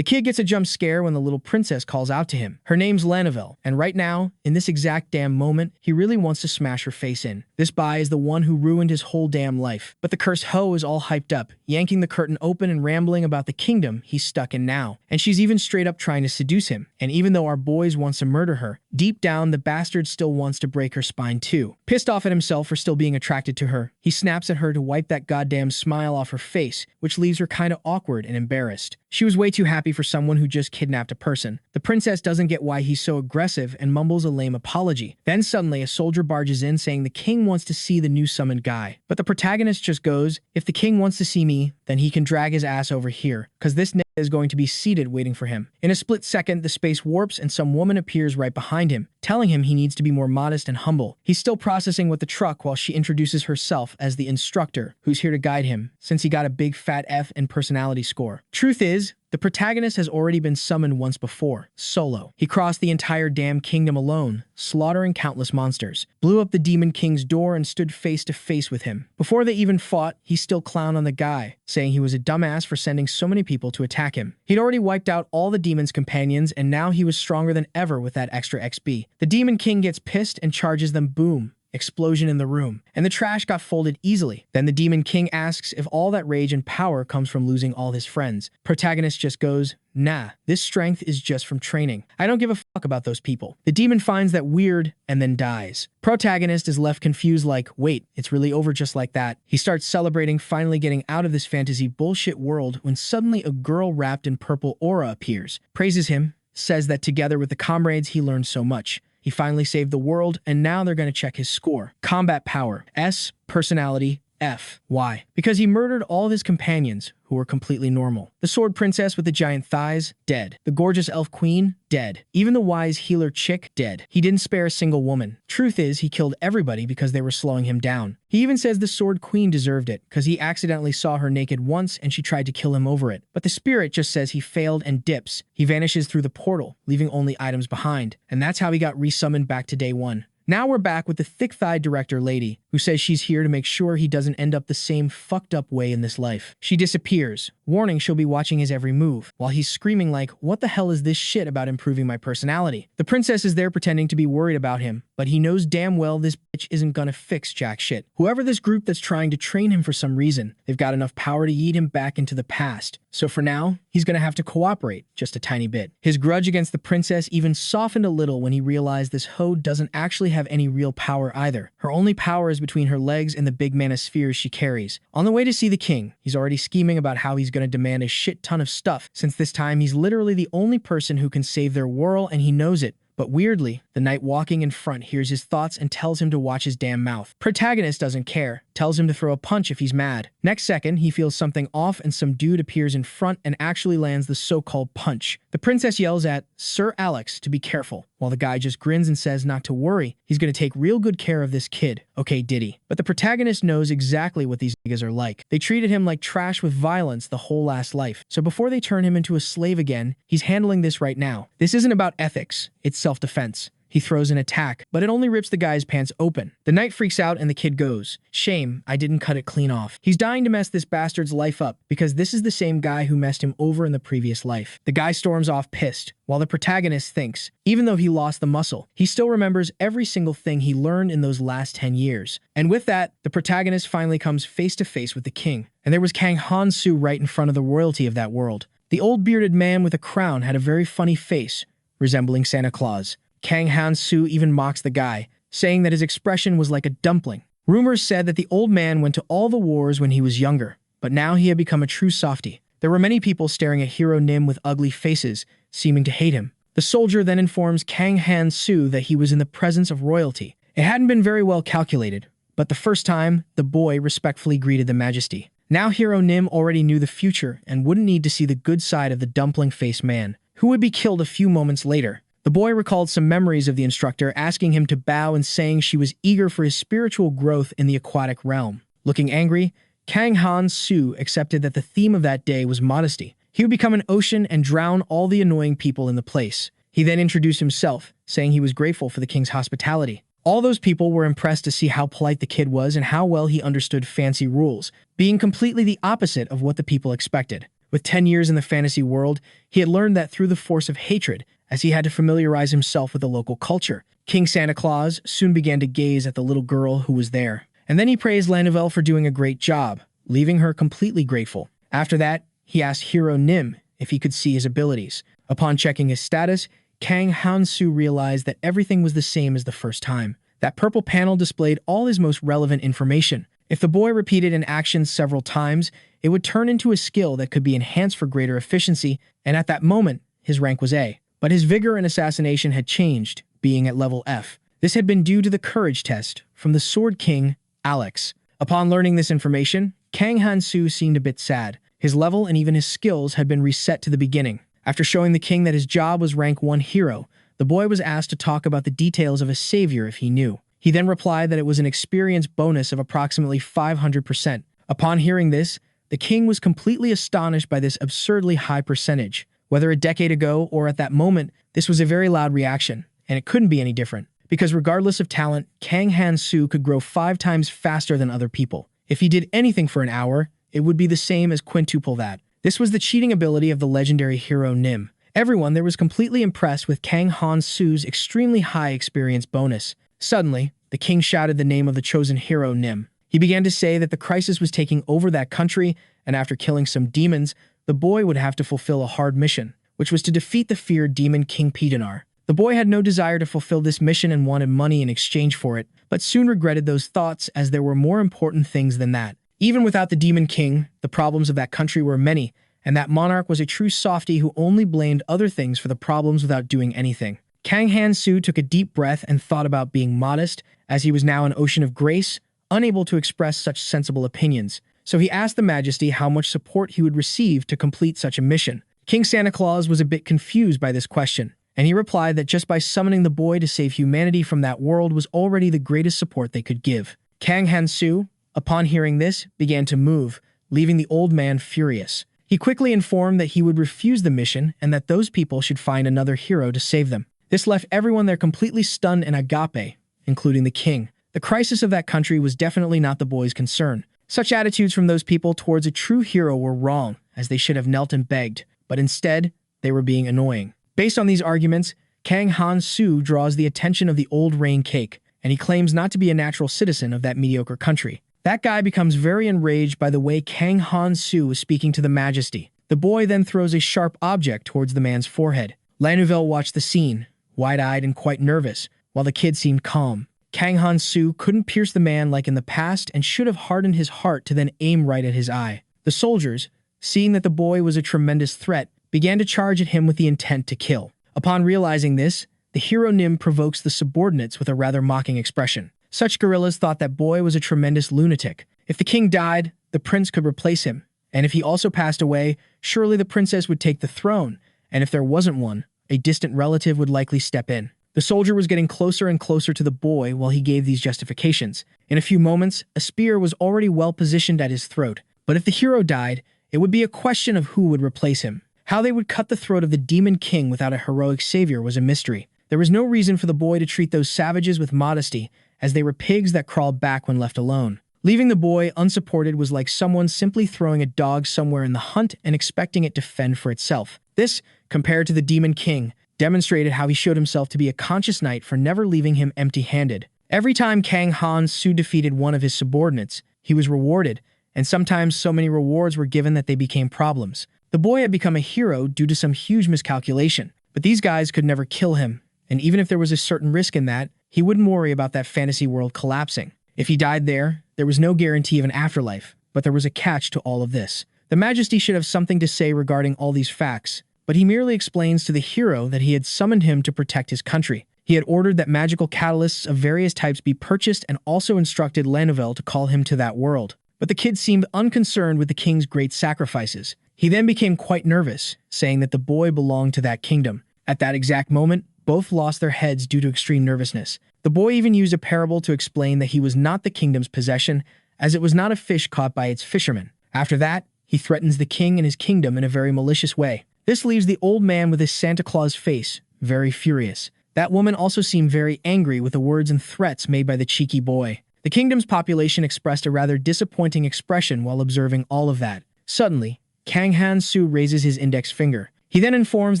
The kid gets a jump scare when the little princess calls out to him. Her name's LVL, and right now, in this exact damn moment, he really wants to smash her face in. This bai is the one who ruined his whole damn life. But the cursed hoe is all hyped up, yanking the curtain open and rambling about the kingdom he's stuck in now. And she's even straight up trying to seduce him. And even though our boys wants to murder her, deep down, the bastard still wants to break her spine too. Pissed off at himself for still being attracted to her, he snaps at her to wipe that goddamn smile off her face, which leaves her kinda awkward and embarrassed. She was way too happy for someone who just kidnapped a person. The princess doesn't get why he's so aggressive and mumbles a lame apology. Then suddenly a soldier barges in saying the king wants to see the new summoned guy. But the protagonist just goes, if the king wants to see me, then he can drag his ass over here, cause this nigga is going to be seated waiting for him. In a split second, the space warps and some woman appears right behind him, telling him he needs to be more modest and humble. He's still processing with the truck while she introduces herself as the instructor who's here to guide him, since he got a big fat F in personality score. Truth is, the protagonist has already been summoned once before, solo. He crossed the entire damn kingdom alone, slaughtering countless monsters, blew up the demon king's door and stood face to face with him. Before they even fought, he still clowned on the guy, saying he was a dumbass for sending so many people to attack him. He'd already wiped out all the demon's companions and now he was stronger than ever with that extra XP. The demon king gets pissed and charges them. Boom. Explosion in the room, and the trash got folded easily. Then the Demon King asks if all that rage and power comes from losing all his friends. Protagonist just goes, nah, this strength is just from training. I don't give a fuck about those people. The demon finds that weird and then dies. Protagonist is left confused like, wait, it's really over just like that. He starts celebrating finally getting out of this fantasy bullshit world when suddenly a girl wrapped in purple aura appears, praises him, says that together with the comrades he learned so much. He finally saved the world, and now they're going to check his score. Combat power, S. Personality, F. Why? Because he murdered all of his companions, who were completely normal. The sword princess with the giant thighs, dead. The gorgeous elf queen, dead. Even the wise healer chick, dead. He didn't spare a single woman. Truth is, he killed everybody because they were slowing him down. He even says the sword queen deserved it, because he accidentally saw her naked once and she tried to kill him over it. But the spirit just says he failed and dips. He vanishes through the portal, leaving only items behind. And that's how he got resummoned back to day one. Now we're back with the thick-thighed director lady, who says she's here to make sure he doesn't end up the same fucked up way in this life. She disappears, warning she'll be watching his every move, while he's screaming like, what the hell is this shit about improving my personality? The princess is there pretending to be worried about him, but he knows damn well this bitch isn't gonna fix jack shit. Whoever this group that's trying to train him for some reason, they've got enough power to yeet him back into the past. So for now, he's gonna have to cooperate, just a tiny bit. His grudge against the princess even softened a little when he realized this hoe doesn't actually have any real power either. Her only power is between her legs and the big mana spheres she carries. On the way to see the king, he's already scheming about how he's gonna demand a shit ton of stuff, since this time he's literally the only person who can save their world and he knows it. But weirdly, the knight walking in front hears his thoughts and tells him to watch his damn mouth. Protagonist doesn't care, tells him to throw a punch if he's mad. Next second, he feels something off and some dude appears in front and actually lands the so-called punch. The princess yells at Sir Alex to be careful, while the guy just grins and says not to worry, he's gonna take real good care of this kid. Okay, Diddy. But the protagonist knows exactly what these niggas are like. They treated him like trash with violence the whole last life. So before they turn him into a slave again, he's handling this right now. This isn't about ethics, it's self-defense. He throws an attack, but it only rips the guy's pants open. The knight freaks out and the kid goes, shame, I didn't cut it clean off. He's dying to mess this bastard's life up because this is the same guy who messed him over in the previous life. The guy storms off pissed, while the protagonist thinks, even though he lost the muscle, he still remembers every single thing he learned in those last 10 years. And with that, the protagonist finally comes face to face with the king. And there was Kang Han-soo right in front of the royalty of that world. The old bearded man with a crown had a very funny face, resembling Santa Claus. Kang Han-soo even mocks the guy, saying that his expression was like a dumpling. Rumors said that the old man went to all the wars when he was younger, but now he had become a true softie. There were many people staring at Hero Nim with ugly faces, seeming to hate him. The soldier then informs Kang Han-soo that he was in the presence of royalty. It hadn't been very well calculated, but the first time, the boy respectfully greeted the majesty. Now Hero Nim already knew the future and wouldn't need to see the good side of the dumpling-faced man, who would be killed a few moments later. The boy recalled some memories of the instructor asking him to bow and saying she was eager for his spiritual growth in the aquatic realm. Looking angry, Kang Han-soo accepted that the theme of that day was modesty. He would become an ocean and drown all the annoying people in the place. He then introduced himself, saying he was grateful for the king's hospitality. All those people were impressed to see how polite the kid was and how well he understood fancy rules, being completely the opposite of what the people expected. With 10 years in the fantasy world, he had learned that through the force of hatred, as he had to familiarize himself with the local culture. King Santa Claus soon began to gaze at the little girl who was there. And then he praised Lanovel for doing a great job, leaving her completely grateful. After that, he asked Hero Nim if he could see his abilities. Upon checking his status, Kang Han-soo realized that everything was the same as the first time. That purple panel displayed all his most relevant information. If the boy repeated an action several times, it would turn into a skill that could be enhanced for greater efficiency, and at that moment, his rank was A. But his vigor and assassination had changed, being at level F. This had been due to the courage test from the Sword King, Alex. Upon learning this information, Kang Han-soo seemed a bit sad. His level and even his skills had been reset to the beginning. After showing the king that his job was rank 1 hero, the boy was asked to talk about the details of a savior if he knew. He then replied that it was an experience bonus of approximately 500%. Upon hearing this, the king was completely astonished by this absurdly high percentage. Whether a decade ago or at that moment, this was a very loud reaction, and it couldn't be any different. Because regardless of talent, Kang Han-soo could grow 5 times faster than other people. If he did anything for an hour, it would be the same as quintuple that. This was the cheating ability of the legendary hero Nim. Everyone there was completely impressed with Kang Han-soo's extremely high experience bonus. Suddenly, the king shouted the name of the chosen hero Nim. He began to say that the crisis was taking over that country, and after killing some demons, the boy would have to fulfill a hard mission, which was to defeat the feared demon King Pidanar. The boy had no desire to fulfill this mission and wanted money in exchange for it, but soon regretted those thoughts as there were more important things than that. Even without the Demon King, the problems of that country were many, and that monarch was a true softie who only blamed other things for the problems without doing anything. Kang Han-soo took a deep breath and thought about being modest, as he was now an ocean of grace, unable to express such sensible opinions. So he asked the Majesty how much support he would receive to complete such a mission. King Santa Claus was a bit confused by this question, and he replied that just by summoning the boy to save humanity from that world was already the greatest support they could give. Kang Han-soo, upon hearing this, began to move, leaving the old man furious. He quickly informed that he would refuse the mission and that those people should find another hero to save them. This left everyone there completely stunned and agape, including the king. The crisis of that country was definitely not the boy's concern. Such attitudes from those people towards a true hero were wrong, as they should have knelt and begged, but instead, they were being annoying. Based on these arguments, Kang Han-soo draws the attention of the old rain cake, and he claims not to be a natural citizen of that mediocre country. That guy becomes very enraged by the way Kang Han-soo was speaking to the Majesty. The boy then throws a sharp object towards the man's forehead. Lanovel watched the scene, wide-eyed and quite nervous, while the kid seemed calm. Kang Han-soo couldn't pierce the man like in the past and should have hardened his heart to then aim right at his eye. The soldiers, seeing that the boy was a tremendous threat, began to charge at him with the intent to kill. Upon realizing this, the hero Nim provokes the subordinates with a rather mocking expression. Such guerrillas thought that boy was a tremendous lunatic. If the king died, the prince could replace him, and if he also passed away, surely the princess would take the throne, and if there wasn't one, a distant relative would likely step in. The soldier was getting closer and closer to the boy while he gave these justifications. In a few moments, a spear was already well positioned at his throat, but if the hero died, it would be a question of who would replace him. How they would cut the throat of the demon king without a heroic savior was a mystery. There was no reason for the boy to treat those savages with modesty, as they were pigs that crawled back when left alone. Leaving the boy unsupported was like someone simply throwing a dog somewhere in the hunt and expecting it to fend for itself. This, compared to the Demon King, demonstrated how he showed himself to be a conscious knight for never leaving him empty-handed. Every time Kang Han-soo defeated one of his subordinates, he was rewarded, and sometimes so many rewards were given that they became problems. The boy had become a hero due to some huge miscalculation, but these guys could never kill him, and even if there was a certain risk in that, he wouldn't worry about that fantasy world collapsing. If he died there was no guarantee of an afterlife, but there was a catch to all of this. The Majesty should have something to say regarding all these facts, but he merely explains to the hero that he had summoned him to protect his country. He had ordered that magical catalysts of various types be purchased and also instructed Lanovel to call him to that world. But the kid seemed unconcerned with the king's great sacrifices. He then became quite nervous, saying that the boy belonged to that kingdom. At that exact moment, both lost their heads due to extreme nervousness. The boy even used a parable to explain that he was not the kingdom's possession, as it was not a fish caught by its fishermen. After that, he threatens the king and his kingdom in a very malicious way. This leaves the old man with his Santa Claus face, very furious. That woman also seemed very angry with the words and threats made by the cheeky boy. The kingdom's population expressed a rather disappointing expression while observing all of that. Suddenly, Kang Han-soo raises his index finger. He then informs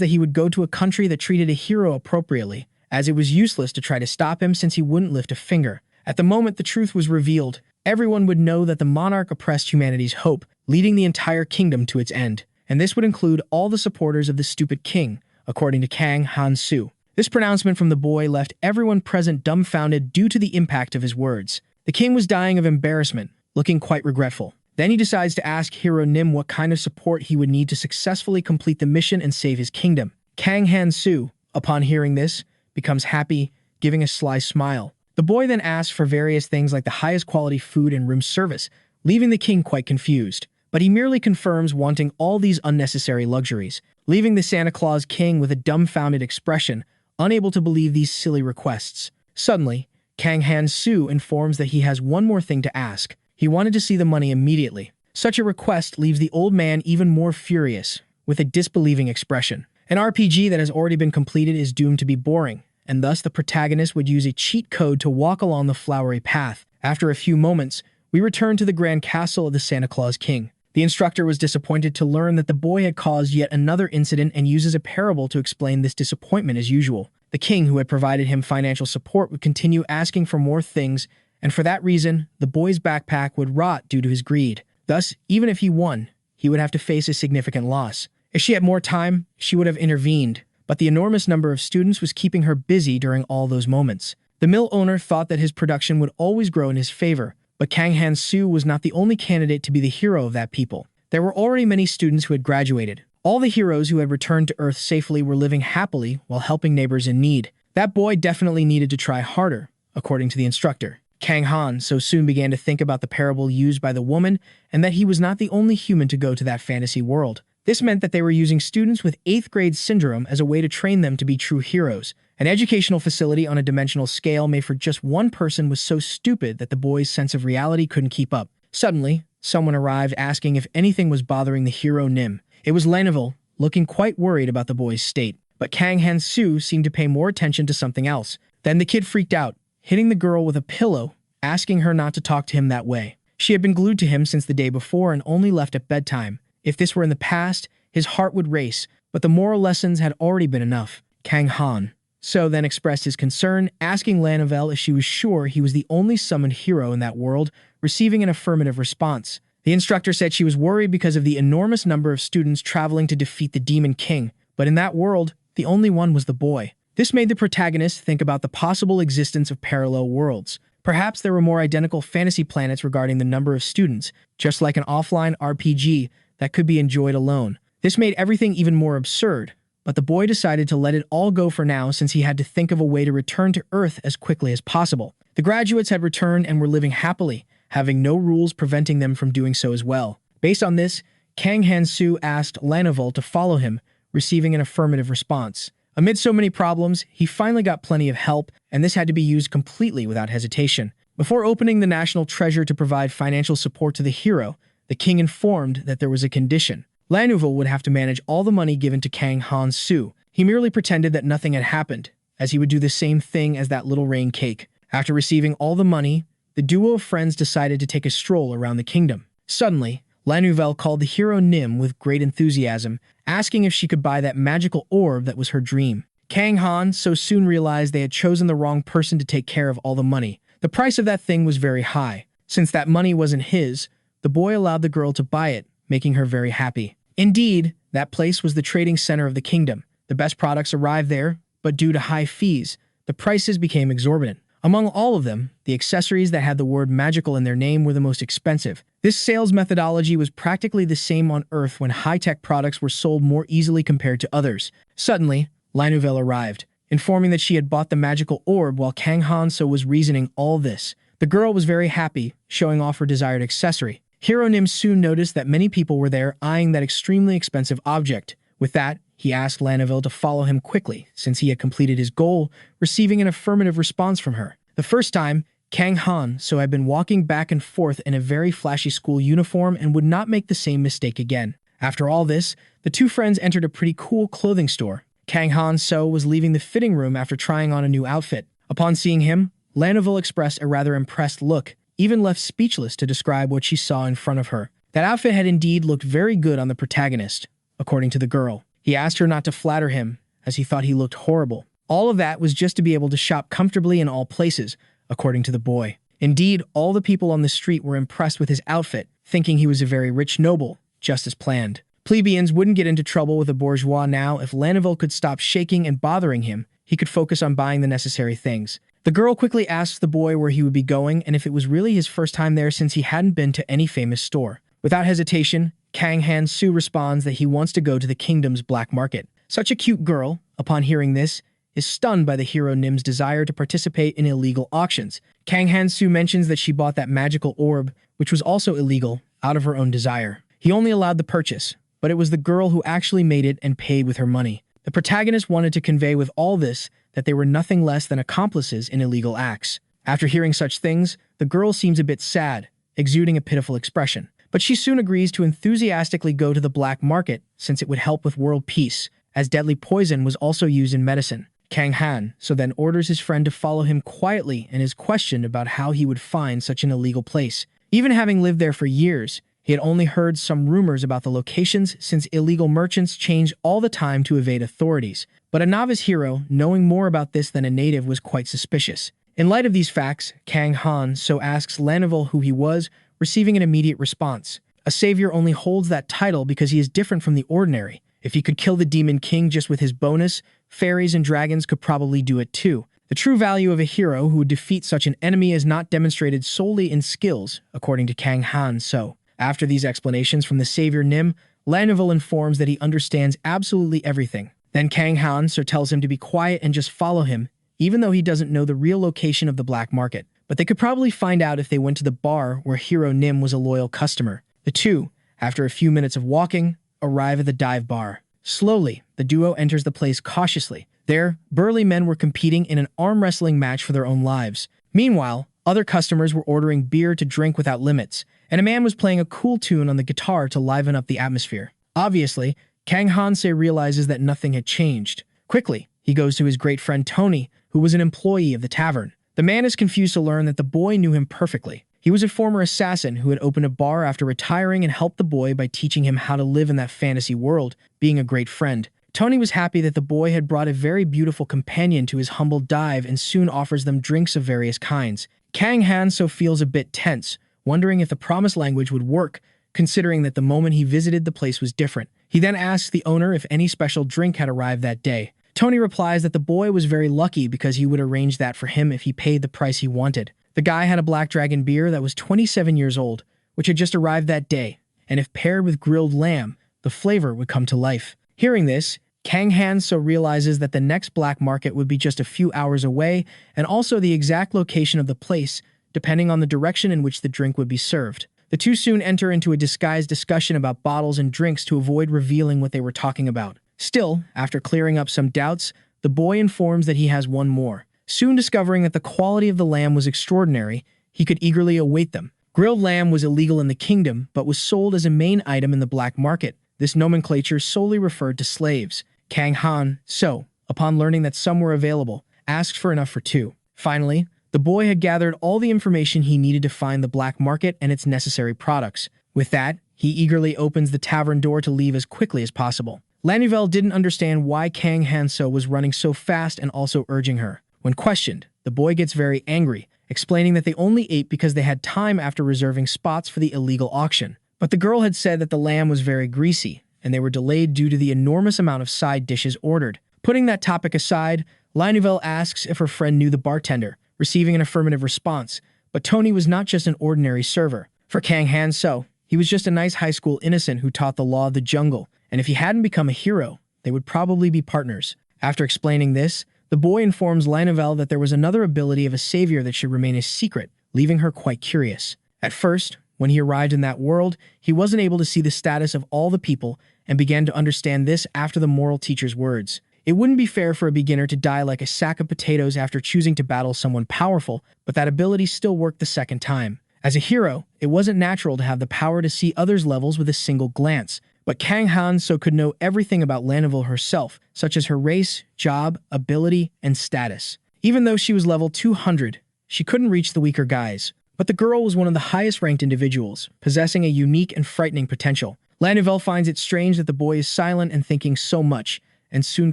that he would go to a country that treated a hero appropriately, as it was useless to try to stop him since he wouldn't lift a finger. At the moment the truth was revealed, everyone would know that the monarch oppressed humanity's hope, leading the entire kingdom to its end. And this would include all the supporters of the stupid king, according to Kang Han-soo. This pronouncement from the boy left everyone present dumbfounded due to the impact of his words. The king was dying of embarrassment, looking quite regretful. Then he decides to ask Hero Nim what kind of support he would need to successfully complete the mission and save his kingdom. Kang Han-soo, upon hearing this, becomes happy, giving a sly smile. The boy then asks for various things like the highest quality food and room service, leaving the king quite confused. But he merely confirms wanting all these unnecessary luxuries, leaving the Santa Claus king with a dumbfounded expression, unable to believe these silly requests. Suddenly, Kang Han-soo informs that he has one more thing to ask. He wanted to see the money immediately. Such a request leaves the old man even more furious, with a disbelieving expression. An RPG that has already been completed is doomed to be boring, and thus the protagonist would use a cheat code to walk along the flowery path. After a few moments, we return to the grand castle of the Santa Claus King. The instructor was disappointed to learn that the boy had caused yet another incident and uses a parable to explain this disappointment as usual. The king, who had provided him financial support, would continue asking for more things, and for that reason, the boy's backpack would rot due to his greed. Thus, even if he won, he would have to face a significant loss. If she had more time, she would have intervened, but the enormous number of students was keeping her busy during all those moments. The mill owner thought that his production would always grow in his favor, but Kang Han-soo was not the only candidate to be the hero of that people. There were already many students who had graduated. All the heroes who had returned to Earth safely were living happily while helping neighbors in need. That boy definitely needed to try harder, according to the instructor. Kang Han-soo soon began to think about the parable used by the woman and that he was not the only human to go to that fantasy world. This meant that they were using students with 8th grade syndrome as a way to train them to be true heroes. An educational facility on a dimensional scale made for just one person was so stupid that the boy's sense of reality couldn't keep up. Suddenly, someone arrived asking if anything was bothering the hero Nim. It was LVL, looking quite worried about the boy's state. But Kang Han-soo seemed to pay more attention to something else. Then the kid freaked out, hitting the girl with a pillow, asking her not to talk to him that way. She had been glued to him since the day before and only left at bedtime. If this were in the past, his heart would race, but the moral lessons had already been enough. Kang Han-soo then expressed his concern, asking LVL if she was sure he was the only summoned hero in that world, receiving an affirmative response. The instructor said she was worried because of the enormous number of students traveling to defeat the Demon King, but in that world, the only one was the boy. This made the protagonist think about the possible existence of parallel worlds. Perhaps there were more identical fantasy planets regarding the number of students, just like an offline RPG that could be enjoyed alone. This made everything even more absurd, but the boy decided to let it all go for now since he had to think of a way to return to Earth as quickly as possible. The graduates had returned and were living happily, having no rules preventing them from doing so as well. Based on this, Kang Han-soo asked LVL to follow him, receiving an affirmative response. Amid so many problems, he finally got plenty of help, and this had to be used completely without hesitation. Before opening the national treasure to provide financial support to the hero, the king informed that there was a condition. LVL would have to manage all the money given to Kang Han-soo. He merely pretended that nothing had happened, as he would do the same thing as that little rain cake. After receiving all the money, the duo of friends decided to take a stroll around the kingdom. Suddenly, LVL called the hero Nim with great enthusiasm, asking if she could buy that magical orb that was her dream. Kang Han-soo soon realized they had chosen the wrong person to take care of all the money. The price of that thing was very high. Since that money wasn't his, the boy allowed the girl to buy it, making her very happy. Indeed, that place was the trading center of the kingdom. The best products arrived there, but due to high fees, the prices became exorbitant. Among all of them, the accessories that had the word magical in their name were the most expensive. This sales methodology was practically the same on Earth when high-tech products were sold more easily compared to others. Suddenly, LVL arrived, informing that she had bought the magical orb while Kang Han-soo was reasoning all this. The girl was very happy, showing off her desired accessory. Hero Nim soon noticed that many people were there eyeing that extremely expensive object. With that, he asked LVL to follow him quickly, since he had completed his goal, receiving an affirmative response from her. The first time, Kang Han-soo had been walking back and forth in a very flashy school uniform and would not make the same mistake again. After all this, the two friends entered a pretty cool clothing store. Kang Han-soo was leaving the fitting room after trying on a new outfit. Upon seeing him, LVL expressed a rather impressed look, even left speechless to describe what she saw in front of her. That outfit had indeed looked very good on the protagonist, according to the girl. He asked her not to flatter him, as he thought he looked horrible. All of that was just to be able to shop comfortably in all places, according to the boy. Indeed, all the people on the street were impressed with his outfit, thinking he was a very rich noble, just as planned. Plebeians wouldn't get into trouble with a bourgeois now if Laneville could stop shaking and bothering him. He could focus on buying the necessary things. The girl quickly asked the boy where he would be going and if it was really his first time there since he hadn't been to any famous store. Without hesitation, Kang Han-soo responds that he wants to go to the kingdom's black market. Such a cute girl, upon hearing this, is stunned by the hero Nim's desire to participate in illegal auctions. Kang Han-soo mentions that she bought that magical orb, which was also illegal, out of her own desire. He only allowed the purchase, but it was the girl who actually made it and paid with her money. The protagonist wanted to convey with all this that they were nothing less than accomplices in illegal acts. After hearing such things, the girl seems a bit sad, exuding a pitiful expression. But she soon agrees to enthusiastically go to the black market since it would help with world peace, as deadly poison was also used in medicine. Kang Han so then orders his friend to follow him quietly and is questioned about how he would find such an illegal place. Even having lived there for years, he had only heard some rumors about the locations since illegal merchants change all the time to evade authorities. But a novice hero, knowing more about this than a native, was quite suspicious. In light of these facts, Kang Han so asks Laneville who he was, receiving an immediate response. A savior only holds that title because he is different from the ordinary. If he could kill the Demon King just with his bonus, fairies and dragons could probably do it too. The true value of a hero who would defeat such an enemy is not demonstrated solely in skills, according to Kang Han so. After these explanations from the savior Nim, Laneville informs that he understands absolutely everything. Then Kang Han so tells him to be quiet and just follow him, even though he doesn't know the real location of the black market. But they could probably find out if they went to the bar where hero Nim was a loyal customer. The two, after a few minutes of walking, arrive at the dive bar. Slowly, the duo enters the place cautiously. There, burly men were competing in an arm wrestling match for their own lives. Meanwhile, other customers were ordering beer to drink without limits, and a man was playing a cool tune on the guitar to liven up the atmosphere. Obviously, Kang Han-se realizes that nothing had changed. Quickly, he goes to his great friend Tony, who was an employee of the tavern. The man is confused to learn that the boy knew him perfectly. He was a former assassin who had opened a bar after retiring and helped the boy by teaching him how to live in that fantasy world, being a great friend. Tony was happy that the boy had brought a very beautiful companion to his humble dive and soon offers them drinks of various kinds. Kang Han so feels a bit tense, wondering if the promised language would work, considering that the moment he visited the place was different. He then asks the owner if any special drink had arrived that day. Tony replies that the boy was very lucky because he would arrange that for him if he paid the price he wanted. The guy had a Black Dragon beer that was 27 years old, which had just arrived that day, and if paired with grilled lamb, the flavor would come to life. Hearing this, Kang Han so realizes that the next black market would be just a few hours away, and also the exact location of the place, depending on the direction in which the drink would be served. The two soon enter into a disguised discussion about bottles and drinks to avoid revealing what they were talking about. Still, after clearing up some doubts, the boy informs that he has one more. Soon discovering that the quality of the lamb was extraordinary, he could eagerly await them. Grilled lamb was illegal in the kingdom, but was sold as a main item in the black market. This nomenclature solely referred to slaves. Kang Han so, upon learning that some were available, asked for enough for two. Finally, the boy had gathered all the information he needed to find the black market and its necessary products. With that, he eagerly opens the tavern door to leave as quickly as possible. Laneville didn't understand why Kang Han-so was running so fast and also urging her. When questioned, the boy gets very angry, explaining that they only ate because they had time after reserving spots for the illegal auction. But the girl had said that the lamb was very greasy, and they were delayed due to the enormous amount of side dishes ordered. Putting that topic aside, Laneville asks if her friend knew the bartender, receiving an affirmative response. But Tony was not just an ordinary server. For Kang Han-so, he was just a nice high school innocent who taught the law of the jungle, and if he hadn't become a hero, they would probably be partners. After explaining this, the boy informs Laneville that there was another ability of a savior that should remain a secret, leaving her quite curious. At first, when he arrived in that world, he wasn't able to see the status of all the people and began to understand this after the moral teacher's words. It wouldn't be fair for a beginner to die like a sack of potatoes after choosing to battle someone powerful, but that ability still worked the second time. As a hero, it wasn't natural to have the power to see others' levels with a single glance. But Kang Han-so could know everything about Laneville herself, such as her race, job, ability, and status. Even though she was level 200, she couldn't reach the weaker guys. But the girl was one of the highest-ranked individuals, possessing a unique and frightening potential. Lanovel finds it strange that the boy is silent and thinking so much, and soon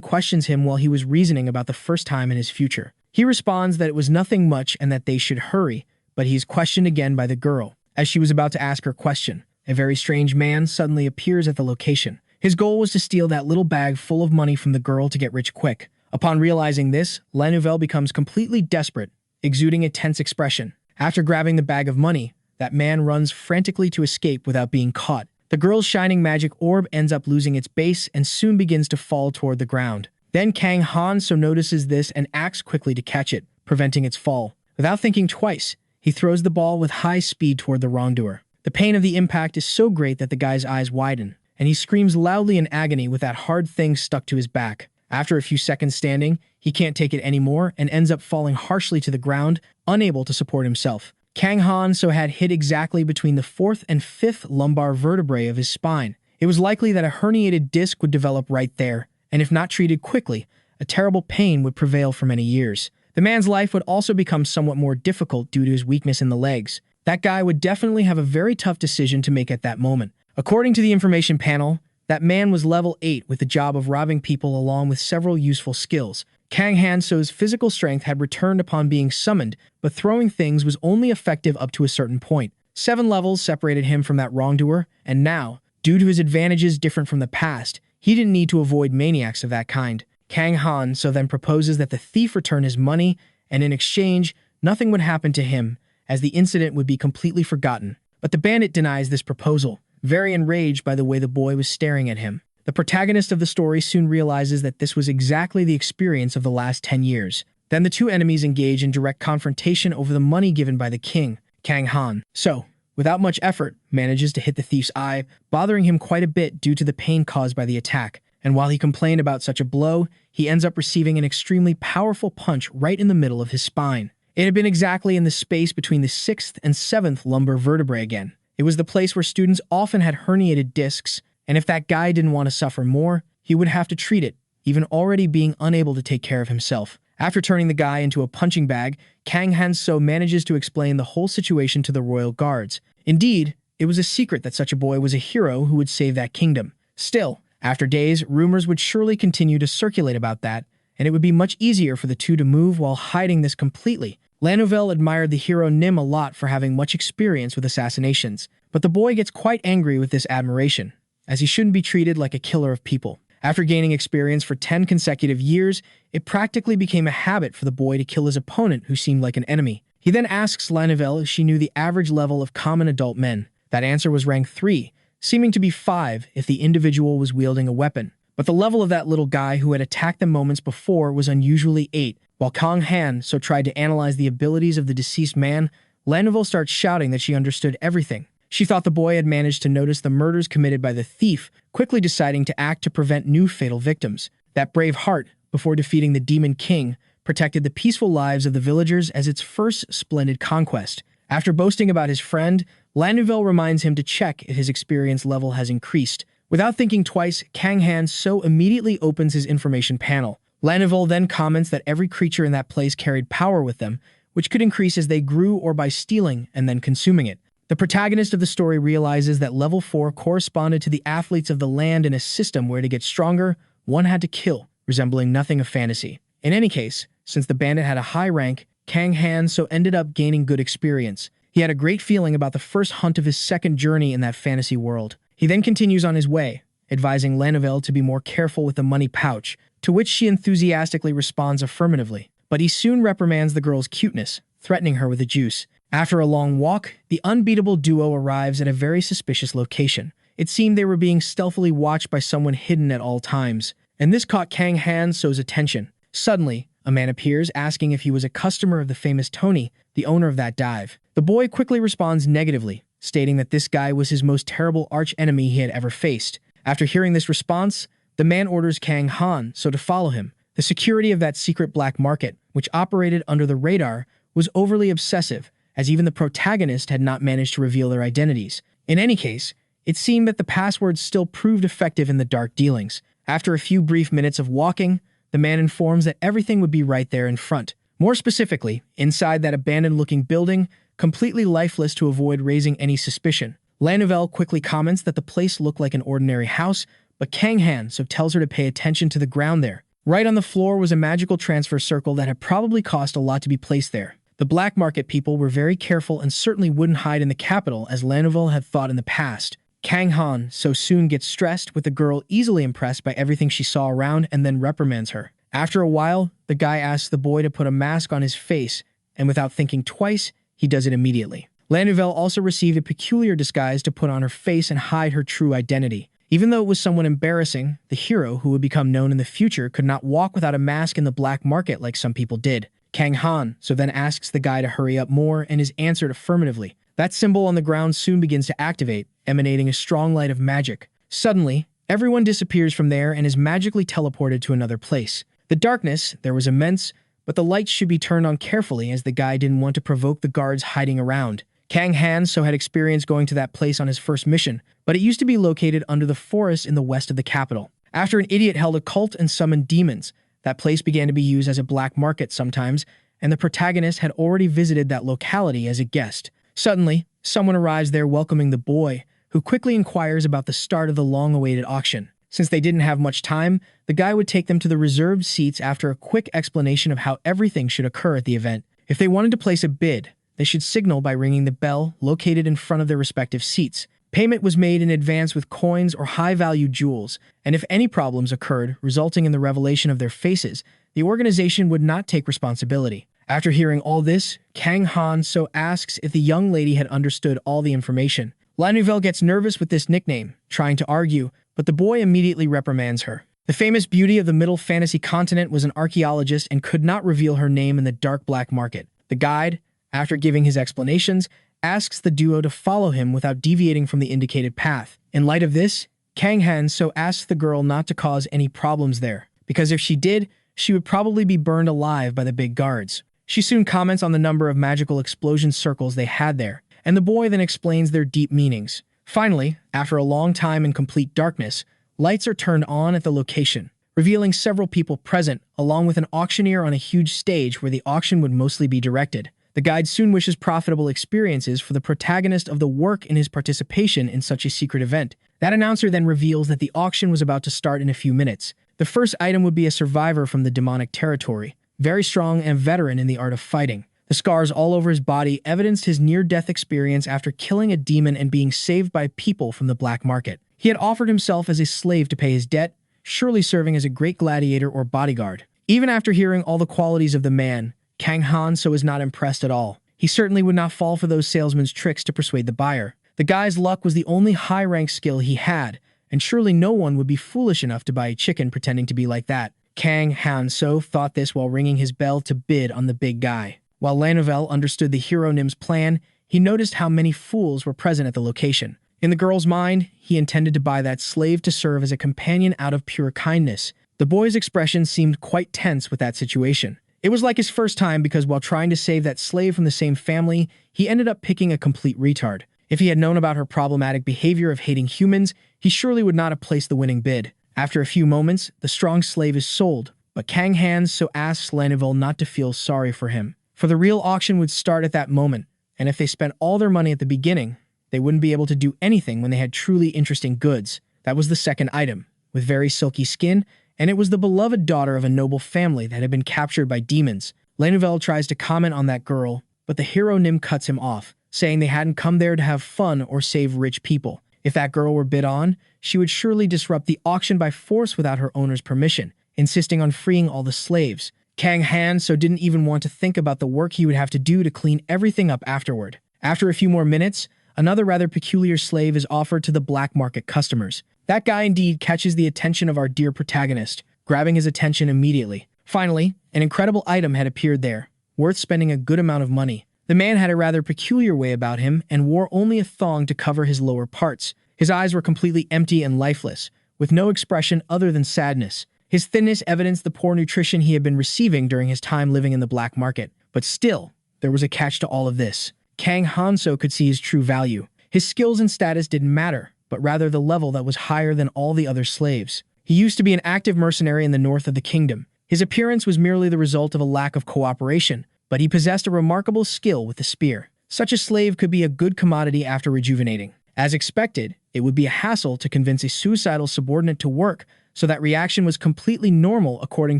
questions him while he was reasoning about the first time in his future. He responds that it was nothing much and that they should hurry, but he is questioned again by the girl. As she was about to ask her question, a very strange man suddenly appears at the location. His goal was to steal that little bag full of money from the girl to get rich quick. Upon realizing this, Lanovel becomes completely desperate, exuding a tense expression. After grabbing the bag of money, that man runs frantically to escape without being caught. The girl's shining magic orb ends up losing its base and soon begins to fall toward the ground. Then Kang Han so notices this and acts quickly to catch it, preventing its fall. Without thinking twice, he throws the ball with high speed toward the wrongdoer. The pain of the impact is so great that the guy's eyes widen, and he screams loudly in agony with that hard thing stuck to his back. After a few seconds standing, he can't take it anymore and ends up falling harshly to the ground, unable to support himself. Kang Han so had hit exactly between the 4th and 5th lumbar vertebrae of his spine. It was likely that a herniated disc would develop right there, and if not treated quickly, a terrible pain would prevail for many years. The man's life would also become somewhat more difficult due to his weakness in the legs. That guy would definitely have a very tough decision to make at that moment. According to the information panel, that man was level 8 with the job of robbing people along with several useful skills. Kang Han-so's physical strength had returned upon being summoned, but throwing things was only effective up to a certain point. 7 levels separated him from that wrongdoer, and now, due to his advantages different from the past, he didn't need to avoid maniacs of that kind. Kang Han so then proposes that the thief return his money, and in exchange, nothing would happen to him, as the incident would be completely forgotten. But the bandit denies this proposal, very enraged by the way the boy was staring at him. The protagonist of the story soon realizes that this was exactly the experience of the last 10 years. Then the two enemies engage in direct confrontation over the money given by the king, Kang Han. So, without much effort, manages to hit the thief's eye, bothering him quite a bit due to the pain caused by the attack. And while he complained about such a blow, he ends up receiving an extremely powerful punch right in the middle of his spine. It had been exactly in the space between the 6th and 7th lumbar vertebrae again. It was the place where students often had herniated discs, and if that guy didn't want to suffer more, he would have to treat it, even already being unable to take care of himself. After turning the guy into a punching bag, Kang Han-so manages to explain the whole situation to the royal guards. Indeed, it was a secret that such a boy was a hero who would save that kingdom. Still, after days, rumors would surely continue to circulate about that, and it would be much easier for the two to move while hiding this completely. Lanovel admired the hero Nim a lot for having much experience with assassinations, but the boy gets quite angry with this admiration, as he shouldn't be treated like a killer of people. After gaining experience for 10 consecutive years, it practically became a habit for the boy to kill his opponent who seemed like an enemy. He then asks Lanovel if she knew the average level of common adult men. That answer was rank 3, seeming to be 5 if the individual was wielding a weapon. But the level of that little guy who had attacked them moments before was unusually 8. While Kang Han so tried to analyze the abilities of the deceased man, Lanovel starts shouting that she understood everything. She thought the boy had managed to notice the murders committed by the thief, quickly deciding to act to prevent new fatal victims. That brave heart, before defeating the Demon King, protected the peaceful lives of the villagers as its first splendid conquest. After boasting about his friend, Lanovel reminds him to check if his experience level has increased. Without thinking twice, Kang Han so immediately opens his information panel. Lanovel then comments that every creature in that place carried power with them, which could increase as they grew or by stealing and then consuming it. The protagonist of the story realizes that level 4 corresponded to the athletes of the land in a system where to get stronger, one had to kill, resembling nothing of fantasy. In any case, since the bandit had a high rank, Kang Han so ended up gaining good experience. He had a great feeling about the first hunt of his second journey in that fantasy world. He then continues on his way, advising Lanovel to be more careful with the money pouch, to which she enthusiastically responds affirmatively. But he soon reprimands the girl's cuteness, threatening her with the juice. After a long walk, the unbeatable duo arrives at a very suspicious location. It seemed they were being stealthily watched by someone hidden at all times, and this caught Kang Han-so's attention. Suddenly, a man appears asking if he was a customer of the famous Tony, the owner of that dive. The boy quickly responds negatively, stating that this guy was his most terrible arch-enemy he had ever faced. After hearing this response, the man orders Kang Han so to follow him. The security of that secret black market, which operated under the radar, was overly obsessive, as even the protagonist had not managed to reveal their identities. In any case, it seemed that the passwords still proved effective in the dark dealings. After a few brief minutes of walking, the man informs that everything would be right there in front. More specifically, inside that abandoned-looking building, completely lifeless to avoid raising any suspicion. Lanovel quickly comments that the place looked like an ordinary house, but Kang Han so tells her to pay attention to the ground there. Right on the floor was a magical transfer circle that had probably cost a lot to be placed there. The black market people were very careful and certainly wouldn't hide in the capital as Lanovel had thought in the past. Kang Han so soon gets stressed, with the girl easily impressed by everything she saw around and then reprimands her. After a while, the guy asks the boy to put a mask on his face, and without thinking twice, he does it immediately. Lanovel also received a peculiar disguise to put on her face and hide her true identity. Even though it was somewhat embarrassing, the hero, who would become known in the future, could not walk without a mask in the black market like some people did. Kang Han so then asks the guy to hurry up more and is answered affirmatively. That symbol on the ground soon begins to activate, emanating a strong light of magic. Suddenly, everyone disappears from there and is magically teleported to another place. The darkness there was immense, but the lights should be turned on carefully as the guy didn't want to provoke the guards hiding around. Kang Han so had experience going to that place on his first mission, but it used to be located under the forest in the west of the capital. After an idiot held a cult and summoned demons, that place began to be used as a black market sometimes, and the protagonist had already visited that locality as a guest. Suddenly, someone arrives there welcoming the boy, who quickly inquires about the start of the long-awaited auction. Since they didn't have much time, the guy would take them to the reserved seats after a quick explanation of how everything should occur at the event. If they wanted to place a bid, they should signal by ringing the bell located in front of their respective seats. Payment was made in advance with coins or high-value jewels, and if any problems occurred, resulting in the revelation of their faces, the organization would not take responsibility. After hearing all this, Kang Han so asks if the young lady had understood all the information. Lanovel gets nervous with this nickname, trying to argue, but the boy immediately reprimands her. The famous beauty of the Middle Fantasy continent was an archaeologist and could not reveal her name in the dark black market. The guide, after giving his explanations, asks the duo to follow him without deviating from the indicated path. In light of this, Kang Han so asks the girl not to cause any problems there, because if she did, she would probably be burned alive by the big guards. She soon comments on the number of magical explosion circles they had there, and the boy then explains their deep meanings. Finally, after a long time in complete darkness, lights are turned on at the location, revealing several people present, along with an auctioneer on a huge stage where the auction would mostly be directed. The guide soon wishes profitable experiences for the protagonist of the work in his participation in such a secret event. That announcer then reveals that the auction was about to start in a few minutes. The first item would be a survivor from the demonic territory, very strong and veteran in the art of fighting. The scars all over his body evidenced his near-death experience after killing a demon and being saved by people from the black market. He had offered himself as a slave to pay his debt, surely serving as a great gladiator or bodyguard. Even after hearing all the qualities of the man, Kang Han so is not impressed at all. He certainly would not fall for those salesmen's tricks to persuade the buyer. The guy's luck was the only high-rank skill he had, and surely no one would be foolish enough to buy a chicken pretending to be like that. Kang Han so thought this while ringing his bell to bid on the big guy. While Lanovel understood the hero Nim's plan, he noticed how many fools were present at the location. In the girl's mind, he intended to buy that slave to serve as a companion out of pure kindness. The boy's expression seemed quite tense with that situation. It was like his first time because while trying to save that slave from the same family, he ended up picking a complete retard. If he had known about her problematic behavior of hating humans, he surely would not have placed the winning bid. After a few moments, the strong slave is sold, but Kang Han so asks Lanovel not to feel sorry for him. For the real auction would start at that moment, and if they spent all their money at the beginning, they wouldn't be able to do anything when they had truly interesting goods. That was the second item, with very silky skin, and it was the beloved daughter of a noble family that had been captured by demons. Lanovel tries to comment on that girl, but the hero Nim cuts him off, saying they hadn't come there to have fun or save rich people. If that girl were bid on, she would surely disrupt the auction by force without her owner's permission, insisting on freeing all the slaves. Kang Han so didn't even want to think about the work he would have to do to clean everything up afterward. After a few more minutes, another rather peculiar slave is offered to the black market customers. That guy indeed catches the attention of our dear protagonist, grabbing his attention immediately. Finally, an incredible item had appeared there, worth spending a good amount of money. The man had a rather peculiar way about him and wore only a thong to cover his lower parts. His eyes were completely empty and lifeless, with no expression other than sadness. His thinness evidenced the poor nutrition he had been receiving during his time living in the black market. But still, there was a catch to all of this. Kang Han so could see his true value. His skills and status didn't matter, but rather the level that was higher than all the other slaves. He used to be an active mercenary in the north of the kingdom. His appearance was merely the result of a lack of cooperation, but he possessed a remarkable skill with the spear. Such a slave could be a good commodity after rejuvenating. As expected, it would be a hassle to convince a suicidal subordinate to work, so that reaction was completely normal according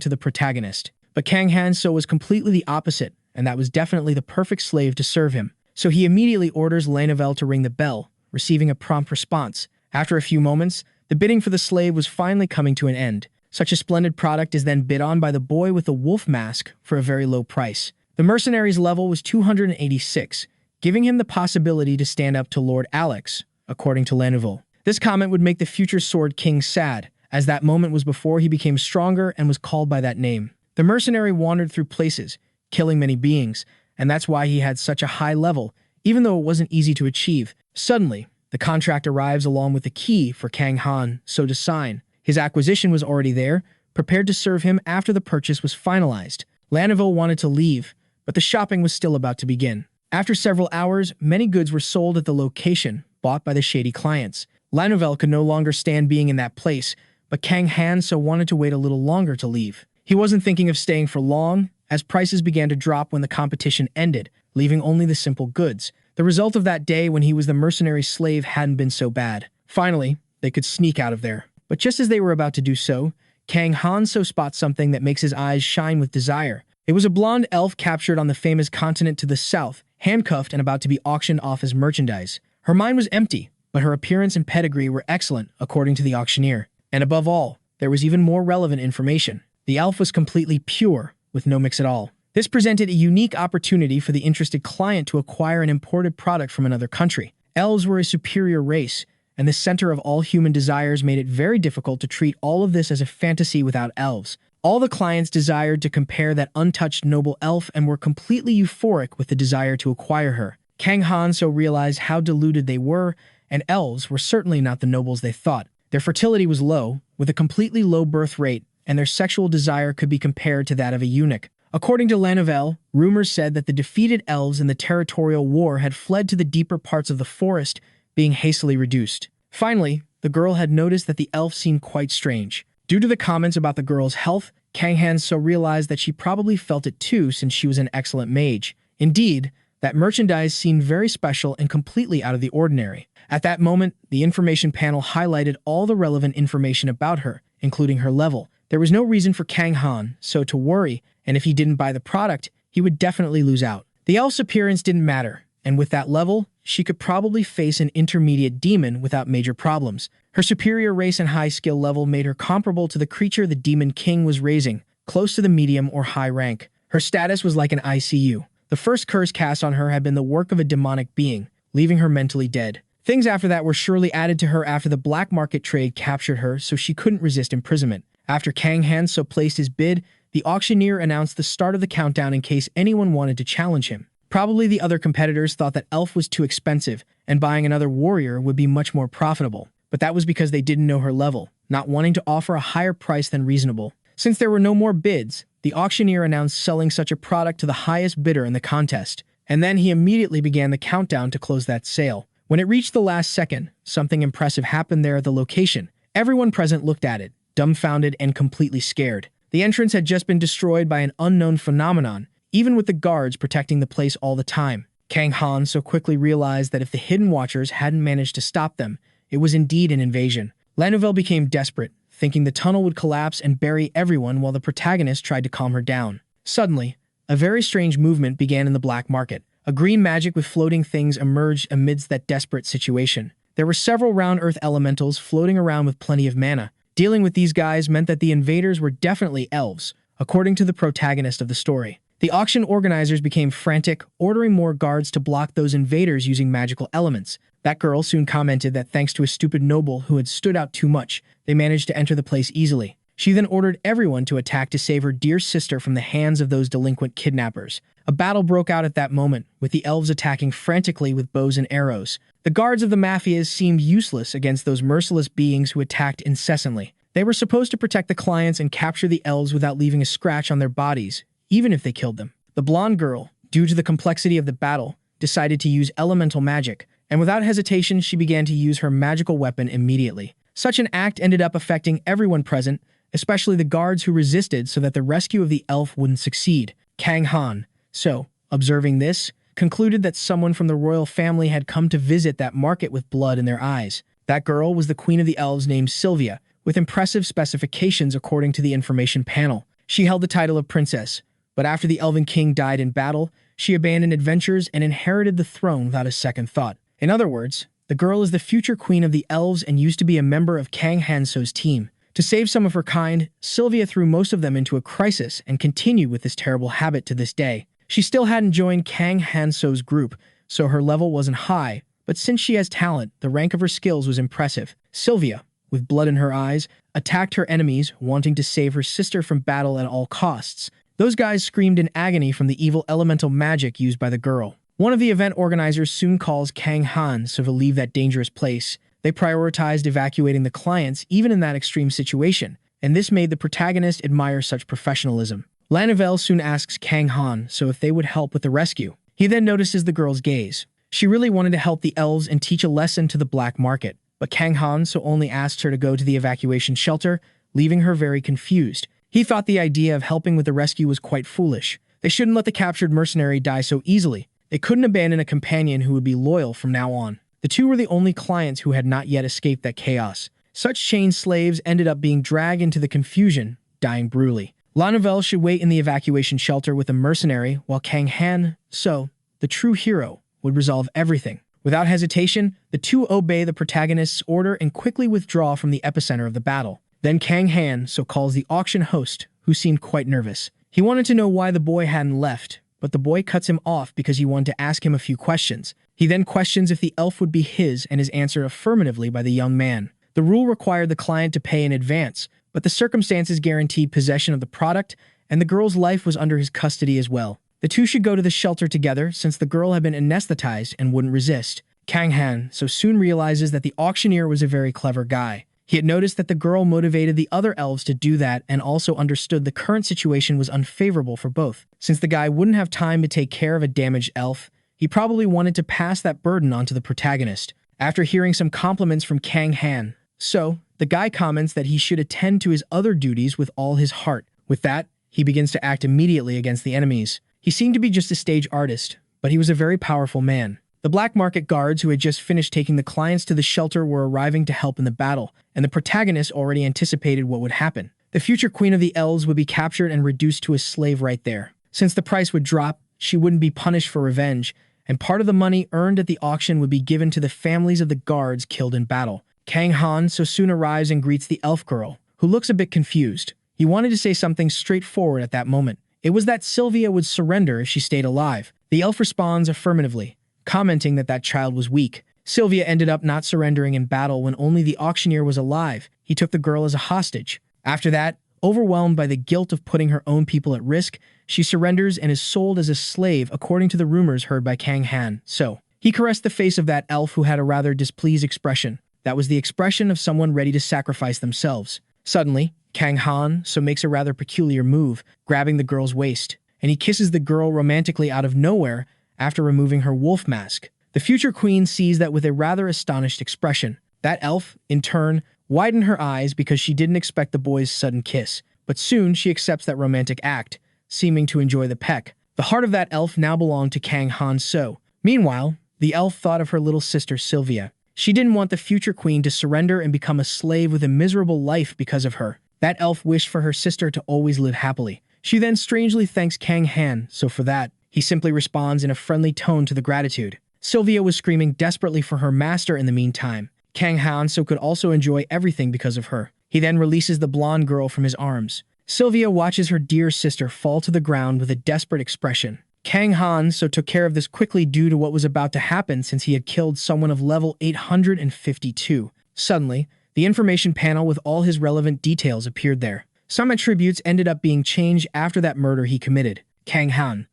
to the protagonist. But Kang Han-so was completely the opposite, and that was definitely the perfect slave to serve him. So he immediately orders Lanavel to ring the bell, receiving a prompt response. After a few moments, the bidding for the slave was finally coming to an end. Such a splendid product is then bid on by the boy with the wolf mask for a very low price. The mercenary's level was 286, giving him the possibility to stand up to Lord Alex, according to Lanavel. This comment would make the future Sword King sad, as that moment was before he became stronger and was called by that name. The mercenary wandered through places, killing many beings, and that's why he had such a high level, even though it wasn't easy to achieve. Suddenly, the contract arrives along with the key for Kang Han-so to sign. His acquisition was already there, prepared to serve him after the purchase was finalized. Lanavel wanted to leave, but the shopping was still about to begin. After several hours, many goods were sold at the location, bought by the shady clients. Lanavel could no longer stand being in that place, but Kang Han-so wanted to wait a little longer to leave. He wasn't thinking of staying for long, as prices began to drop when the competition ended, leaving only the simple goods. The result of that day when he was the mercenary slave hadn't been so bad. Finally, they could sneak out of there. But just as they were about to do so, Kang Han-so spots something that makes his eyes shine with desire. It was a blonde elf captured on the famous continent to the south, handcuffed and about to be auctioned off as merchandise. Her mind was empty, but her appearance and pedigree were excellent, according to the auctioneer. And above all, there was even more relevant information. The elf was completely pure, with no mix at all. This presented a unique opportunity for the interested client to acquire an imported product from another country. Elves were a superior race, and the center of all human desires made it very difficult to treat all of this as a fantasy without elves. All the clients desired to compare that untouched noble elf and were completely euphoric with the desire to acquire her. Kang Han-so realized how deluded they were, and elves were certainly not the nobles they thought. Their fertility was low, with a completely low birth rate, and their sexual desire could be compared to that of a eunuch. According to Lanavel, rumors said that the defeated elves in the territorial war had fled to the deeper parts of the forest, being hastily reduced. Finally, the girl had noticed that the elf seemed quite strange. Due to the comments about the girl's health, Kang Han-so realized that she probably felt it too since she was an excellent mage. Indeed, that merchandise seemed very special and completely out of the ordinary. At that moment, the information panel highlighted all the relevant information about her, including her level. There was no reason for Kang Han-so to worry, and if he didn't buy the product, he would definitely lose out. The elf's appearance didn't matter, and with that level, she could probably face an intermediate demon without major problems. Her superior race and high skill level made her comparable to the creature the Demon King was raising, close to the medium or high rank. Her status was like an ICU. The first curse cast on her had been the work of a demonic being, leaving her mentally dead. Things after that were surely added to her after the black market trade captured her, so she couldn't resist imprisonment. After Kang Han-so placed his bid, the auctioneer announced the start of the countdown in case anyone wanted to challenge him. Probably the other competitors thought that elf was too expensive, and buying another warrior would be much more profitable. But that was because they didn't know her level, not wanting to offer a higher price than reasonable. Since there were no more bids, the auctioneer announced selling such a product to the highest bidder in the contest, and then he immediately began the countdown to close that sale. When it reached the last second, something impressive happened there at the location. Everyone present looked at it, dumbfounded and completely scared. The entrance had just been destroyed by an unknown phenomenon, even with the guards protecting the place all the time. Kang Han-so quickly realized that if the Hidden Watchers hadn't managed to stop them, it was indeed an invasion. Lanavel became desperate, thinking the tunnel would collapse and bury everyone while the protagonist tried to calm her down. Suddenly, a very strange movement began in the black market. A green magic with floating things emerged amidst that desperate situation. There were several round earth elementals floating around with plenty of mana. Dealing with these guys meant that the invaders were definitely elves, according to the protagonist of the story. The auction organizers became frantic, ordering more guards to block those invaders using magical elements. That girl soon commented that thanks to a stupid noble who had stood out too much, they managed to enter the place easily. She then ordered everyone to attack to save her dear sister from the hands of those delinquent kidnappers. A battle broke out at that moment, with the elves attacking frantically with bows and arrows. The guards of the mafias seemed useless against those merciless beings who attacked incessantly. They were supposed to protect the clients and capture the elves without leaving a scratch on their bodies, even if they killed them. The blonde girl, due to the complexity of the battle, decided to use elemental magic, and without hesitation she began to use her magical weapon immediately. Such an act ended up affecting everyone present, especially the guards who resisted so that the rescue of the elf wouldn't succeed. Kang Han-so, observing this, concluded that someone from the royal family had come to visit that market with blood in their eyes. That girl was the queen of the elves named Sylvia, with impressive specifications according to the information panel. She held the title of princess, but after the elven king died in battle, she abandoned adventures and inherited the throne without a second thought. In other words, the girl is the future queen of the elves and used to be a member of Kang Hanso's team. To save some of her kind, Sylvia threw most of them into a crisis and continued with this terrible habit to this day. She still hadn't joined Kang Hanso's group, so her level wasn't high, but since she has talent, the rank of her skills was impressive. Sylvia, with blood in her eyes, attacked her enemies, wanting to save her sister from battle at all costs. Those guys screamed in agony from the evil elemental magic used by the girl. One of the event organizers soon calls Kang Han so to leave that dangerous place. They prioritized evacuating the clients even in that extreme situation, and this made the protagonist admire such professionalism. LVL soon asks Kang Han so if they would help with the rescue. He then notices the girl's gaze. She really wanted to help the elves and teach a lesson to the black market, but Kang Han so only asked her to go to the evacuation shelter, leaving her very confused. He thought the idea of helping with the rescue was quite foolish. They shouldn't let the captured mercenary die so easily. They couldn't abandon a companion who would be loyal from now on. The two were the only clients who had not yet escaped that chaos. Such chained slaves ended up being dragged into the confusion, dying brutally. LVL should wait in the evacuation shelter with a mercenary while Kang Han, so, the true hero, would resolve everything. Without hesitation, the two obey the protagonist's order and quickly withdraw from the epicenter of the battle. Then Kang Han so calls the auction host, who seemed quite nervous. He wanted to know why the boy hadn't left, but the boy cuts him off because he wanted to ask him a few questions. He then questions if the elf would be his and is answered affirmatively by the young man. The rule required the client to pay in advance, but the circumstances guaranteed possession of the product, and the girl's life was under his custody as well. The two should go to the shelter together since the girl had been anesthetized and wouldn't resist. Kang Han so soon realizes that the auctioneer was a very clever guy. He had noticed that the girl motivated the other elves to do that and also understood the current situation was unfavorable for both. Since the guy wouldn't have time to take care of a damaged elf, he probably wanted to pass that burden on to the protagonist. After hearing some compliments from Kang Han, the guy comments that he should attend to his other duties with all his heart. With that, he begins to act immediately against the enemies. He seemed to be just a stage artist, but he was a very powerful man. The black market guards who had just finished taking the clients to the shelter were arriving to help in the battle, and the protagonist already anticipated what would happen. The future queen of the elves would be captured and reduced to a slave right there. Since the price would drop, she wouldn't be punished for revenge, and part of the money earned at the auction would be given to the families of the guards killed in battle. Kang Han so soon arrives and greets the elf girl, who looks a bit confused. He wanted to say something straightforward at that moment. It was that Sylvia would surrender if she stayed alive. The elf responds affirmatively, commenting that that child was weak. Sylvia ended up not surrendering in battle when only the auctioneer was alive. He took the girl as a hostage. After that, overwhelmed by the guilt of putting her own people at risk, she surrenders and is sold as a slave according to the rumors heard by Kang Han. So, he caressed the face of that elf who had a rather displeased expression. That was the expression of someone ready to sacrifice themselves. Suddenly, Kang Han makes a rather peculiar move, grabbing the girl's waist, and he kisses the girl romantically out of nowhere after removing her wolf mask. The future queen sees that with a rather astonished expression. That elf, in turn, widened her eyes because she didn't expect the boy's sudden kiss, but soon she accepts that romantic act, seeming to enjoy the peck. The heart of that elf now belonged to Kang Han. Meanwhile, the elf thought of her little sister Sylvia. She didn't want the future queen to surrender and become a slave with a miserable life because of her. That elf wished for her sister to always live happily. She then strangely thanks Kang Han, for that, he simply responds in a friendly tone to the gratitude. Sylvia was screaming desperately for her master in the meantime. Kang Han could also enjoy everything because of her. He then releases the blonde girl from his arms. Sylvia watches her dear sister fall to the ground with a desperate expression. Kang Han took care of this quickly due to what was about to happen since he had killed someone of level 852. Suddenly, the information panel with all his relevant details appeared there. Some attributes ended up being changed after that murder he committed. Kang Han,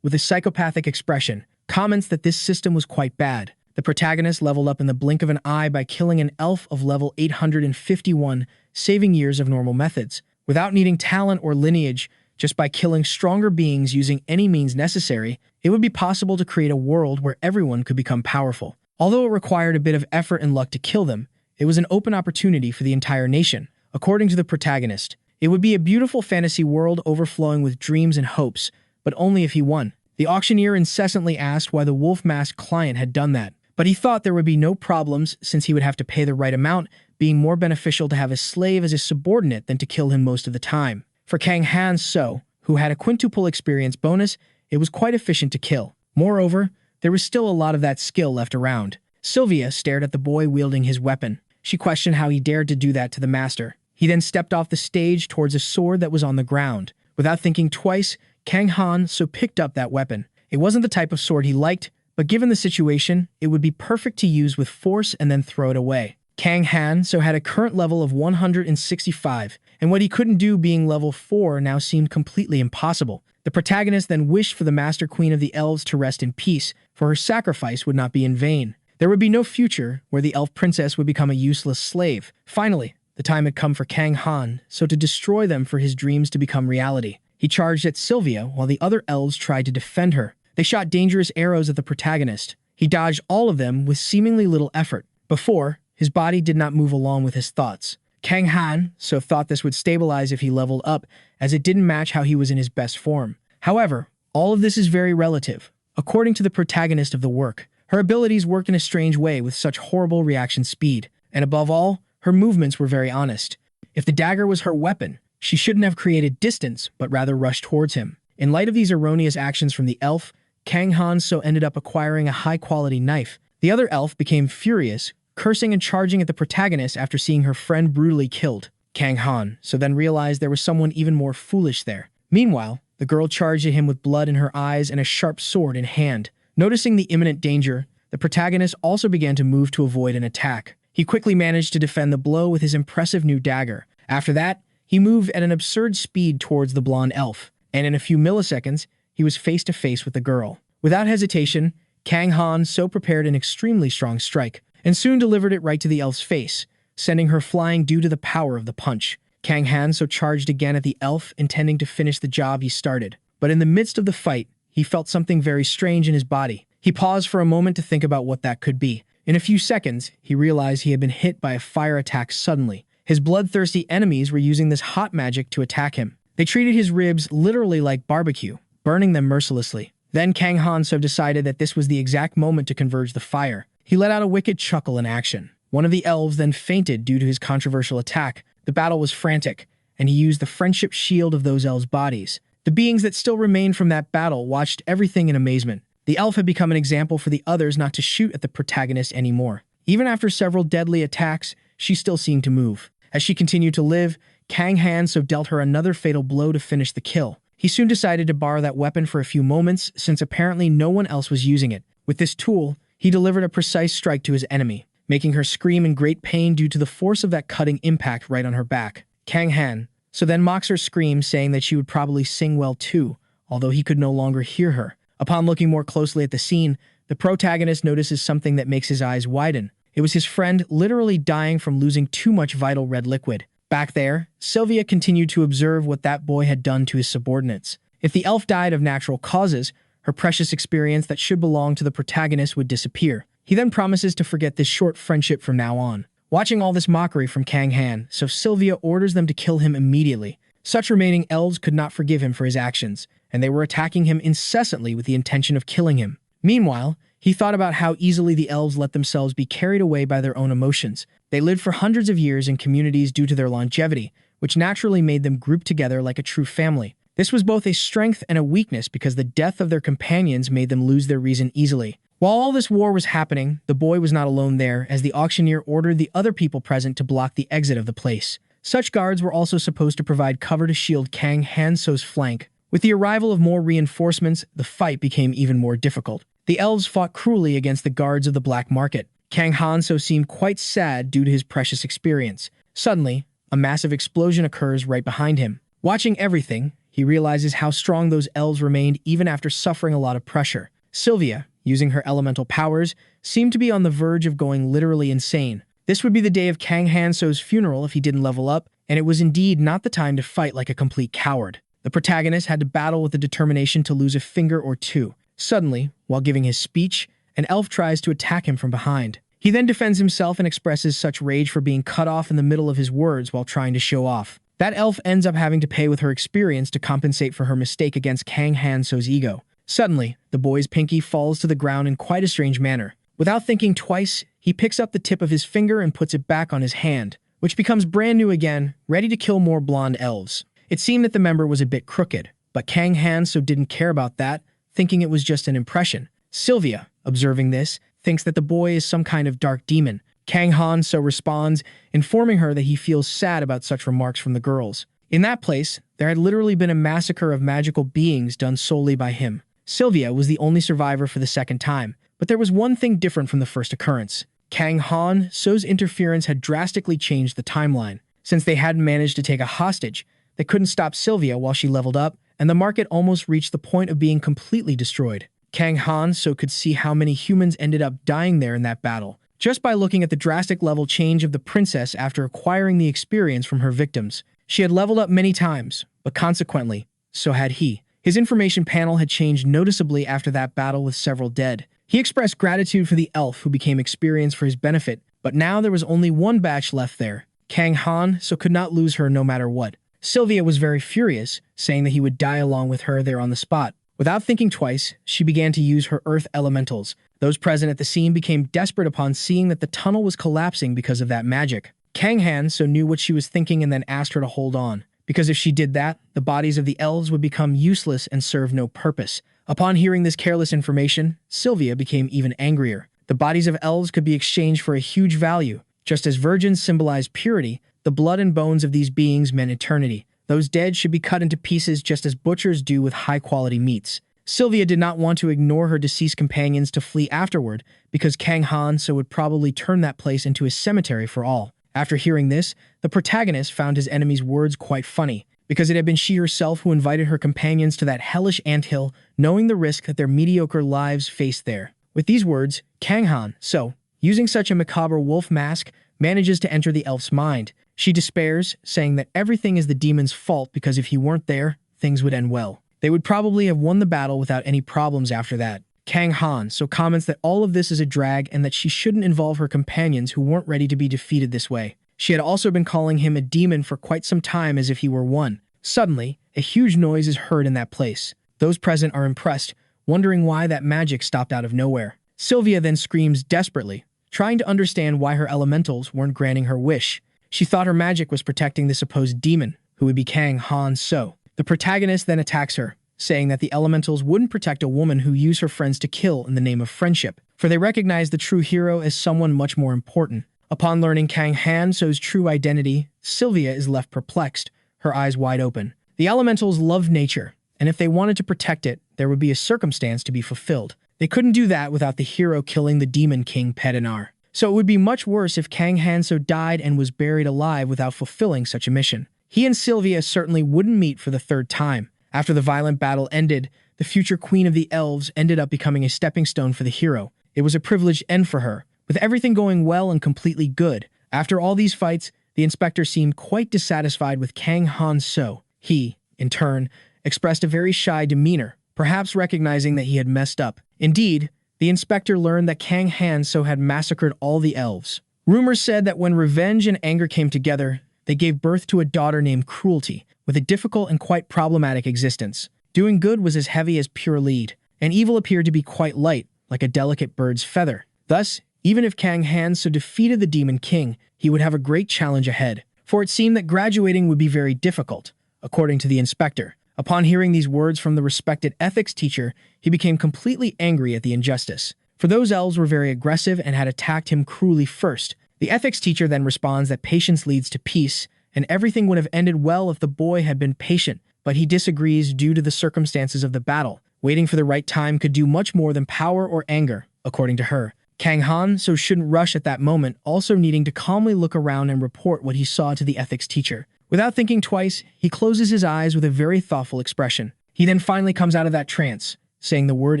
with a psychopathic expression, comments that this system was quite bad. The protagonist leveled up in the blink of an eye by killing an elf of level 851, saving years of normal methods. Without needing talent or lineage, just by killing stronger beings using any means necessary, it would be possible to create a world where everyone could become powerful. Although it required a bit of effort and luck to kill them, it was an open opportunity for the entire nation. According to the protagonist, it would be a beautiful fantasy world overflowing with dreams and hopes, but only if he won. The auctioneer incessantly asked why the wolf-masked client had done that, but he thought there would be no problems since he would have to pay the right amount, being more beneficial to have a slave as his subordinate than to kill him most of the time. For Kang Han-so, who had a quintuple experience bonus, it was quite efficient to kill. Moreover, there was still a lot of that skill left around. Sylvia stared at the boy wielding his weapon. She questioned how he dared to do that to the master. He then stepped off the stage towards a sword that was on the ground. Without thinking twice, Kang Han-so picked up that weapon. It wasn't the type of sword he liked, but given the situation, it would be perfect to use with force and then throw it away. Kang Han-so had a current level of 165, and what he couldn't do being level 4 now seemed completely impossible. The protagonist then wished for the Master Queen of the Elves to rest in peace, for her sacrifice would not be in vain. There would be no future where the elf princess would become a useless slave. Finally, the time had come for Kang Han-so to destroy them for his dreams to become reality. He charged at Sylvia while the other elves tried to defend her. They shot dangerous arrows at the protagonist. He dodged all of them with seemingly little effort. Before, his body did not move along with his thoughts. Kang Han-so thought this would stabilize if he leveled up, as it didn't match how he was in his best form. However, all of this is very relative. According to the protagonist of the work, her abilities worked in a strange way with such horrible reaction speed, and above all, her movements were very honest. If the dagger was her weapon, she shouldn't have created distance, but rather rushed towards him. In light of these erroneous actions from the elf, Kang Han-so ended up acquiring a high-quality knife. The other elf became furious, cursing and charging at the protagonist after seeing her friend brutally killed. Kang Han-so then realized there was someone even more foolish there. Meanwhile, the girl charged at him with blood in her eyes and a sharp sword in hand. Noticing the imminent danger, the protagonist also began to move to avoid an attack. He quickly managed to defend the blow with his impressive new dagger. After that, he moved at an absurd speed towards the blonde elf, and in a few milliseconds, he was face to face with the girl. Without hesitation, Kang Han-so prepared an extremely strong strike, and soon delivered it right to the elf's face, sending her flying due to the power of the punch. Kang Han-so charged again at the elf, intending to finish the job he started. But in the midst of the fight, he felt something very strange in his body. He paused for a moment to think about what that could be. In a few seconds, he realized he had been hit by a fire attack suddenly. His bloodthirsty enemies were using this hot magic to attack him. They treated his ribs literally like barbecue, burning them mercilessly. Then Kang Han-so decided that this was the exact moment to converge the fire. He let out a wicked chuckle in action. One of the elves then fainted due to his controversial attack. The battle was frantic, and he used the friendship shield of those elves' bodies. The beings that still remained from that battle watched everything in amazement. The elf had become an example for the others not to shoot at the protagonist anymore. Even after several deadly attacks, she still seemed to move. As she continued to live, Kang Han-so dealt her another fatal blow to finish the kill. He soon decided to borrow that weapon for a few moments, since apparently no one else was using it. With this tool, he delivered a precise strike to his enemy, making her scream in great pain due to the force of that cutting impact right on her back. Kang Han-so then mocks her scream, saying that she would probably sing well too, although he could no longer hear her. Upon looking more closely at the scene, the protagonist notices something that makes his eyes widen. It was his friend literally dying from losing too much vital red liquid. Back there, Sylvia continued to observe what that boy had done to his subordinates. If the elf died of natural causes, her precious experience that should belong to the protagonist would disappear. He then promises to forget this short friendship from now on. Watching all this mockery from Kang Han-so Sylvia orders them to kill him immediately. Such remaining elves could not forgive him for his actions, and they were attacking him incessantly with the intention of killing him. Meanwhile, he thought about how easily the elves let themselves be carried away by their own emotions. They lived for hundreds of years in communities due to their longevity, which naturally made them group together like a true family. This was both a strength and a weakness because the death of their companions made them lose their reason easily. While all this war was happening, the boy was not alone there, as the auctioneer ordered the other people present to block the exit of the place. Such guards were also supposed to provide cover to shield Kang Han-so's flank. With the arrival of more reinforcements, the fight became even more difficult. The elves fought cruelly against the guards of the black market. Kang Han-so seemed quite sad due to his precious experience. Suddenly, a massive explosion occurs right behind him. Watching everything, he realizes how strong those elves remained even after suffering a lot of pressure. Sylvia, using her elemental powers, seemed to be on the verge of going literally insane. This would be the day of Kang Han-so's funeral if he didn't level up, and it was indeed not the time to fight like a complete coward. The protagonist had to battle with the determination to lose a finger or two. Suddenly, while giving his speech, an elf tries to attack him from behind. He then defends himself and expresses such rage for being cut off in the middle of his words while trying to show off. That elf ends up having to pay with her experience to compensate for her mistake against Kang Han-so's ego. Suddenly, the boy's pinky falls to the ground in quite a strange manner. Without thinking twice, he picks up the tip of his finger and puts it back on his hand, which becomes brand new again, ready to kill more blonde elves. It seemed that the member was a bit crooked, but Kang Han-so didn't care about that, thinking it was just an impression. Sylvia, observing this, thinks that the boy is some kind of dark demon. Kang Han-so responds, informing her that he feels sad about such remarks from the girls. In that place, there had literally been a massacre of magical beings done solely by him. Sylvia was the only survivor for the second time, but there was one thing different from the first occurrence. Kang Han-so's interference had drastically changed the timeline. Since they hadn't managed to take a hostage, they couldn't stop Sylvia while she leveled up, and the market almost reached the point of being completely destroyed. Kang Han-so could see how many humans ended up dying there in that battle, just by looking at the drastic level change of the princess after acquiring the experience from her victims. She had leveled up many times, but consequently, so had he. His information panel had changed noticeably after that battle with several dead. He expressed gratitude for the elf who became experienced for his benefit, but now there was only one batch left there. Kang Han-so could not lose her no matter what. Sylvia was very furious, saying that he would die along with her there on the spot. Without thinking twice, she began to use her earth elementals. Those present at the scene became desperate upon seeing that the tunnel was collapsing because of that magic. Kang Han-so knew what she was thinking and then asked her to hold on, because if she did that, the bodies of the elves would become useless and serve no purpose. Upon hearing this careless information, Sylvia became even angrier. The bodies of elves could be exchanged for a huge value. Just as virgins symbolize purity, the blood and bones of these beings meant eternity. Those dead should be cut into pieces just as butchers do with high-quality meats. Sylvia did not want to ignore her deceased companions to flee afterward, because Kang Han-so would probably turn that place into a cemetery for all. After hearing this, the protagonist found his enemy's words quite funny, because it had been she herself who invited her companions to that hellish anthill, knowing the risk that their mediocre lives faced there. With these words, Kang Han-so, using such a macabre wolf mask, manages to enter the elf's mind. She despairs, saying that everything is the demon's fault because if he weren't there, things would end well. They would probably have won the battle without any problems after that. Kang Han-so comments that all of this is a drag and that she shouldn't involve her companions who weren't ready to be defeated this way. She had also been calling him a demon for quite some time as if he were one. Suddenly, a huge noise is heard in that place. Those present are impressed, wondering why that magic stopped out of nowhere. Sylvia then screams desperately, trying to understand why her elementals weren't granting her wish. She thought her magic was protecting the supposed demon, who would be Kang Han-so. The protagonist then attacks her, saying that the elementals wouldn't protect a woman who used her friends to kill in the name of friendship, for they recognize the true hero as someone much more important. Upon learning Kang Han-so's true identity, Sylvia is left perplexed, her eyes wide open. The elementals loved nature, and if they wanted to protect it, there would be a circumstance to be fulfilled. They couldn't do that without the hero killing the demon king Pedinar. So it would be much worse if Kang Han-so died and was buried alive without fulfilling such a mission. He and Sylvia certainly wouldn't meet for the third time. After the violent battle ended, the future queen of the elves ended up becoming a stepping stone for the hero. It was a privileged end for her, with everything going well and completely good. After all these fights, the inspector seemed quite dissatisfied with Kang Han-so. He, in turn, expressed a very shy demeanor, perhaps recognizing that he had messed up. Indeed, the inspector learned that Kang Han-so had massacred all the elves. Rumors said that when revenge and anger came together, they gave birth to a daughter named Cruelty, with a difficult and quite problematic existence. Doing good was as heavy as pure lead, and evil appeared to be quite light, like a delicate bird's feather. Thus, even if Kang Han-so defeated the Demon King, he would have a great challenge ahead, for it seemed that graduating would be very difficult, according to the inspector. Upon hearing these words from the respected ethics teacher, he became completely angry at the injustice, for those elves were very aggressive and had attacked him cruelly first. The ethics teacher then responds that patience leads to peace, and everything would have ended well if the boy had been patient, but he disagrees due to the circumstances of the battle. Waiting for the right time could do much more than power or anger, according to her. Kang Han-so shouldn't rush at that moment, also needing to calmly look around and report what he saw to the ethics teacher. Without thinking twice, he closes his eyes with a very thoughtful expression. He then finally comes out of that trance, saying the word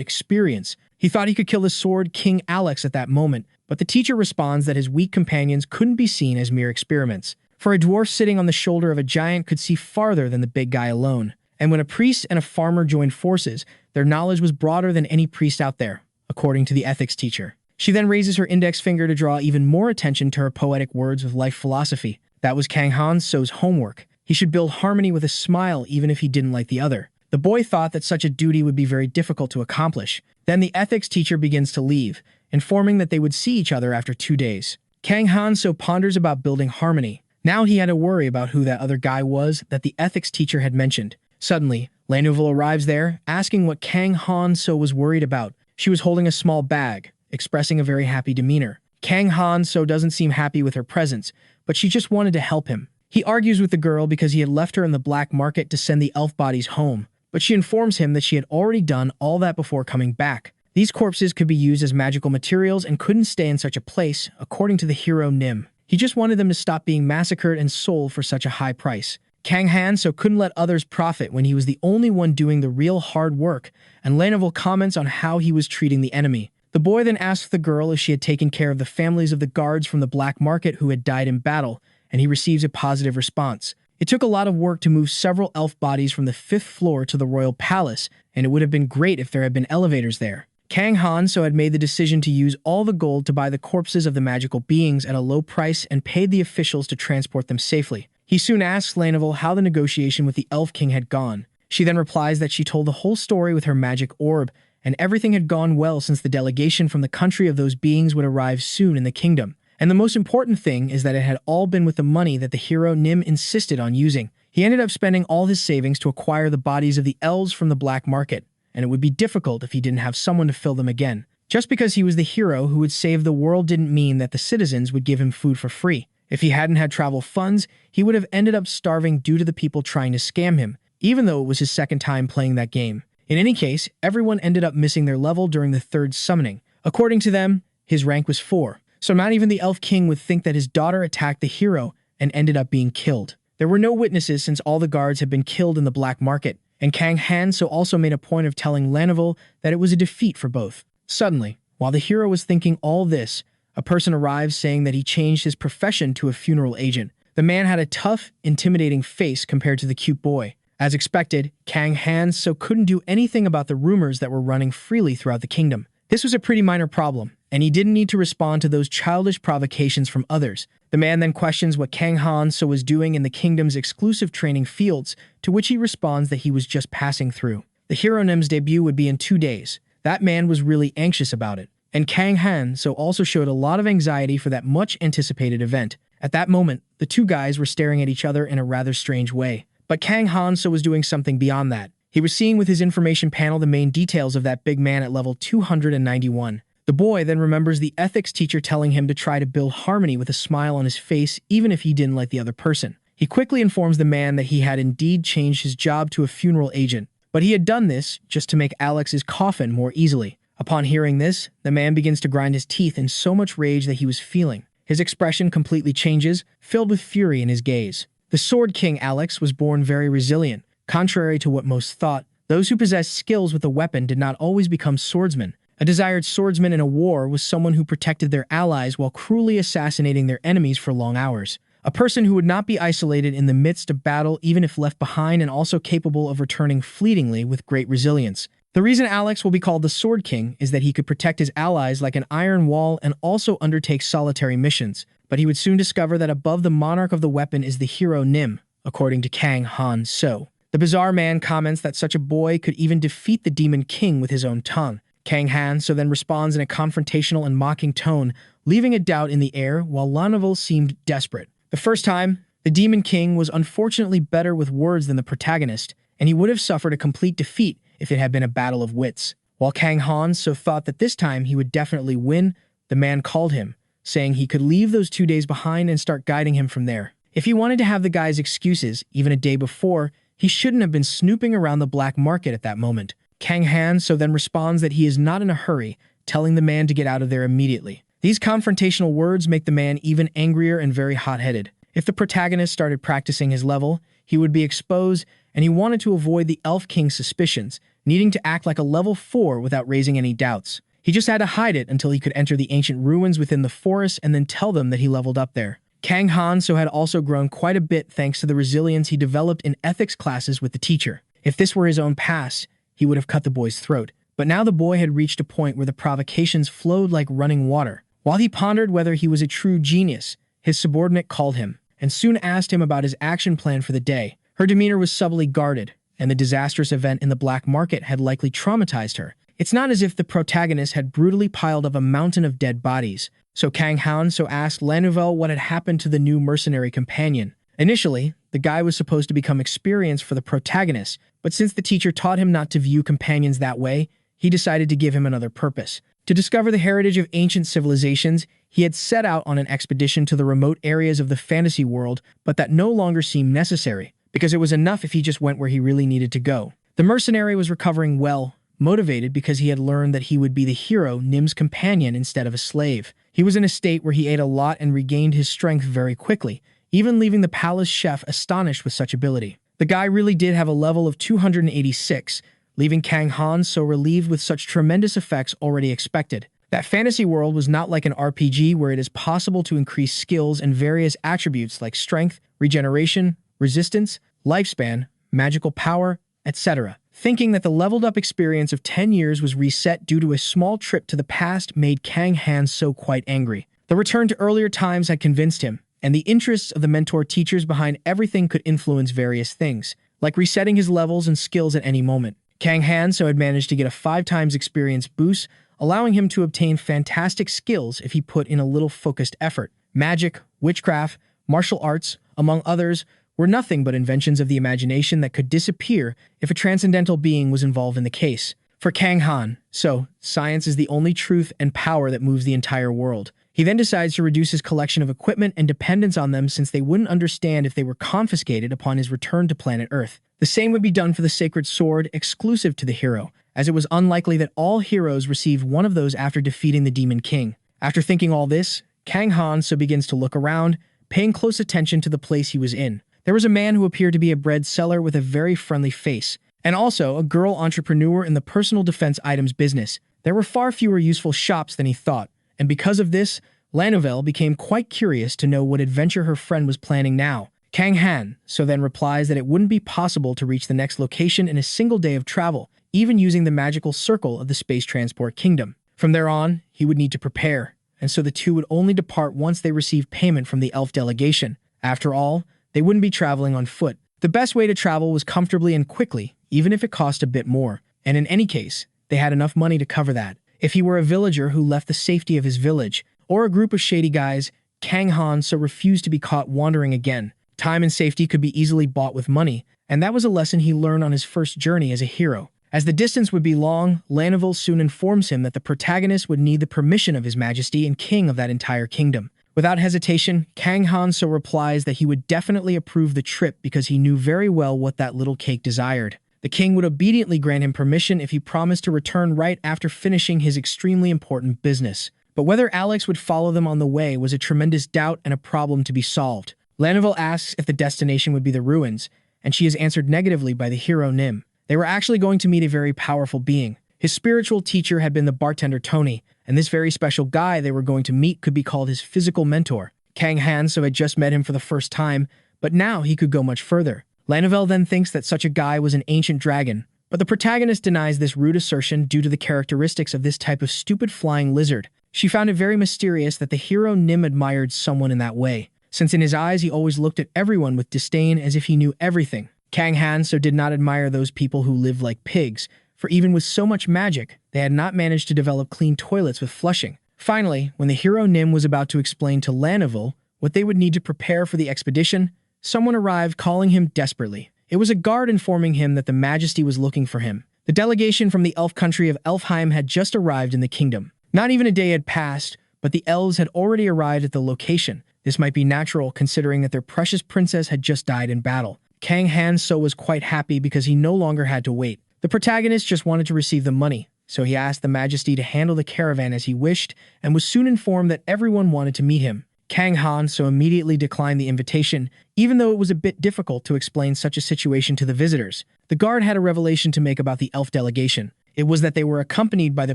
experience. He thought he could kill the sword King Alex at that moment, but the teacher responds that his weak companions couldn't be seen as mere experiments. For a dwarf sitting on the shoulder of a giant could see farther than the big guy alone. And when a priest and a farmer joined forces, their knowledge was broader than any priest out there, according to the ethics teacher. She then raises her index finger to draw even more attention to her poetic words of life philosophy. That was Kang Han-so's homework. He should build harmony with a smile even if he didn't like the other. The boy thought that such a duty would be very difficult to accomplish. Then the ethics teacher begins to leave, informing that they would see each other after 2 days. Kang Han so ponders about building harmony. Now he had to worry about who that other guy was that the ethics teacher had mentioned. Suddenly, Lanuvel arrives there, asking what Kang Han so was worried about. She was holding a small bag, expressing a very happy demeanor. Kang Han so doesn't seem happy with her presence, but she just wanted to help him. He argues with the girl because he had left her in the black market to send the elf bodies home, but she informs him that she had already done all that before coming back. These corpses could be used as magical materials and couldn't stay in such a place, according to the hero Nim. He just wanted them to stop being massacred and sold for such a high price. Kang Han so couldn't let others profit when he was the only one doing the real hard work, and Lanuvel comments on how he was treating the enemy. The boy then asks the girl if she had taken care of the families of the guards from the black market who had died in battle, and he receives a positive response. It took a lot of work to move several elf bodies from the 5th floor to the royal palace, and it would have been great if there had been elevators there. Kang Han so had made the decision to use all the gold to buy the corpses of the magical beings at a low price and paid the officials to transport them safely. He soon asks Lanuvel how the negotiation with the Elf King had gone. She then replies that she told the whole story with her magic orb, and everything had gone well since the delegation from the country of those beings would arrive soon in the kingdom. And the most important thing is that it had all been with the money that the hero Nim insisted on using. He ended up spending all his savings to acquire the bodies of the elves from the black market, and it would be difficult if he didn't have someone to fill them again. Just because he was the hero who would save the world didn't mean that the citizens would give him food for free. If he hadn't had travel funds, he would have ended up starving due to the people trying to scam him, even though it was his second time playing that game. In any case, everyone ended up missing their level during the 3rd summoning. According to them, his rank was 4, so not even the Elf King would think that his daughter attacked the hero and ended up being killed. There were no witnesses since all the guards had been killed in the black market, and Kang Han so also made a point of telling Lanuvel that it was a defeat for both. Suddenly, while the hero was thinking all this, a person arrives saying that he changed his profession to a funeral agent. The man had a tough, intimidating face compared to the cute boy. As expected, Kang Han so couldn't do anything about the rumors that were running freely throughout the kingdom. This was a pretty minor problem, and he didn't need to respond to those childish provocations from others. The man then questions what Kang Han so was doing in the kingdom's exclusive training fields, to which he responds that he was just passing through. The hero Nim's debut would be in 2 days. That man was really anxious about it, and Kang Han so also showed a lot of anxiety for that much-anticipated event. At that moment, the two guys were staring at each other in a rather strange way. But Kang Han so was doing something beyond that. He was seeing with his information panel the main details of that big man at level 291. The boy then remembers the ethics teacher telling him to try to build harmony with a smile on his face even if he didn't like the other person. He quickly informs the man that he had indeed changed his job to a funeral agent, but he had done this just to make Alex's coffin more easily. Upon hearing this, the man begins to grind his teeth in so much rage that he was feeling. His expression completely changes, filled with fury in his gaze. The Sword King Alex was born very resilient. Contrary to what most thought, those who possessed skills with a weapon did not always become swordsmen. A desired swordsman in a war was someone who protected their allies while cruelly assassinating their enemies for long hours. A person who would not be isolated in the midst of battle even if left behind, and also capable of returning fleetingly with great resilience. The reason Alex will be called the Sword King is that he could protect his allies like an iron wall and also undertake solitary missions. But he would soon discover that above the monarch of the weapon is the hero Nim, according to Kang Han so. The bizarre man comments that such a boy could even defeat the Demon King with his own tongue. Kang Han so then responds in a confrontational and mocking tone, leaving a doubt in the air while Lanuvel seemed desperate. The first time, the Demon King was unfortunately better with words than the protagonist, and he would have suffered a complete defeat if it had been a battle of wits. While Kang Han so thought that this time he would definitely win, the man called him, saying he could leave those 2 days behind and start guiding him from there. If he wanted to have the guy's excuses, even a day before, he shouldn't have been snooping around the black market at that moment. Kang Han so then responds that he is not in a hurry, telling the man to get out of there immediately. These confrontational words make the man even angrier and very hot-headed. If the protagonist started practicing his level, he would be exposed, and he wanted to avoid the Elf King's suspicions, needing to act like a level 4 without raising any doubts. He just had to hide it until he could enter the ancient ruins within the forest and then tell them that he leveled up there. Kang Han so had also grown quite a bit thanks to the resilience he developed in ethics classes with the teacher. If this were his own past, he would have cut the boy's throat. But now the boy had reached a point where the provocations flowed like running water. While he pondered whether he was a true genius, his subordinate called him and soon asked him about his action plan for the day. Her demeanor was subtly guarded, and the disastrous event in the black market had likely traumatized her. It's not as if the protagonist had brutally piled up a mountain of dead bodies. So Kang Han asked La Nouvelle what had happened to the new mercenary companion. Initially, the guy was supposed to become experienced for the protagonist, but since the teacher taught him not to view companions that way, he decided to give him another purpose. To discover the heritage of ancient civilizations, he had set out on an expedition to the remote areas of the fantasy world, but that no longer seemed necessary, because it was enough if he just went where he really needed to go. The mercenary was recovering well, motivated because he had learned that he would be the hero Nim's companion instead of a slave. He was in a state where he ate a lot and regained his strength very quickly, even leaving the palace chef astonished with such ability. The guy really did have a level of 286, leaving Kang Han so relieved with such tremendous effects already expected. That fantasy world was not like an RPG where it is possible to increase skills and various attributes like strength, regeneration, resistance, lifespan, magical power, etc. Thinking that the leveled up experience of 10 years was reset due to a small trip to the past made Kang Han so quite angry. The return to earlier times had convinced him, and the interests of the mentor teachers behind everything could influence various things, like resetting his levels and skills at any moment. Kang Han had managed to get a 5 times experience boost, allowing him to obtain fantastic skills if he put in a little focused effort. Magic, witchcraft, martial arts, among others, were nothing but inventions of the imagination that could disappear if a transcendental being was involved in the case. For Kang Han, science is the only truth and power that moves the entire world. He then decides to reduce his collection of equipment and dependence on them since they wouldn't understand if they were confiscated upon his return to planet Earth. The same would be done for the sacred sword exclusive to the hero, as it was unlikely that all heroes receive one of those after defeating the Demon King. After thinking all this, Kang Han begins to look around, paying close attention to the place he was in. There was a man who appeared to be a bread seller with a very friendly face, and also a girl entrepreneur in the personal defense items business. There were far fewer useful shops than he thought, and because of this, La Nouvelle became quite curious to know what adventure her friend was planning now. Kang Han then replies that it wouldn't be possible to reach the next location in a single day of travel, even using the magical circle of the space transport kingdom. From there on, he would need to prepare, and so the two would only depart once they received payment from the elf delegation. After all, they wouldn't be traveling on foot. The best way to travel was comfortably and quickly, even if it cost a bit more, and in any case, they had enough money to cover that. If he were a villager who left the safety of his village, or a group of shady guys, Kang Han refused to be caught wandering again. Time and safety could be easily bought with money, and that was a lesson he learned on his first journey as a hero. As the distance would be long, La Nouvelle soon informs him that the protagonist would need the permission of His Majesty and king of that entire kingdom. Without hesitation, Kang Han replies that he would definitely approve the trip because he knew very well what that little cake desired. The king would obediently grant him permission if he promised to return right after finishing his extremely important business. But whether Alex would follow them on the way was a tremendous doubt and a problem to be solved. La Nouvelle asks if the destination would be the ruins, and she is answered negatively by the hero Nim. They were actually going to meet a very powerful being. His spiritual teacher had been the bartender Tony, and this very special guy they were going to meet could be called his physical mentor. Kang Han had just met him for the first time, but now he could go much further. La Nouvelle then thinks that such a guy was an ancient dragon, but the protagonist denies this rude assertion due to the characteristics of this type of stupid flying lizard. She found it very mysterious that the hero Nim admired someone in that way, since in his eyes he always looked at everyone with disdain as if he knew everything. Kang Han did not admire those people who lived like pigs, for even with so much magic, they had not managed to develop clean toilets with flushing. Finally, when the hero Nim was about to explain to La Nouvelle what they would need to prepare for the expedition, someone arrived calling him desperately. It was a guard informing him that the Majesty was looking for him. The delegation from the elf country of Elfheim had just arrived in the kingdom. Not even a day had passed, but the elves had already arrived at the location. This might be natural considering that their precious princess had just died in battle. Kang Han was quite happy because he no longer had to wait. The protagonist just wanted to receive the money, so he asked the Majesty to handle the caravan as he wished, and was soon informed that everyone wanted to meet him. Kang Han immediately declined the invitation, even though it was a bit difficult to explain such a situation to the visitors. The guard had a revelation to make about the elf delegation. It was that they were accompanied by the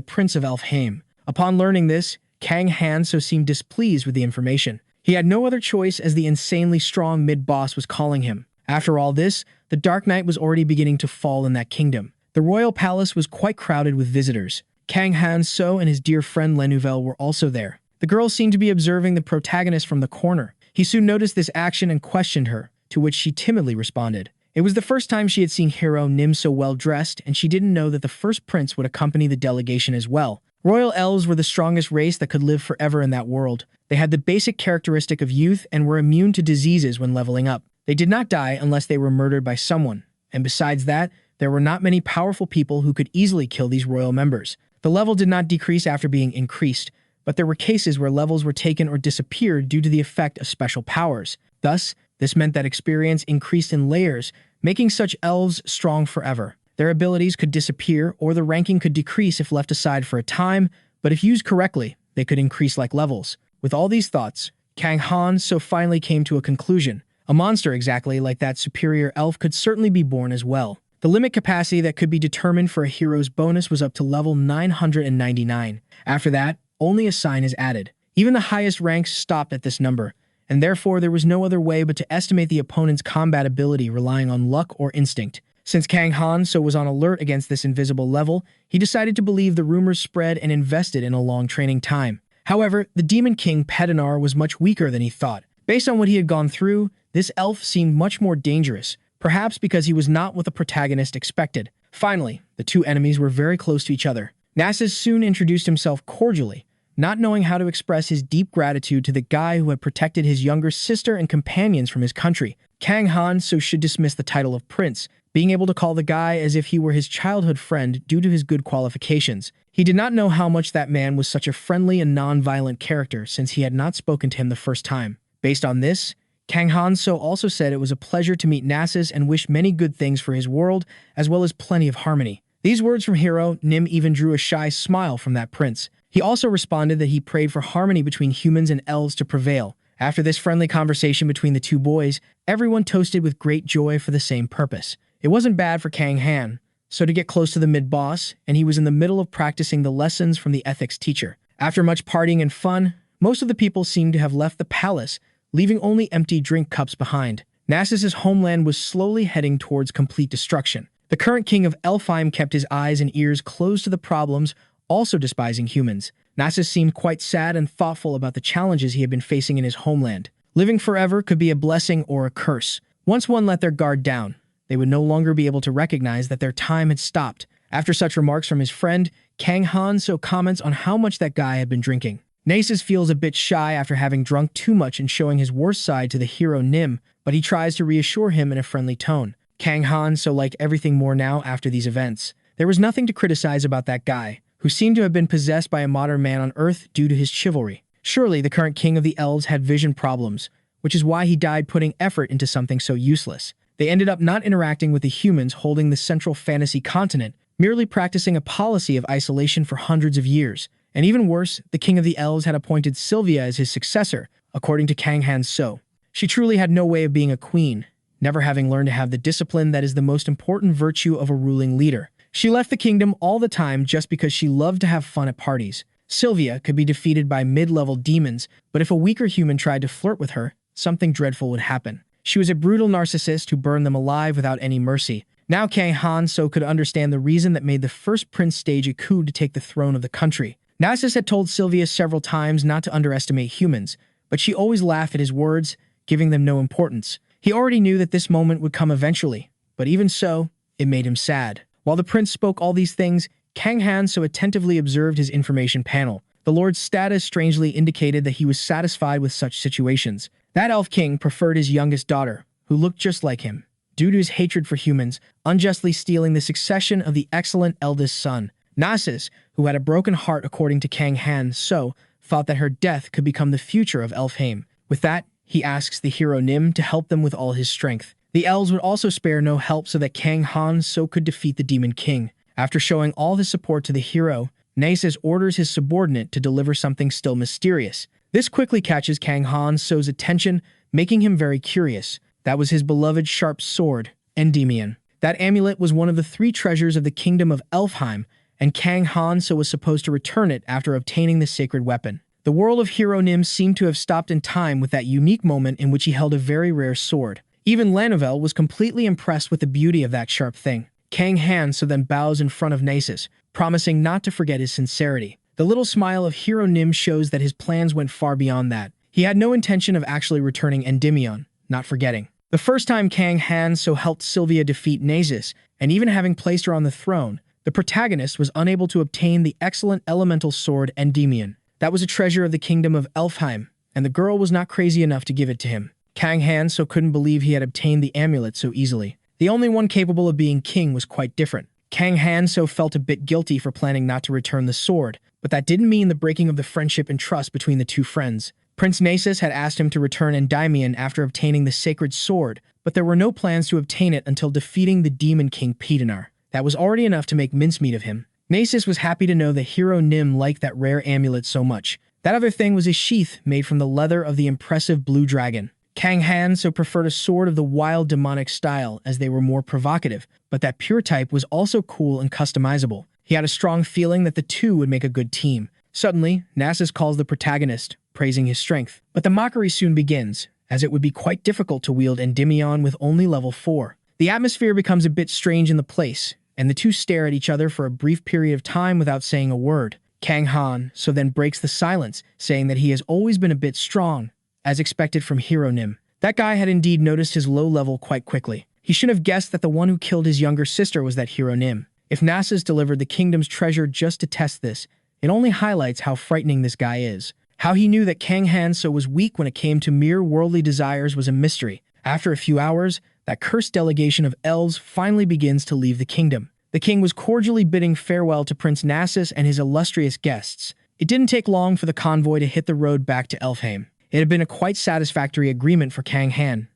Prince of Elfheim. Upon learning this, Kang Han seemed displeased with the information. He had no other choice as the insanely strong mid-boss was calling him. After all this, the dark night was already beginning to fall in that kingdom. The royal palace was quite crowded with visitors. Kang Han and his dear friend La Nouvelle were also there. The girl seemed to be observing the protagonist from the corner. He soon noticed this action and questioned her, to which she timidly responded. It was the first time she had seen Hero Nim so well dressed, and she didn't know that the first prince would accompany the delegation as well. Royal elves were the strongest race that could live forever in that world. They had the basic characteristic of youth and were immune to diseases when leveling up. They did not die unless they were murdered by someone, and besides that, there were not many powerful people who could easily kill these royal members. The level did not decrease after being increased, but there were cases where levels were taken or disappeared due to the effect of special powers. Thus, this meant that experience increased in layers, making such elves strong forever. Their abilities could disappear or the ranking could decrease if left aside for a time, but if used correctly, they could increase like levels. With all these thoughts, Kang Han so finally came to a conclusion. A monster exactly like that superior elf could certainly be born as well. The limit capacity that could be determined for a hero's bonus was up to level 999. After that, only a sign is added. Even the highest ranks stopped at this number, and therefore there was no other way but to estimate the opponent's combat ability relying on luck or instinct. Since Kang Han so was on alert against this invisible level, he decided to believe the rumors spread and invested in a long training time. However, the Demon King Pedinar was much weaker than he thought. Based on what he had gone through, this elf seemed much more dangerous, perhaps because he was not what the protagonist expected. Finally, the two enemies were very close to each other. Nasus soon introduced himself cordially, not knowing how to express his deep gratitude to the guy who had protected his younger sister and companions from his country. Kang Han so should dismiss the title of prince, being able to call the guy as if he were his childhood friend due to his good qualifications. He did not know how much that man was such a friendly and non-violent character since he had not spoken to him the first time. Based on this, Kang Han so also said it was a pleasure to meet Nasus and wished many good things for his world, as well as plenty of harmony. These words from Hero Nim even drew a shy smile from that prince. He also responded that he prayed for harmony between humans and elves to prevail. After this friendly conversation between the two boys, everyone toasted with great joy for the same purpose. It wasn't bad for Kang Han, so to get close to the mid-boss, and he was in the middle of practicing the lessons from the ethics teacher. After much partying and fun, most of the people seemed to have left the palace, leaving only empty drink cups behind. Nasus's homeland was slowly heading towards complete destruction. The current king of Elfheim kept his eyes and ears closed to the problems, also despising humans. Nasus seemed quite sad and thoughtful about the challenges he had been facing in his homeland. Living forever could be a blessing or a curse. Once one let their guard down, they would no longer be able to recognize that their time had stopped. After such remarks from his friend, Kang Han so comments on how much that guy had been drinking. Nasus feels a bit shy after having drunk too much and showing his worst side to the hero Nim, but he tries to reassure him in a friendly tone. Kang Han so liked everything more now after these events. There was nothing to criticize about that guy, who seemed to have been possessed by a modern man on Earth due to his chivalry. Surely the current king of the elves had vision problems, which is why he died putting effort into something so useless. They ended up not interacting with the humans holding the central fantasy continent, merely practicing a policy of isolation for hundreds of years. And even worse, the king of the elves had appointed Sylvia as his successor, according to Kang Han so. She truly had no way of being a queen, never having learned to have the discipline that is the most important virtue of a ruling leader. She left the kingdom all the time just because she loved to have fun at parties. Sylvia could be defeated by mid-level demons, but if a weaker human tried to flirt with her, something dreadful would happen. She was a brutal narcissist who burned them alive without any mercy. Now Kang Han so could understand the reason that made the first prince stage a coup to take the throne of the country. Nasus had told Sylvia several times not to underestimate humans, but she always laughed at his words, giving them no importance. He already knew that this moment would come eventually, but even so, it made him sad. While the prince spoke all these things, Kang Han so attentively observed his information panel. The lord's status strangely indicated that he was satisfied with such situations. That elf king preferred his youngest daughter, who looked just like him, due to his hatred for humans, unjustly stealing the succession of the excellent eldest son. Nasus, who had a broken heart according to Kang Han so, thought that her death could become the future of Elfheim. With that, he asks the hero Nim to help them with all his strength. The elves would also spare no help so that Kang Han so could defeat the Demon King. After showing all his support to the hero, Nasus orders his subordinate to deliver something still mysterious. This quickly catches Kang Han so's attention, making him very curious. That was his beloved sharp sword, Endymion. That amulet was one of the 3 treasures of the kingdom of Elfheim, and Kang Han so was supposed to return it after obtaining the sacred weapon. The world of Hero Nim seemed to have stopped in time with that unique moment in which he held a very rare sword. Even LVL was completely impressed with the beauty of that sharp thing. Kang Han so then bows in front of Nasus, promising not to forget his sincerity. The little smile of Hero Nim shows that his plans went far beyond that. He had no intention of actually returning Endymion, not forgetting. The first time Kang Han so helped Sylvia defeat Nasus, and even having placed her on the throne, the protagonist was unable to obtain the excellent elemental sword Endymion. That was a treasure of the kingdom of Elfheim, and the girl was not crazy enough to give it to him. Kang Han so couldn't believe he had obtained the amulet so easily. The only one capable of being king was quite different. Kang Han so felt a bit guilty for planning not to return the sword, but that didn't mean the breaking of the friendship and trust between the two friends. Prince Nasus had asked him to return Endymion after obtaining the sacred sword, but there were no plans to obtain it until defeating the demon king Piedanar. That was already enough to make mincemeat of him. Nasus was happy to know that hero Nim liked that rare amulet so much. That other thing was a sheath made from the leather of the impressive blue dragon. Kang Han so preferred a sword of the wild demonic style as they were more provocative, but that pure type was also cool and customizable. He had a strong feeling that the two would make a good team. Suddenly, Nasus calls the protagonist, praising his strength. But the mockery soon begins, as it would be quite difficult to wield Endymion with only level 4. The atmosphere becomes a bit strange in the place, and the two stare at each other for a brief period of time without saying a word. Kang Han so then breaks the silence, saying that he has always been a bit strong, as expected from hero Nim. That guy had indeed noticed his low level quite quickly. He should have guessed that the one who killed his younger sister was that hero Nim. If Nasus delivered the kingdom's treasure just to test this, it only highlights how frightening this guy is. How he knew that Kang Han so was weak when it came to mere worldly desires was a mystery. After a few hours, that cursed delegation of elves finally begins to leave the kingdom. The king was cordially bidding farewell to Prince Nasus and his illustrious guests. It didn't take long for the convoy to hit the road back to Elfheim. It had been a quite satisfactory agreement for Kang Han,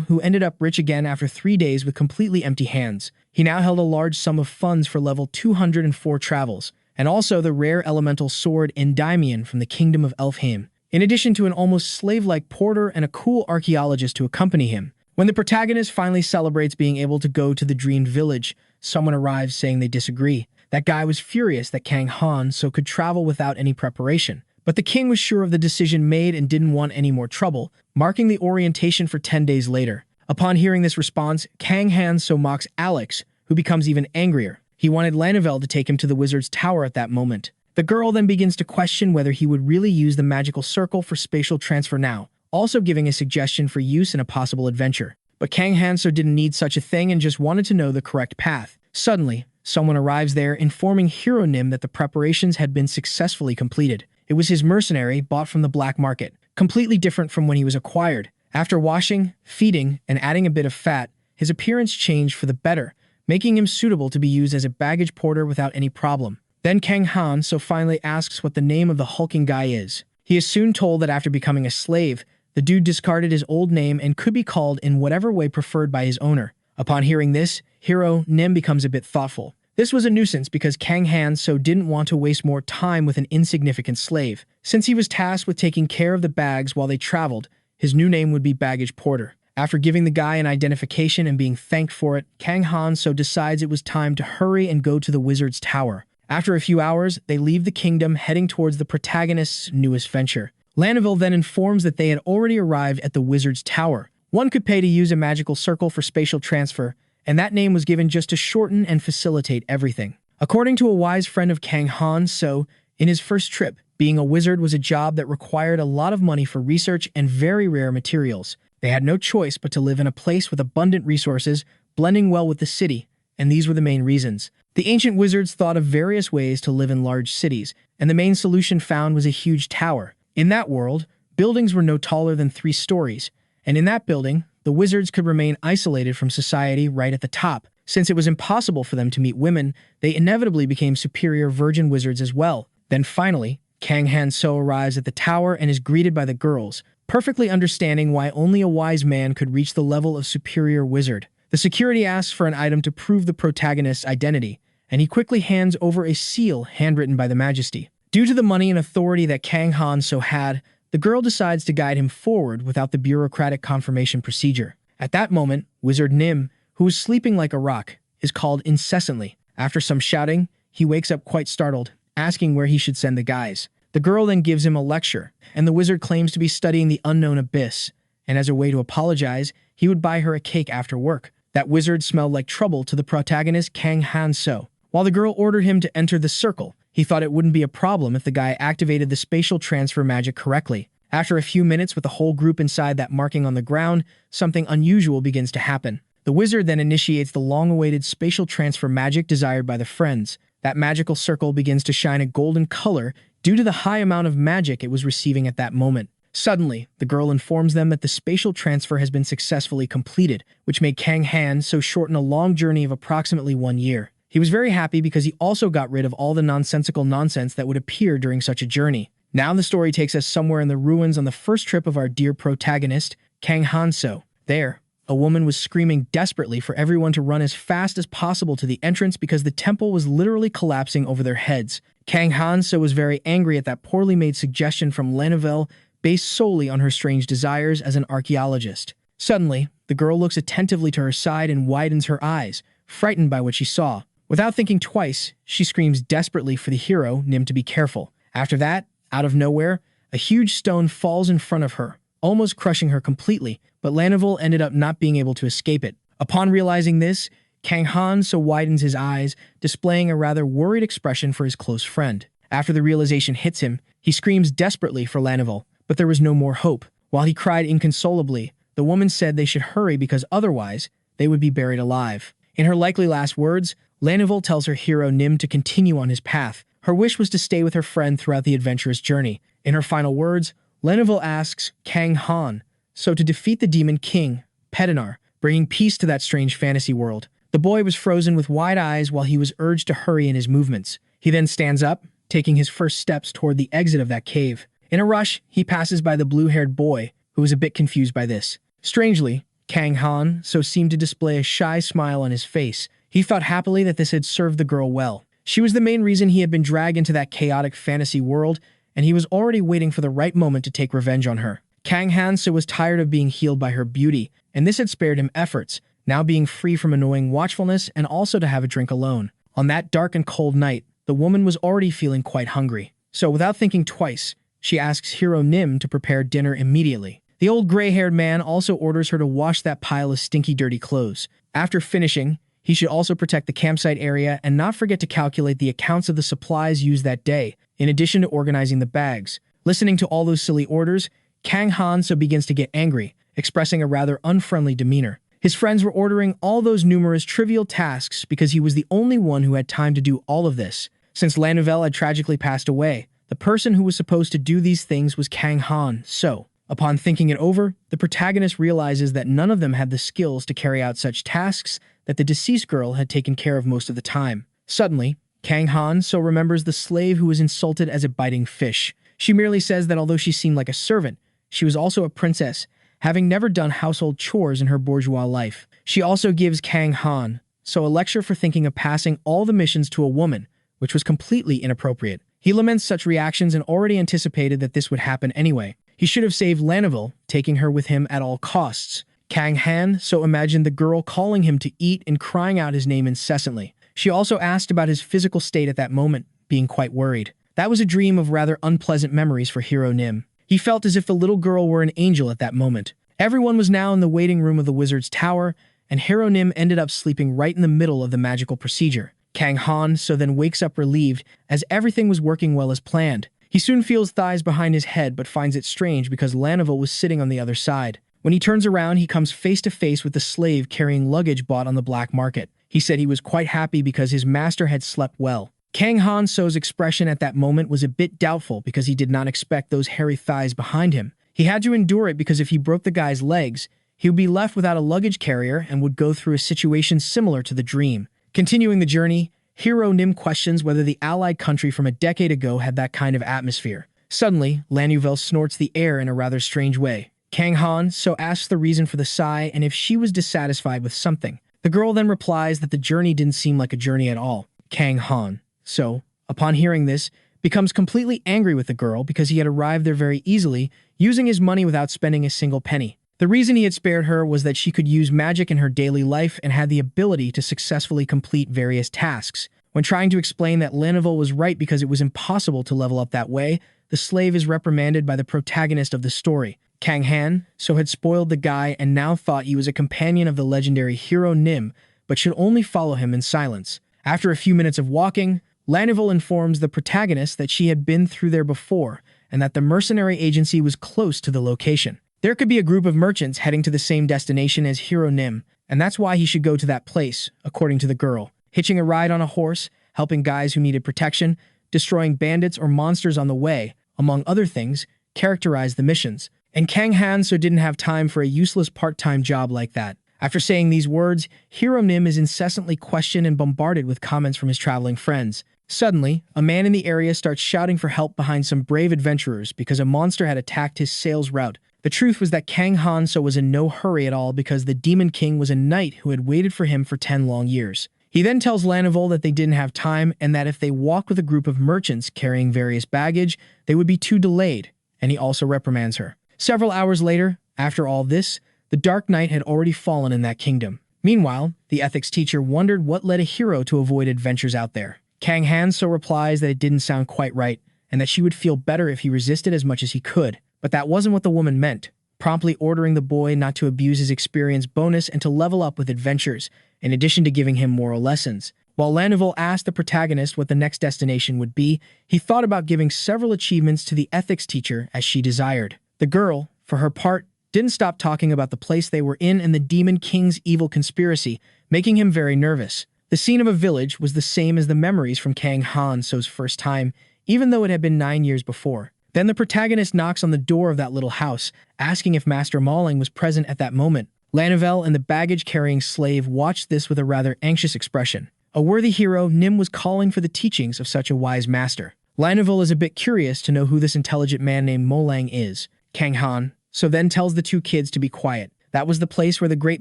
who ended up rich again after 3 days with completely empty hands. He now held a large sum of funds for level 204 travels, and also the rare elemental sword Endymion from the kingdom of Elfheim, in addition to an almost slave-like porter and a cool archaeologist to accompany him. When the protagonist finally celebrates being able to go to the dreamed village, someone arrives saying they disagree. That guy was furious that Kang Han so could travel without any preparation. But the king was sure of the decision made and didn't want any more trouble, marking the orientation for 10 days later. Upon hearing this response, Kang Han so mocks Alex, who becomes even angrier. He wanted LVL to take him to the wizard's tower at that moment. The girl then begins to question whether he would really use the magical circle for spatial transfer now, also giving a suggestion for use in a possible adventure. But Kang Han so didn't need such a thing and just wanted to know the correct path. Suddenly, someone arrives there informing hero Nim that the preparations had been successfully completed. It was his mercenary bought from the black market, completely different from when he was acquired. After washing, feeding, and adding a bit of fat, his appearance changed for the better, making him suitable to be used as a baggage porter without any problem. Then Kang Han so finally asks what the name of the hulking guy is. He is soon told that after becoming a slave, the dude discarded his old name and could be called in whatever way preferred by his owner. Upon hearing this, hero Nim becomes a bit thoughtful. This was a nuisance because Kang Han so didn't want to waste more time with an insignificant slave. Since he was tasked with taking care of the bags while they traveled, his new name would be Baggage Porter. After giving the guy an identification and being thanked for it, Kang Han so decides it was time to hurry and go to the wizard's tower. After a few hours, they leave the kingdom heading towards the protagonist's newest venture. LVL then informs that they had already arrived at the wizard's tower. One could pay to use a magical circle for spatial transfer, and that name was given just to shorten and facilitate everything. According to a wise friend of Kang Han so, in his first trip, being a wizard was a job that required a lot of money for research and very rare materials. They had no choice but to live in a place with abundant resources, blending well with the city, and these were the main reasons. The ancient wizards thought of various ways to live in large cities, and the main solution found was a huge tower. In that world, buildings were no taller than 3 stories, and in that building, the wizards could remain isolated from society right at the top. Since it was impossible for them to meet women, they inevitably became superior virgin wizards as well. Then finally, Kang Han so arrives at the tower and is greeted by the girls, perfectly understanding why only a wise man could reach the level of superior wizard. The security asks for an item to prove the protagonist's identity, and he quickly hands over a seal handwritten by the Majesty. Due to the money and authority that Kang Han so had, the girl decides to guide him forward without the bureaucratic confirmation procedure. At that moment, Wizard Nim, who was sleeping like a rock, is called incessantly. After some shouting, he wakes up quite startled, asking where he should send the guys. The girl then gives him a lecture, and the wizard claims to be studying the unknown abyss, and as a way to apologize, he would buy her a cake after work. That wizard smelled like trouble to the protagonist Kang Han so. While the girl ordered him to enter the circle, he thought it wouldn't be a problem if the guy activated the spatial transfer magic correctly. After a few minutes with the whole group inside that marking on the ground, something unusual begins to happen. The wizard then initiates the long-awaited spatial transfer magic desired by the friends. That magical circle begins to shine a golden color due to the high amount of magic it was receiving at that moment. Suddenly, the girl informs them that the spatial transfer has been successfully completed, which made Kang Han so shorten a long journey of approximately 1 year. He was very happy because he also got rid of all the nonsensical nonsense that would appear during such a journey. Now the story takes us somewhere in the ruins on the first trip of our dear protagonist, Kang Han-so. There, a woman was screaming desperately for everyone to run as fast as possible to the entrance because the temple was literally collapsing over their heads. Kang Han-so was very angry at that poorly made suggestion from LVL based solely on her strange desires as an archaeologist. Suddenly, the girl looks attentively to her side and widens her eyes, frightened by what she saw. Without thinking twice, she screams desperately for the hero, Nim, to be careful. After that, out of nowhere, a huge stone falls in front of her, almost crushing her completely, but LVL ended up not being able to escape it. Upon realizing this, Kang Han-so widens his eyes, displaying a rather worried expression for his close friend. After the realization hits him, he screams desperately for LVL, but there was no more hope. While he cried inconsolably, the woman said they should hurry because otherwise, they would be buried alive. In her likely last words, LVL tells her hero Nim to continue on his path. Her wish was to stay with her friend throughout the adventurous journey. In her final words, LVL asks Kang Han so to defeat the demon king, Pedinar, bringing peace to that strange fantasy world. The boy was frozen with wide eyes while he was urged to hurry in his movements. He then stands up, taking his first steps toward the exit of that cave. In a rush, he passes by the blue-haired boy, who was a bit confused by this. Strangely, Kang Han-so seemed to display a shy smile on his face. He thought happily that this had served the girl well. She was the main reason he had been dragged into that chaotic fantasy world, and he was already waiting for the right moment to take revenge on her. Kang Han-so was tired of being healed by her beauty, and this had spared him efforts, now being free from annoying watchfulness and also to have a drink alone. On that dark and cold night, the woman was already feeling quite hungry. So without thinking twice, she asks hero Nim to prepare dinner immediately. The old gray-haired man also orders her to wash that pile of stinky, dirty clothes. After finishing, he should also protect the campsite area and not forget to calculate the accounts of the supplies used that day, in addition to organizing the bags. Listening to all those silly orders, Kang Han-so begins to get angry, expressing a rather unfriendly demeanor. His friends were ordering all those numerous trivial tasks because he was the only one who had time to do all of this. Since LVL had tragically passed away, the person who was supposed to do these things was Kang Han-so. Upon thinking it over, the protagonist realizes that none of them had the skills to carry out such tasks that the deceased girl had taken care of most of the time. Suddenly, Kang Han-so remembers the slave who was insulted as a biting fish. She merely says that although she seemed like a servant, she was also a princess, having never done household chores in her bourgeois life. She also gives Kang Han-so a lecture for thinking of passing all the missions to a woman, which was completely inappropriate. He laments such reactions and already anticipated that this would happen anyway. He should have saved LVL, taking her with him at all costs. Kang Han-so imagined the girl calling him to eat and crying out his name incessantly. She also asked about his physical state at that moment, being quite worried. That was a dream of rather unpleasant memories for hero Nim. He felt as if the little girl were an angel at that moment. Everyone was now in the waiting room of the wizard's tower, and hero Nim ended up sleeping right in the middle of the magical procedure. Kang Han-so then wakes up relieved as everything was working well as planned. He soon feels thighs behind his head but finds it strange because LVL was sitting on the other side. When he turns around, he comes face to face with the slave carrying luggage bought on the black market. He said he was quite happy because his master had slept well. Kang Han-so's expression at that moment was a bit doubtful because he did not expect those hairy thighs behind him. He had to endure it because if he broke the guy's legs, he would be left without a luggage carrier and would go through a situation similar to the dream. Continuing the journey, hero Nim questions whether the allied country from a decade ago had that kind of atmosphere. Suddenly, LVL snorts the air in a rather strange way. Kang Han-so asks the reason for the sigh and if she was dissatisfied with something. The girl then replies that the journey didn't seem like a journey at all. Kang Han-so, upon hearing this, becomes completely angry with the girl because he had arrived there very easily, using his money without spending a single penny. The reason he had spared her was that she could use magic in her daily life and had the ability to successfully complete various tasks. When trying to explain that LVL was right because it was impossible to level up that way, the slave is reprimanded by the protagonist of the story. Kang Han-so had spoiled the guy and now thought he was a companion of the legendary hero Nim, but should only follow him in silence. After a few minutes of walking, LVL informs the protagonist that she had been through there before, and that the mercenary agency was close to the location. There could be a group of merchants heading to the same destination as Hero Nim, and that's why he should go to that place, according to the girl. Hitching a ride on a horse, helping guys who needed protection, destroying bandits or monsters on the way, among other things, characterized the missions. And Kang Han-so didn't have time for a useless part-time job like that. After saying these words, Hero Nim is incessantly questioned and bombarded with comments from his traveling friends. Suddenly, a man in the area starts shouting for help behind some brave adventurers because a monster had attacked his sales route. The truth was that Kang Han-so was in no hurry at all because the Demon King was a knight who had waited for him for 10 long years. He then tells Lanival that they didn't have time and that if they walked with a group of merchants carrying various baggage, they would be too delayed, and he also reprimands her. Several hours later, after all this, the Dark Knight had already fallen in that kingdom. Meanwhile, the ethics teacher wondered what led a hero to avoid adventures out there. Kang Han-so replies that it didn't sound quite right, and that she would feel better if he resisted as much as he could. But that wasn't what the woman meant, promptly ordering the boy not to abuse his experience bonus and to level up with adventures, in addition to giving him moral lessons. While Lanival asked the protagonist what the next destination would be, he thought about giving several achievements to the ethics teacher as she desired. The girl, for her part, didn't stop talking about the place they were in and the Demon King's evil conspiracy, making him very nervous. The scene of a village was the same as the memories from Kang Han-so's first time, even though it had been 9 years before. Then the protagonist knocks on the door of that little house, asking if Master Mauling was present at that moment. Lanival and the baggage-carrying slave watched this with a rather anxious expression. A worthy hero, Nim was calling for the teachings of such a wise master. Lanival is a bit curious to know who this intelligent man named Mauling is. Kang Han-so then tells the two kids to be quiet. That was the place where the great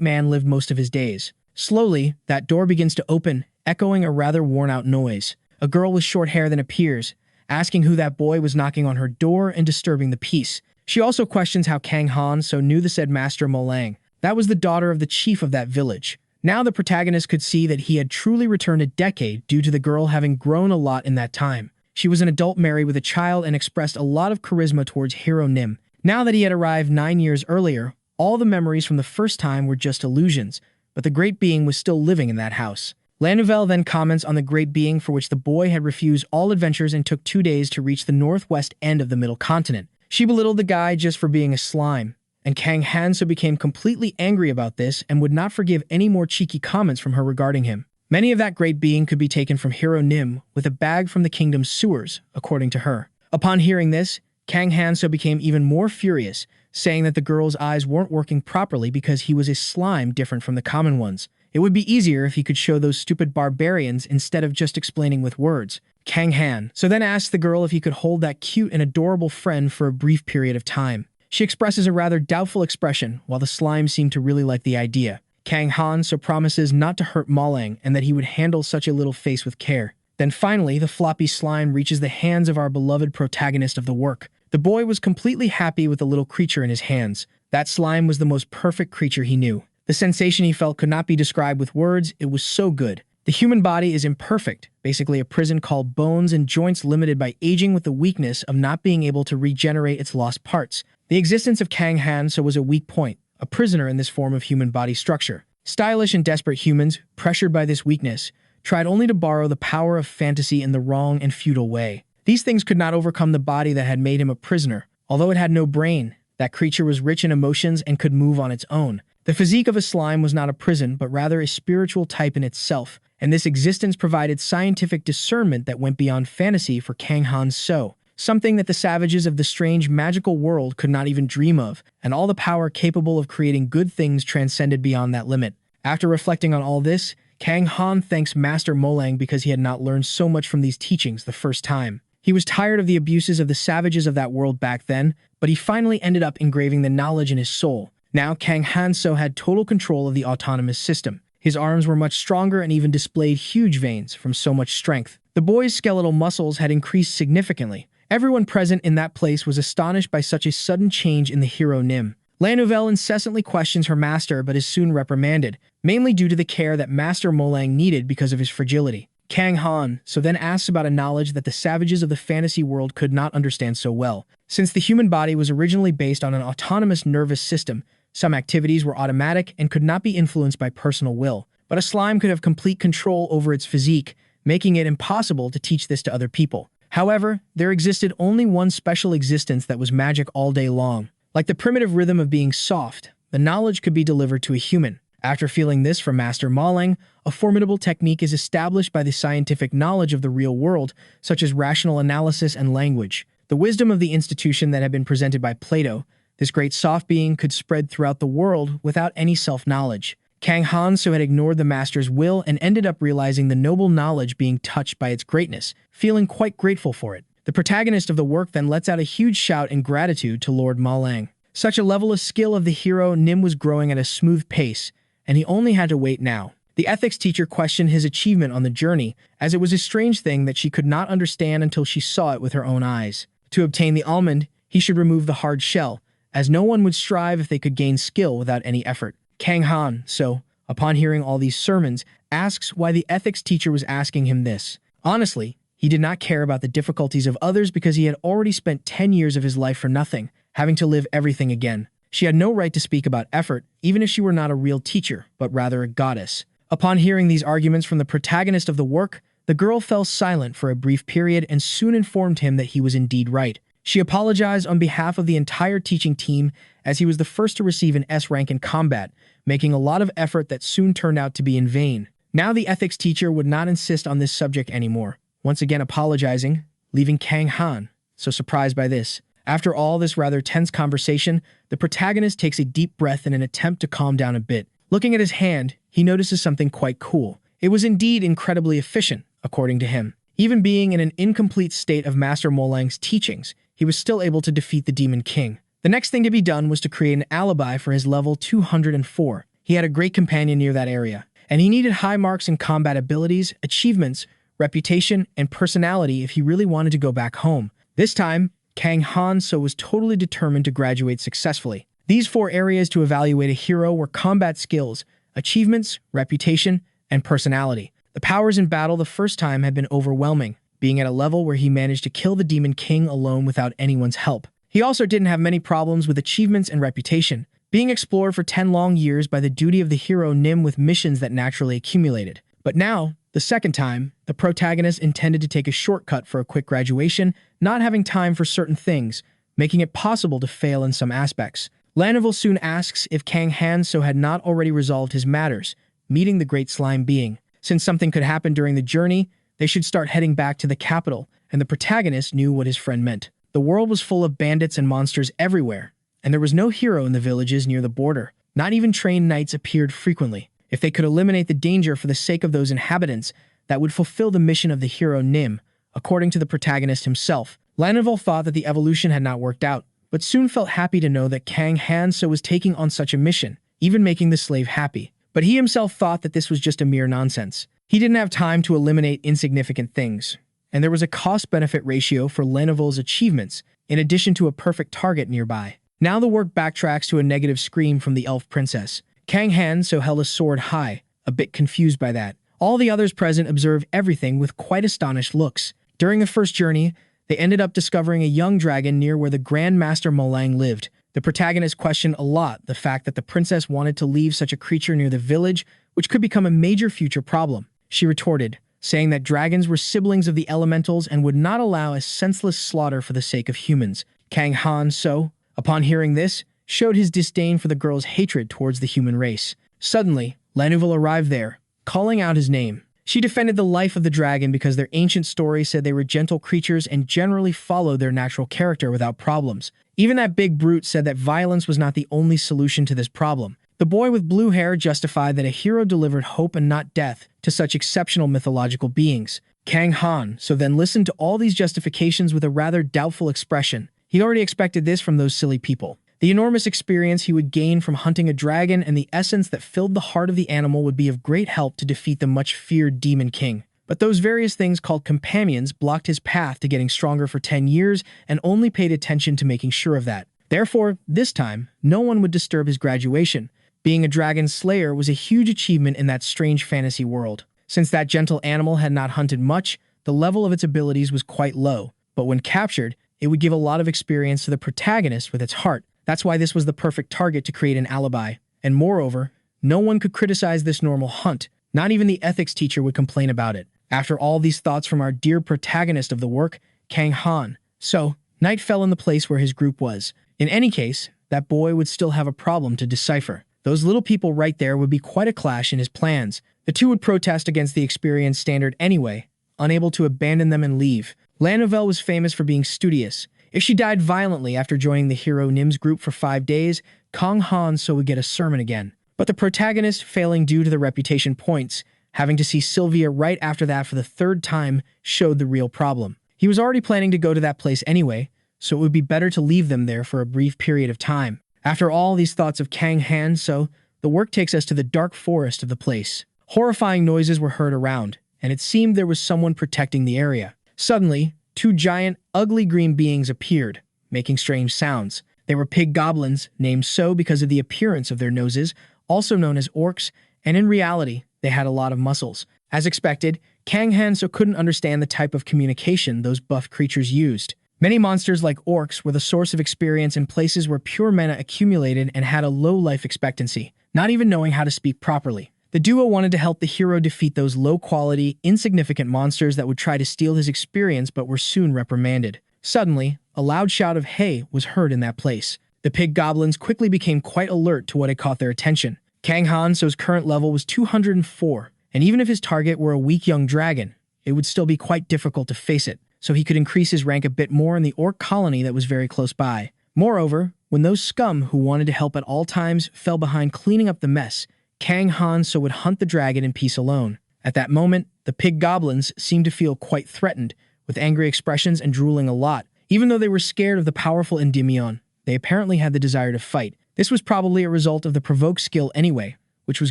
man lived most of his days. Slowly, that door begins to open, echoing a rather worn-out noise. A girl with short hair then appears, asking who that boy was knocking on her door and disturbing the peace. She also questions how Kang Han-so knew the said Master Mauling. That was the daughter of the chief of that village. Now the protagonist could see that he had truly returned a decade due to the girl having grown a lot in that time. She was an adult married with a child and expressed a lot of charisma towards Hero Nim. Now that he had arrived 9 years earlier, all the memories from the first time were just illusions, but the great being was still living in that house. Lanival then comments on the great being for which the boy had refused all adventures and took 2 days to reach the northwest end of the middle continent. She belittled the guy just for being a slime, and Kang Han-so became completely angry about this and would not forgive any more cheeky comments from her regarding him. Many of that great being could be taken from Hero Nim with a bag from the kingdom's sewers, according to her. Upon hearing this, Kang Han-so became even more furious, saying that the girl's eyes weren't working properly because he was a slime different from the common ones. It would be easier if he could show those stupid barbarians instead of just explaining with words. Kang Han-so then asked the girl if he could hold that cute and adorable friend for a brief period of time. She expresses a rather doubtful expression, while the slime seemed to really like the idea. Kang Han-so promises not to hurt Mauling and that he would handle such a little face with care. Then finally, the floppy slime reaches the hands of our beloved protagonist of the work. The boy was completely happy with the little creature in his hands. That slime was the most perfect creature he knew. The sensation he felt could not be described with words, it was so good. The human body is imperfect, basically a prison called bones and joints limited by aging with the weakness of not being able to regenerate its lost parts. The existence of Kang Han-so was a weak point, a prisoner in this form of human body structure. Stylish and desperate humans, pressured by this weakness, tried only to borrow the power of fantasy in the wrong and futile way. These things could not overcome the body that had made him a prisoner. Although it had no brain, that creature was rich in emotions and could move on its own. The physique of a slime was not a prison, but rather a spiritual type in itself, and this existence provided scientific discernment that went beyond fantasy for Kang Han-so, something that the savages of the strange magical world could not even dream of, and all the power capable of creating good things transcended beyond that limit. After reflecting on all this, Kang Han thanks Master Mauling because he had not learned so much from these teachings the first time. He was tired of the abuses of the savages of that world back then, but he finally ended up engraving the knowledge in his soul. Now Kang Han-so had total control of the autonomous system. His arms were much stronger and even displayed huge veins from so much strength. The boy's skeletal muscles had increased significantly. Everyone present in that place was astonished by such a sudden change in the hero Nim. Lanival incessantly questions her master but is soon reprimanded, mainly due to the care that Master Mauling needed because of his fragility. Kang Han-so then asks about a knowledge that the savages of the fantasy world could not understand so well. Since the human body was originally based on an autonomous nervous system, some activities were automatic and could not be influenced by personal will, but a slime could have complete control over its physique, making it impossible to teach this to other people. However, there existed only one special existence that was magic all day long. Like the primitive rhythm of being soft, the knowledge could be delivered to a human. After feeling this from Master Malang, a formidable technique is established by the scientific knowledge of the real world, such as rational analysis and language. The wisdom of the institution that had been presented by Plato, this great soft being could spread throughout the world without any self-knowledge. Kang Han-so had ignored the master's will and ended up realizing the noble knowledge being touched by its greatness, feeling quite grateful for it. The protagonist of the work then lets out a huge shout in gratitude to Lord Malang. Such a level of skill of the hero Nim was growing at a smooth pace, and he only had to wait now. The ethics teacher questioned his achievement on the journey, as it was a strange thing that she could not understand until she saw it with her own eyes. To obtain the almond, he should remove the hard shell, as no one would strive if they could gain skill without any effort. Kang Han, so, upon hearing all these sermons, asks why the ethics teacher was asking him this. Honestly, he did not care about the difficulties of others because he had already spent 10 years of his life for nothing, having to live everything again. She had no right to speak about effort, even if she were not a real teacher, but rather a goddess. Upon hearing these arguments from the protagonist of the work, the girl fell silent for a brief period and soon informed him that he was indeed right. She apologized on behalf of the entire teaching team, as he was the first to receive an S rank in combat, making a lot of effort that soon turned out to be in vain. Now the ethics teacher would not insist on this subject anymore, once again apologizing, leaving Kang Han so surprised by this. After all this rather tense conversation, the protagonist takes a deep breath in an attempt to calm down a bit. Looking at his hand, he notices something quite cool. It was indeed incredibly efficient, according to him. Even being in an incomplete state of Master Molang's teachings, he was still able to defeat the Demon King. The next thing to be done was to create an alibi for his level 204. He had a great companion near that area, and he needed high marks in combat abilities, achievements, reputation, and personality if he really wanted to go back home. This time, Kang Han-so was totally determined to graduate successfully. These 4 areas to evaluate a hero were combat skills, achievements, reputation, and personality. The powers in battle the first time had been overwhelming, being at a level where he managed to kill the Demon King alone without anyone's help. He also didn't have many problems with achievements and reputation, being explored for 10 long years by the duty of the hero Nim with missions that naturally accumulated. But now, the second time, the protagonist intended to take a shortcut for a quick graduation, not having time for certain things, making it possible to fail in some aspects. Lanivel soon asks if Kang Han-so had not already resolved his matters, meeting the great slime being. Since something could happen during the journey, they should start heading back to the capital, and the protagonist knew what his friend meant. The world was full of bandits and monsters everywhere, and there was no hero in the villages near the border. Not even trained knights appeared frequently. If they could eliminate the danger for the sake of those inhabitants, that would fulfill the mission of the hero Nim, according to the protagonist himself. Lanivel thought that the evolution had not worked out, but soon felt happy to know that Kang Han-so was taking on such a mission, even making the slave happy. But he himself thought that this was just a mere nonsense. He didn't have time to eliminate insignificant things, and there was a cost-benefit ratio for Lanivel's achievements, in addition to a perfect target nearby. Now the work backtracks to a negative scream from the elf princess. Kang Han-so held a sword high, a bit confused by that. All the others present observed everything with quite astonished looks. During the first journey, they ended up discovering a young dragon near where the Grand Master Malang lived. The protagonist questioned a lot the fact that the princess wanted to leave such a creature near the village, which could become a major future problem. She retorted, saying that dragons were siblings of the elementals and would not allow a senseless slaughter for the sake of humans. Kang Han-so, upon hearing this, showed his disdain for the girl's hatred towards the human race. Suddenly, Lanivel arrived there, calling out his name. She defended the life of the dragon because their ancient story said they were gentle creatures and generally followed their natural character without problems. Even that big brute said that violence was not the only solution to this problem. The boy with blue hair justified that a hero delivered hope and not death to such exceptional mythological beings. Kang Han-so then listened to all these justifications with a rather doubtful expression. He already expected this from those silly people. The enormous experience he would gain from hunting a dragon and the essence that filled the heart of the animal would be of great help to defeat the much-feared Demon King. But those various things called companions blocked his path to getting stronger for 10 years and only paid attention to making sure of that. Therefore, this time, no one would disturb his graduation. Being a dragon slayer was a huge achievement in that strange fantasy world. Since that gentle animal had not hunted much, the level of its abilities was quite low, but when captured, it would give a lot of experience to the protagonist with its heart. That's why this was the perfect target to create an alibi. And moreover, no one could criticize this normal hunt. Not even the ethics teacher would complain about it. After all these thoughts from our dear protagonist of the work, Kang Han. So, night fell in the place where his group was. In any case, that boy would still have a problem to decipher. Those little people right there would be quite a clash in his plans. The two would protest against the experience standard anyway, unable to abandon them and leave. Lanovel was famous for being studious. If she died violently after joining the hero Nim's group for 5 days, Kang Han so would get a sermon again. But the protagonist, failing due to the reputation points, having to see Sylvia right after that for the 3rd time, showed the real problem. He was already planning to go to that place anyway, so it would be better to leave them there for a brief period of time. After all these thoughts of Kang Han, so the work takes us to the dark forest of the place. Horrifying noises were heard around, and it seemed there was someone protecting the area. Suddenly, 2 giant, ugly green beings appeared, making strange sounds. They were pig goblins, named so because of the appearance of their noses, also known as orcs, and in reality, they had a lot of muscles. As expected, Kang Han so couldn't understand the type of communication those buff creatures used. Many monsters like orcs were the source of experience in places where pure mana accumulated and had a low life expectancy, not even knowing how to speak properly. The duo wanted to help the hero defeat those low-quality, insignificant monsters that would try to steal his experience but were soon reprimanded. Suddenly, a loud shout of "Hey!" was heard in that place. The pig goblins quickly became quite alert to what had caught their attention. Kang Han so's current level was 204, and even if his target were a weak young dragon, it would still be quite difficult to face it, so he could increase his rank a bit more in the orc colony that was very close by. Moreover, when those scum who wanted to help at all times fell behind cleaning up the mess, Kang Han so would hunt the dragon in peace alone. At that moment, the pig goblins seemed to feel quite threatened, with angry expressions and drooling a lot. Even though they were scared of the powerful Endymion, they apparently had the desire to fight. This was probably a result of the provoke skill anyway, which was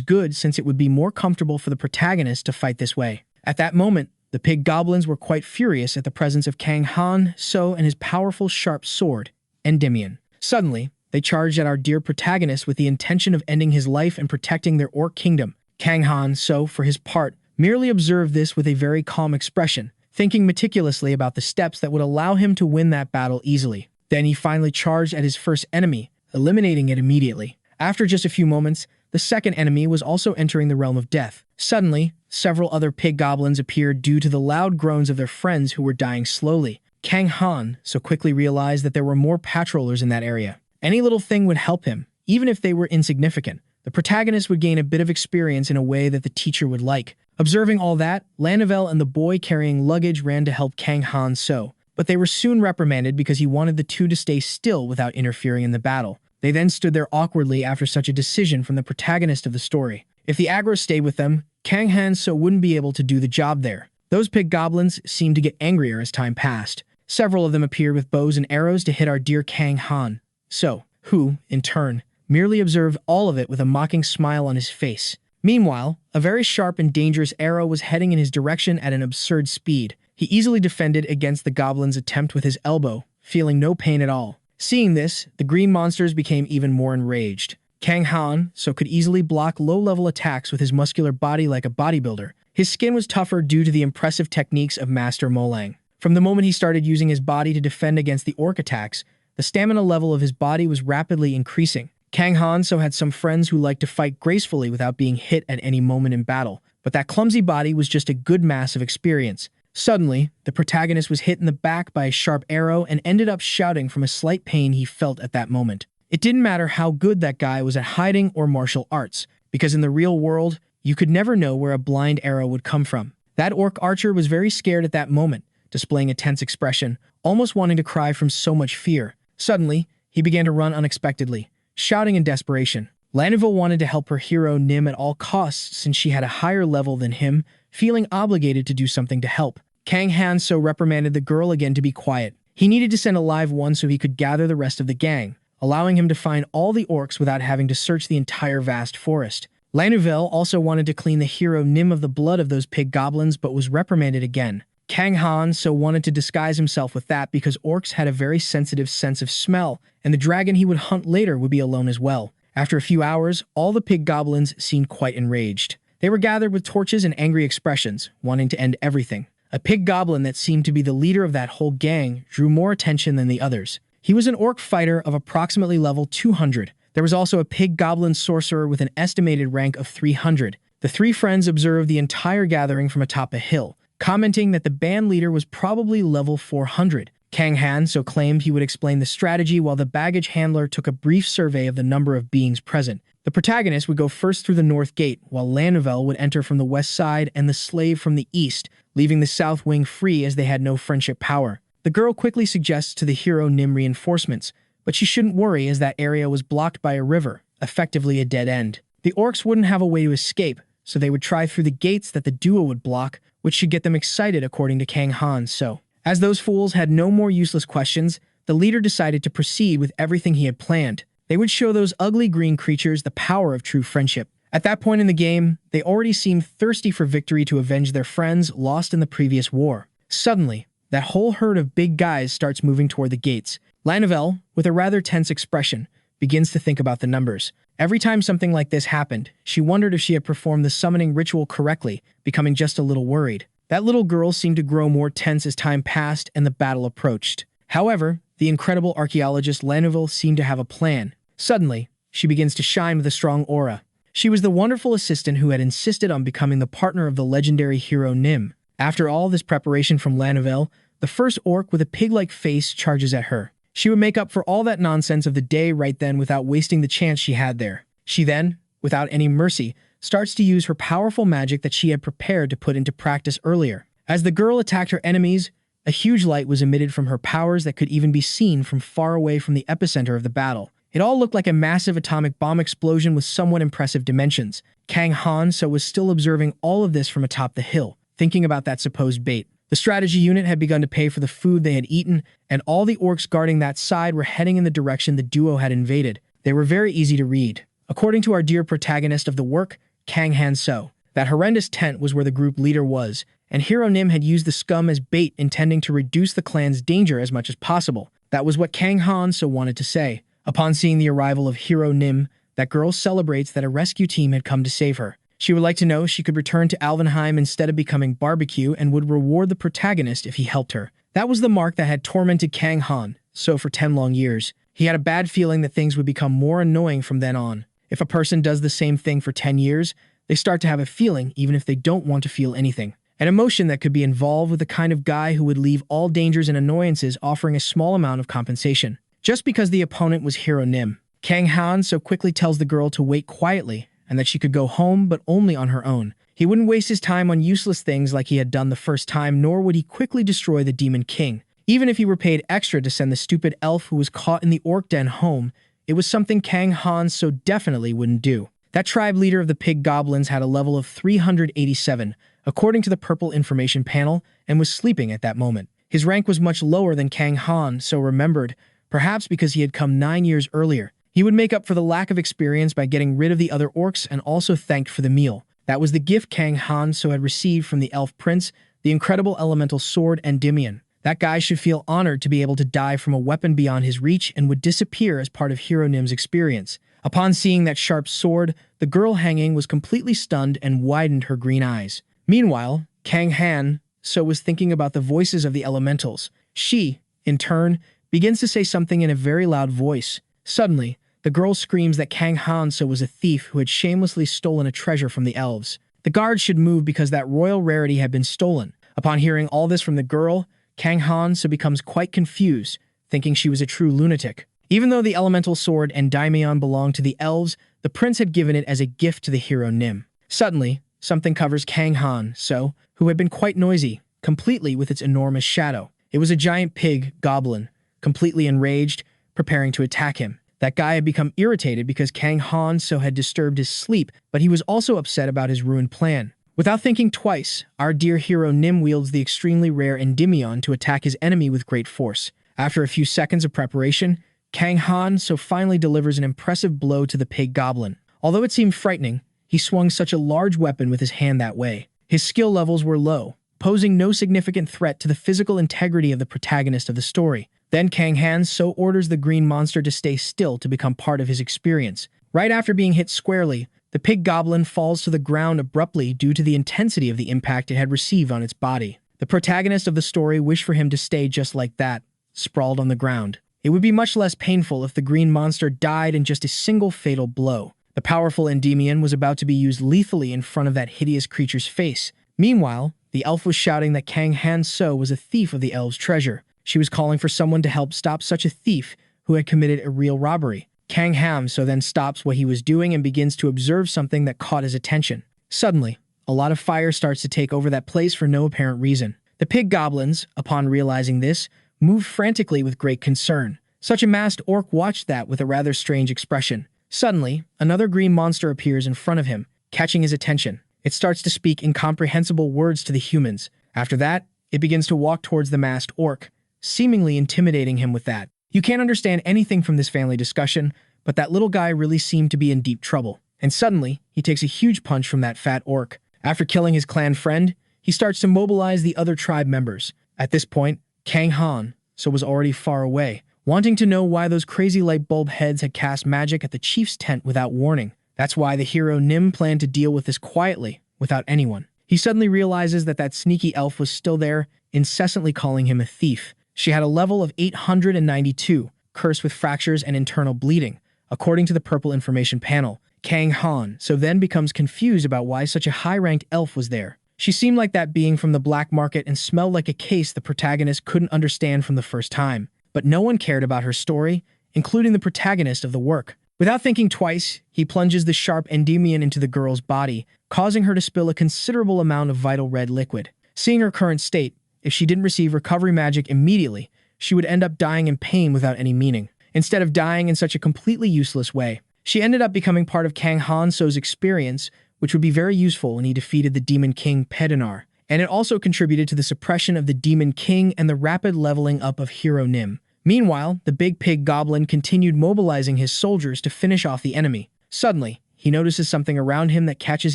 good since it would be more comfortable for the protagonist to fight this way. At that moment, the pig goblins were quite furious at the presence of Kang Han so and his powerful sharp sword, Endymion. Suddenly, they charged at our dear protagonist with the intention of ending his life and protecting their orc kingdom. Kang Han so, for his part, merely observed this with a very calm expression, thinking meticulously about the steps that would allow him to win that battle easily. Then he finally charged at his first enemy, eliminating it immediately. After just a few moments, the second enemy was also entering the realm of death. Suddenly, several other pig goblins appeared due to the loud groans of their friends who were dying slowly. Kang Han so quickly realized that there were more patrollers in that area. Any little thing would help him, even if they were insignificant. The protagonist would gain a bit of experience in a way that the teacher would like. Observing all that, Lanovel and the boy carrying luggage ran to help Kang Han so, but they were soon reprimanded because he wanted the two to stay still without interfering in the battle. They then stood there awkwardly after such a decision from the protagonist of the story. If the aggro stayed with them, Kang Han so wouldn't be able to do the job there. Those pig goblins seemed to get angrier as time passed. Several of them appeared with bows and arrows to hit our dear Kang Han so, who, in turn, merely observed all of it with a mocking smile on his face. Meanwhile, a very sharp and dangerous arrow was heading in his direction at an absurd speed. He easily defended against the goblin's attempt with his elbow, feeling no pain at all. Seeing this, the green monsters became even more enraged. Kang Han so could easily block low-level attacks with his muscular body like a bodybuilder. His skin was tougher due to the impressive techniques of Master Molang. From the moment he started using his body to defend against the orc attacks, the stamina level of his body was rapidly increasing. Kang Han so had some friends who liked to fight gracefully without being hit at any moment in battle, but that clumsy body was just a good mass of experience. Suddenly, the protagonist was hit in the back by a sharp arrow and ended up shouting from a slight pain he felt at that moment. It didn't matter how good that guy was at hiding or martial arts, because in the real world, you could never know where a blind arrow would come from. That orc archer was very scared at that moment, displaying a tense expression, almost wanting to cry from so much fear. Suddenly, he began to run unexpectedly, shouting in desperation. Lanovel wanted to help her hero Nim at all costs since she had a higher level than him, feeling obligated to do something to help. Kang Han so reprimanded the girl again to be quiet. He needed to send a live one so he could gather the rest of the gang, allowing him to find all the orcs without having to search the entire vast forest. Lanovel also wanted to clean the hero Nim of the blood of those pig goblins but was reprimanded again. Kang Han so wanted to disguise himself with that because orcs had a very sensitive sense of smell, and the dragon he would hunt later would be alone as well. After a few hours, all the pig goblins seemed quite enraged. They were gathered with torches and angry expressions, wanting to end everything. A pig goblin that seemed to be the leader of that whole gang drew more attention than the others. He was an orc fighter of approximately level 200. There was also a pig goblin sorcerer with an estimated rank of 300. The three friends observed the entire gathering from atop a hill. commenting that the band leader was probably level 400. Kang Han so claimed he would explain the strategy while the baggage handler took a brief survey of the number of beings present. The protagonist would go first through the north gate, while LVL would enter from the west side and the slave from the east, leaving the south wing free as they had no friendship power. The girl quickly suggests to the hero Nim reinforcements, but she shouldn't worry as that area was blocked by a river, effectively a dead end. The orcs wouldn't have a way to escape, so they would try through the gates that the duo would block, which should get them excited according to Kang Han. So, as those fools had no more useless questions, the leader decided to proceed with everything he had planned. They would show those ugly green creatures the power of true friendship. At that point in the game, they already seemed thirsty for victory to avenge their friends lost in the previous war. Suddenly, that whole herd of big guys starts moving toward the gates. LVL, with a rather tense expression, begins to think about the numbers. Every time something like this happened, she wondered if she had performed the summoning ritual correctly, becoming just a little worried. That little girl seemed to grow more tense as time passed and the battle approached. However, the incredible archaeologist LVL seemed to have a plan. Suddenly, she begins to shine with a strong aura. She was the wonderful assistant who had insisted on becoming the partner of the legendary hero Nim. After all this preparation from LVL, the first orc with a pig-like face charges at her. She would make up for all that nonsense of the day right then without wasting the chance she had there. She then, without any mercy, starts to use her powerful magic that she had prepared to put into practice earlier. As the girl attacked her enemies, a huge light was emitted from her powers that could even be seen from far away from the epicenter of the battle. It all looked like a massive atomic bomb explosion with somewhat impressive dimensions. Kang Han so was still observing all of this from atop the hill, thinking about that supposed bait. The strategy unit had begun to pay for the food they had eaten, and all the orcs guarding that side were heading in the direction the duo had invaded. They were very easy to read. According to our dear protagonist of the work, Kang Han So, that horrendous tent was where the group leader was, and Hero Nim had used the scum as bait, intending to reduce the clan's danger as much as possible. That was what Kang Han So wanted to say. Upon seeing the arrival of Hero Nim, that girl celebrates that a rescue team had come to save her. She would like to know she could return to Alvenheim instead of becoming barbecue and would reward the protagonist if he helped her. That was the mark that had tormented Kang Han So for 10 long years. He had a bad feeling that things would become more annoying from then on. If a person does the same thing for 10 years, they start to have a feeling even if they don't want to feel anything. An emotion that could be involved with the kind of guy who would leave all dangers and annoyances offering a small amount of compensation. Just because the opponent was Hero Nim, Kang Han So quickly tells the girl to wait quietly and that she could go home but only on her own. He wouldn't waste his time on useless things like he had done the first time, nor would he quickly destroy the Demon King. Even if he were paid extra to send the stupid elf who was caught in the orc den home, it was something Kang Han So definitely wouldn't do. That tribe leader of the pig goblins had a level of 387, according to the purple information panel, and was sleeping at that moment. His rank was much lower than Kang Han So remembered, perhaps because he had come 9 years earlier. He would make up for the lack of experience by getting rid of the other orcs and also thanked for the meal. That was the gift Kang Han So had received from the elf prince, the incredible elemental sword Endymion. That guy should feel honored to be able to die from a weapon beyond his reach and would disappear as part of Hero Nim's experience. Upon seeing that sharp sword, the girl hanging was completely stunned and widened her green eyes. Meanwhile, Kang Han So was thinking about the voices of the elementals. She, in turn, begins to say something in a very loud voice. Suddenly, the girl screams that Kang Han So was a thief who had shamelessly stolen a treasure from the elves. The guards should move because that royal rarity had been stolen. Upon hearing all this from the girl, Kang Han So becomes quite confused, thinking she was a true lunatic. Even though the elemental sword Endymion belonged to the elves, the prince had given it as a gift to the hero Nim. Suddenly, something covers Kang Han So, who had been quite noisy, completely with its enormous shadow. It was a giant pig goblin, completely enraged, preparing to attack him. That guy had become irritated because Kang Han So had disturbed his sleep, but he was also upset about his ruined plan. Without thinking twice, our dear hero Nim wields the extremely rare Endymion to attack his enemy with great force. After a few seconds of preparation, Kang Han So finally delivers an impressive blow to the pig goblin. Although it seemed frightening, he swung such a large weapon with his hand that way. His skill levels were low, posing no significant threat to the physical integrity of the protagonist of the story. Then Kang Han So orders the green monster to stay still to become part of his experience. Right after being hit squarely, the pig goblin falls to the ground abruptly due to the intensity of the impact it had received on its body. The protagonist of the story wished for him to stay just like that, sprawled on the ground. It would be much less painful if the green monster died in just a single fatal blow. The powerful Endymion was about to be used lethally in front of that hideous creature's face. Meanwhile, The elf was shouting that Kang Han So was a thief of the elves' treasure. She was calling for someone to help stop such a thief who had committed a real robbery. Kang Han So then stops what he was doing and begins to observe something that caught his attention. Suddenly, a lot of fire starts to take over that place for no apparent reason. The pig goblins, upon realizing this, moved frantically with great concern. Such a masked orc watched that with a rather strange expression. Suddenly, another green monster appears in front of him, catching his attention. It starts to speak incomprehensible words to the humans. After that, it begins to walk towards the masked orc, seemingly intimidating him with that. You can't understand anything from this family discussion, but that little guy really seemed to be in deep trouble. And suddenly, he takes a huge punch from that fat orc. After killing his clan friend, he starts to mobilize the other tribe members. At this point, Kang Han So was already far away, wanting to know why those crazy light bulb heads had cast magic at the chief's tent without warning. That's why the hero Nim planned to deal with this quietly, without anyone. He suddenly realizes that that sneaky elf was still there, incessantly calling him a thief. She had a level of 892, cursed with fractures and internal bleeding, according to the purple information panel. Kang Han So then becomes confused about why such a high-ranked elf was there. She seemed like that being from the black market and smelled like a case the protagonist couldn't understand from the first time. But no one cared about her story, including the protagonist of the work. Without thinking twice, he plunges the sharp endymion into the girl's body, causing her to spill a considerable amount of vital red liquid. Seeing her current state, if she didn't receive recovery magic immediately, she would end up dying in pain without any meaning. Instead of dying in such a completely useless way, she ended up becoming part of Kang Han So's experience, which would be very useful when he defeated the Demon King Pedinar. And it also contributed to the suppression of the Demon King and the rapid leveling up of Hero Nim. Meanwhile, the big pig goblin continued mobilizing his soldiers to finish off the enemy. Suddenly, he notices something around him that catches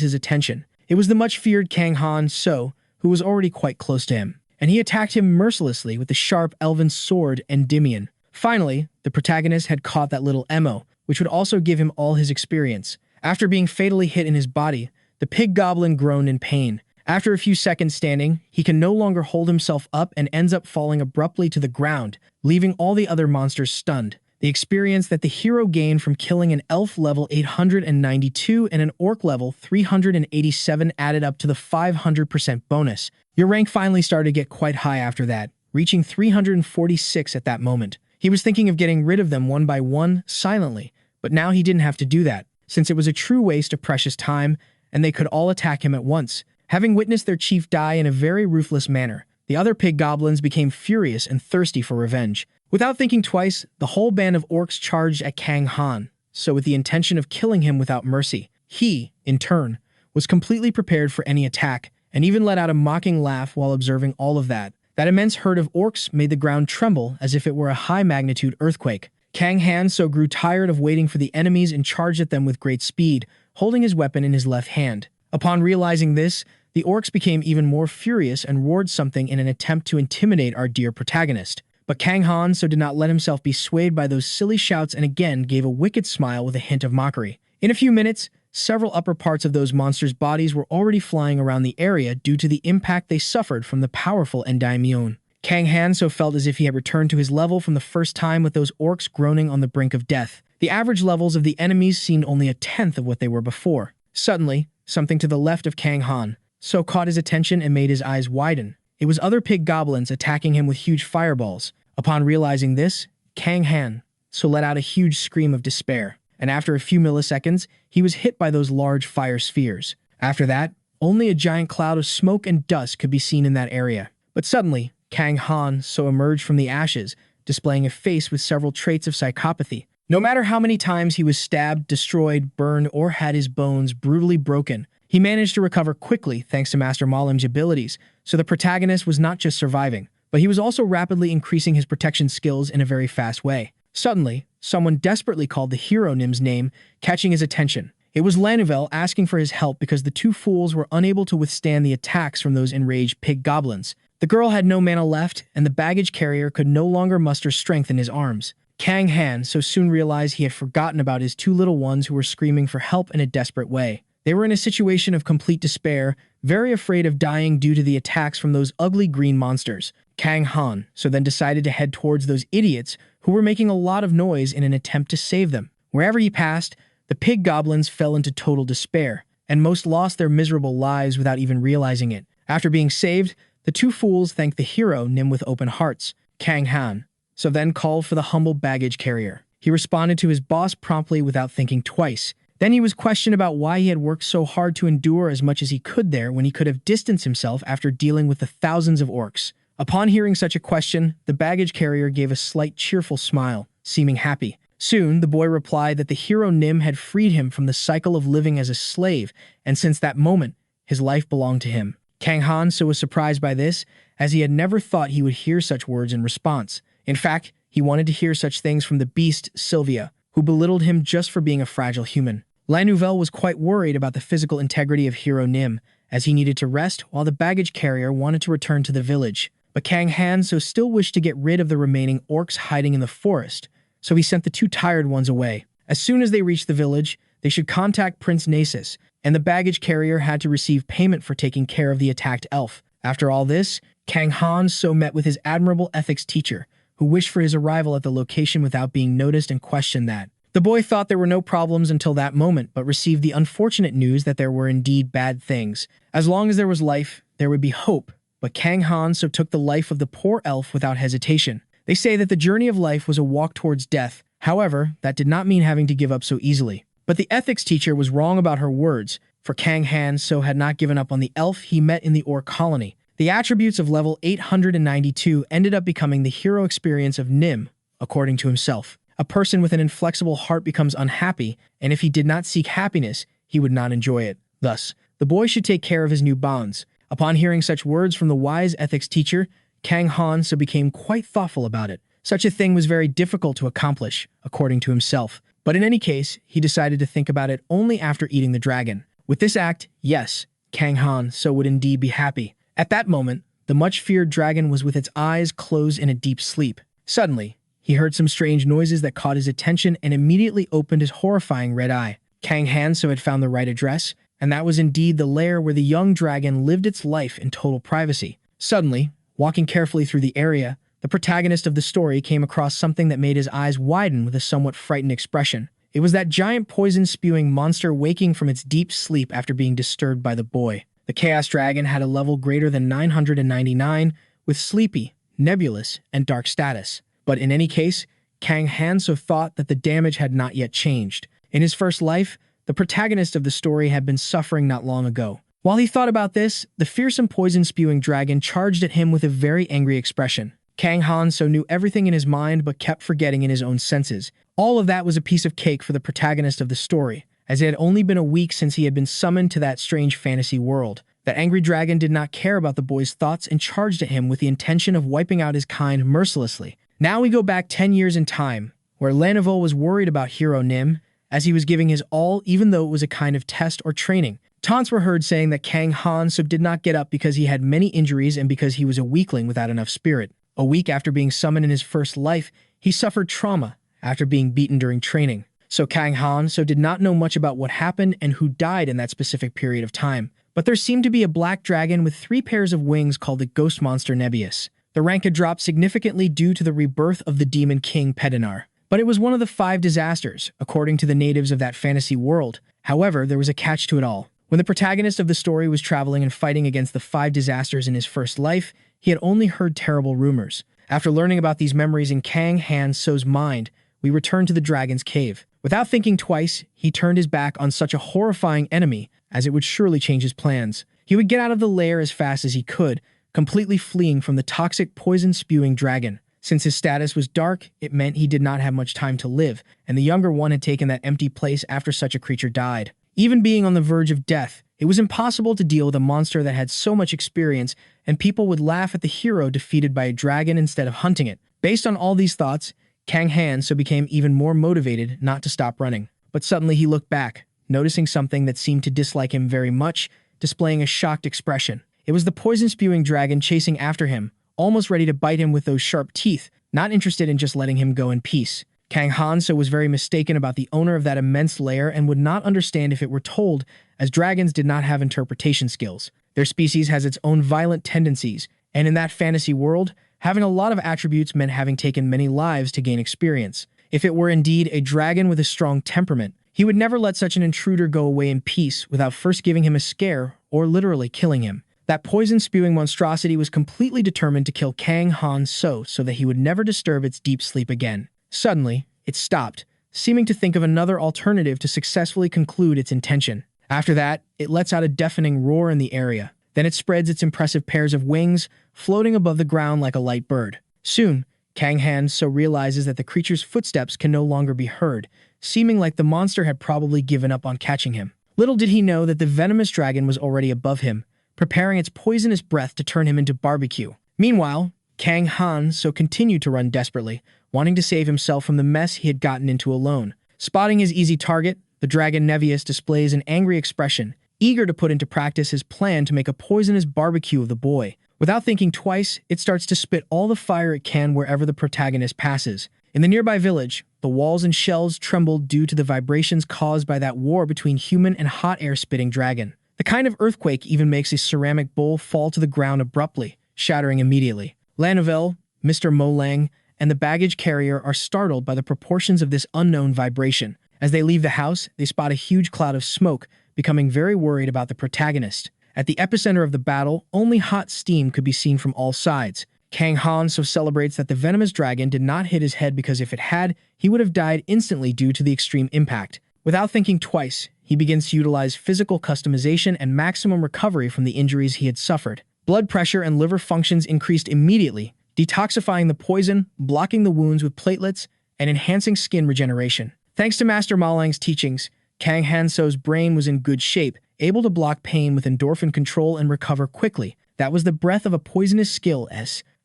his attention. It was the much-feared Kang Han So, who was already quite close to him, and he attacked him mercilessly with the sharp elven sword Endymion. Finally, the protagonist had caught that little Emo, which would also give him all his experience. After being fatally hit in his body, the pig goblin groaned in pain. After a few seconds standing, he can no longer hold himself up and ends up falling abruptly to the ground, leaving all the other monsters stunned. The experience that the hero gained from killing an elf level 892 and an orc level 387 added up to the 500% bonus. Your rank finally started to get quite high after that, reaching 346 at that moment. He was thinking of getting rid of them one by one, silently, but now he didn't have to do that, since it was a true waste of precious time, and they could all attack him at once. Having witnessed their chief die in a very ruthless manner, the other pig goblins became furious and thirsty for revenge. Without thinking twice, the whole band of orcs charged at Kang Han So with the intention of killing him without mercy. He, in turn, was completely prepared for any attack, and even let out a mocking laugh while observing all of that. That immense herd of orcs made the ground tremble as if it were a high-magnitude earthquake. Kang Han So grew tired of waiting for the enemies and charged at them with great speed, holding his weapon in his left hand. Upon realizing this, the orcs became even more furious and roared something in an attempt to intimidate our dear protagonist. But Kang Han So did not let himself be swayed by those silly shouts and again gave a wicked smile with a hint of mockery. In a few minutes, several upper parts of those monsters' bodies were already flying around the area due to the impact they suffered from the powerful Endymion. Kang Han So felt as if he had returned to his level from the first time with those orcs groaning on the brink of death. The average levels of the enemies seemed only a tenth of what they were before. Suddenly, something to the left of Kang Han So caught his attention and made his eyes widen. It was other pig goblins attacking him with huge fireballs. Upon realizing this, Kang Han So let out a huge scream of despair, and after a few milliseconds, he was hit by those large fire spheres. After that, only a giant cloud of smoke and dust could be seen in that area. But suddenly, Kang Han So emerged from the ashes, displaying a face with several traits of psychopathy. No matter how many times he was stabbed, destroyed, burned, or had his bones brutally broken, he managed to recover quickly thanks to Master Malim's abilities, so the protagonist was not just surviving, but he was also rapidly increasing his protection skills in a very fast way. Suddenly, someone desperately called the hero Nim's name, catching his attention. It was LVL asking for his help because the two fools were unable to withstand the attacks from those enraged pig goblins. The girl had no mana left, and the baggage carrier could no longer muster strength in his arms. Kang Han So soon realized he had forgotten about his two little ones who were screaming for help in a desperate way. They were in a situation of complete despair, very afraid of dying due to the attacks from those ugly green monsters. Kang Han So then decided to head towards those idiots who were making a lot of noise in an attempt to save them. Wherever he passed, the pig goblins fell into total despair, and most lost their miserable lives without even realizing it. After being saved, the two fools thanked the hero Nim with open hearts. Kang Han so then called for the humble baggage carrier. He responded to his boss promptly without thinking twice. Then he was questioned about why he had worked so hard to endure as much as he could there when he could have distanced himself after dealing with the thousands of orcs. Upon hearing such a question, the baggage carrier gave a slight cheerful smile, seeming happy. Soon, the boy replied that the hero Nim had freed him from the cycle of living as a slave, and since that moment, his life belonged to him. Kang Han so was surprised by this, as he had never thought he would hear such words in response. In fact, he wanted to hear such things from the beast, Sylvia, who belittled him just for being a fragile human. La Nouvelle was quite worried about the physical integrity of hero Nim, as he needed to rest while the baggage carrier wanted to return to the village. But Kang Han so still wished to get rid of the remaining orcs hiding in the forest, so he sent the two tired ones away. As soon as they reached the village, they should contact Prince Nasus, and the baggage carrier had to receive payment for taking care of the attacked elf. After all this, Kang Han so met with his admirable ethics teacher, who wished for his arrival at the location without being noticed and questioned that. The boy thought there were no problems until that moment, but received the unfortunate news that there were indeed bad things. As long as there was life, there would be hope, but Kang Han so took the life of the poor elf without hesitation. They say that the journey of life was a walk towards death. However, that did not mean having to give up so easily. But the ethics teacher was wrong about her words, for Kang Han so had not given up on the elf he met in the orc colony. The attributes of level 892 ended up becoming the hero experience of Nim, according to himself. A person with an inflexible heart becomes unhappy, and if he did not seek happiness, he would not enjoy it. Thus, the boy should take care of his new bonds. Upon hearing such words from the wise ethics teacher, Kang Han so became quite thoughtful about it. Such a thing was very difficult to accomplish, according to himself. But in any case, he decided to think about it only after eating the dragon. With this act, yes, Kang Han so would indeed be happy. At that moment, the much-feared dragon was with its eyes closed in a deep sleep. Suddenly, he heard some strange noises that caught his attention and immediately opened his horrifying red eye. Kang Han so had found the right address, and that was indeed the lair where the young dragon lived its life in total privacy. Suddenly, walking carefully through the area, the protagonist of the story came across something that made his eyes widen with a somewhat frightened expression. It was that giant poison-spewing monster waking from its deep sleep after being disturbed by the boy. The Chaos Dragon had a level greater than 999, with sleepy, nebulous, and dark status. But in any case, Kang Han so thought that the damage had not yet changed. In his first life, the protagonist of the story had been suffering not long ago. While he thought about this, the fearsome poison-spewing dragon charged at him with a very angry expression. Kang Han so knew everything in his mind but kept forgetting in his own senses. All of that was a piece of cake for the protagonist of the story, as it had only been a week since he had been summoned to that strange fantasy world. That angry dragon did not care about the boy's thoughts and charged at him with the intention of wiping out his kind mercilessly. Now we go back 10 years in time, where La Nouvelle was worried about hero Nim, as he was giving his all even though it was a kind of test or training. Taunts were heard saying that Kang Han so did not get up because he had many injuries and because he was a weakling without enough spirit. A week after being summoned in his first life, he suffered trauma after being beaten during training. So Kang Han so did not know much about what happened and who died in that specific period of time. But there seemed to be a black dragon with 3 pairs of wings called the ghost monster Nebius. The rank had dropped significantly due to the rebirth of the demon king Pedinar. But it was one of the 5 disasters, according to the natives of that fantasy world. However, there was a catch to it all. When the protagonist of the story was traveling and fighting against the 5 disasters in his first life, he had only heard terrible rumors. After learning about these memories in Kang Han so's mind, we returned to the dragon's cave. Without thinking twice, he turned his back on such a horrifying enemy, as it would surely change his plans. He would get out of the lair as fast as he could, completely fleeing from the toxic poison-spewing dragon. Since his status was dark, it meant he did not have much time to live, and the younger one had taken that empty place after such a creature died. Even being on the verge of death, it was impossible to deal with a monster that had so much experience, and people would laugh at the hero defeated by a dragon instead of hunting it. Based on all these thoughts, Kang Han so became even more motivated not to stop running. But suddenly he looked back, noticing something that seemed to dislike him very much, displaying a shocked expression. It was the poison-spewing dragon chasing after him, almost ready to bite him with those sharp teeth, not interested in just letting him go in peace. Kang Han so was very mistaken about the owner of that immense lair and would not understand if it were told, as dragons did not have interpretation skills. Their species has its own violent tendencies, and in that fantasy world, having a lot of attributes meant having taken many lives to gain experience. If it were indeed a dragon with a strong temperament, he would never let such an intruder go away in peace without first giving him a scare or literally killing him. That poison-spewing monstrosity was completely determined to kill Kang Han-so that he would never disturb its deep sleep again. Suddenly, it stopped, seeming to think of another alternative to successfully conclude its intention. After that, it lets out a deafening roar in the area. Then it spreads its impressive pairs of wings, floating above the ground like a light bird. Soon, Kang Han-so realizes that the creature's footsteps can no longer be heard, seeming like the monster had probably given up on catching him. Little did he know that the venomous dragon was already above him, preparing its poisonous breath to turn him into barbecue. Meanwhile, Kang Han-so continued to run desperately, wanting to save himself from the mess he had gotten into alone. Spotting his easy target, the dragon Nevius displays an angry expression, eager to put into practice his plan to make a poisonous barbecue of the boy. Without thinking twice, it starts to spit all the fire it can wherever the protagonist passes. In the nearby village, the walls and shelves trembled due to the vibrations caused by that war between human and hot air-spitting dragon. The kind of earthquake even makes a ceramic bowl fall to the ground abruptly, shattering immediately. LVL, Mr. Molang, and the baggage carrier are startled by the proportions of this unknown vibration. As they leave the house, they spot a huge cloud of smoke, becoming very worried about the protagonist. At the epicenter of the battle, only hot steam could be seen from all sides. Kang Han-so celebrates that the venomous dragon did not hit his head because if it had, he would have died instantly due to the extreme impact. Without thinking twice, he begins to utilize physical customization and maximum recovery from the injuries he had suffered. Blood pressure and liver functions increased immediately, detoxifying the poison, blocking the wounds with platelets, and enhancing skin regeneration. Thanks to Master Malang's teachings, Kang Han-so's brain was in good shape, able to block pain with endorphin control and recover quickly. That was the breadth of a poisonous skill,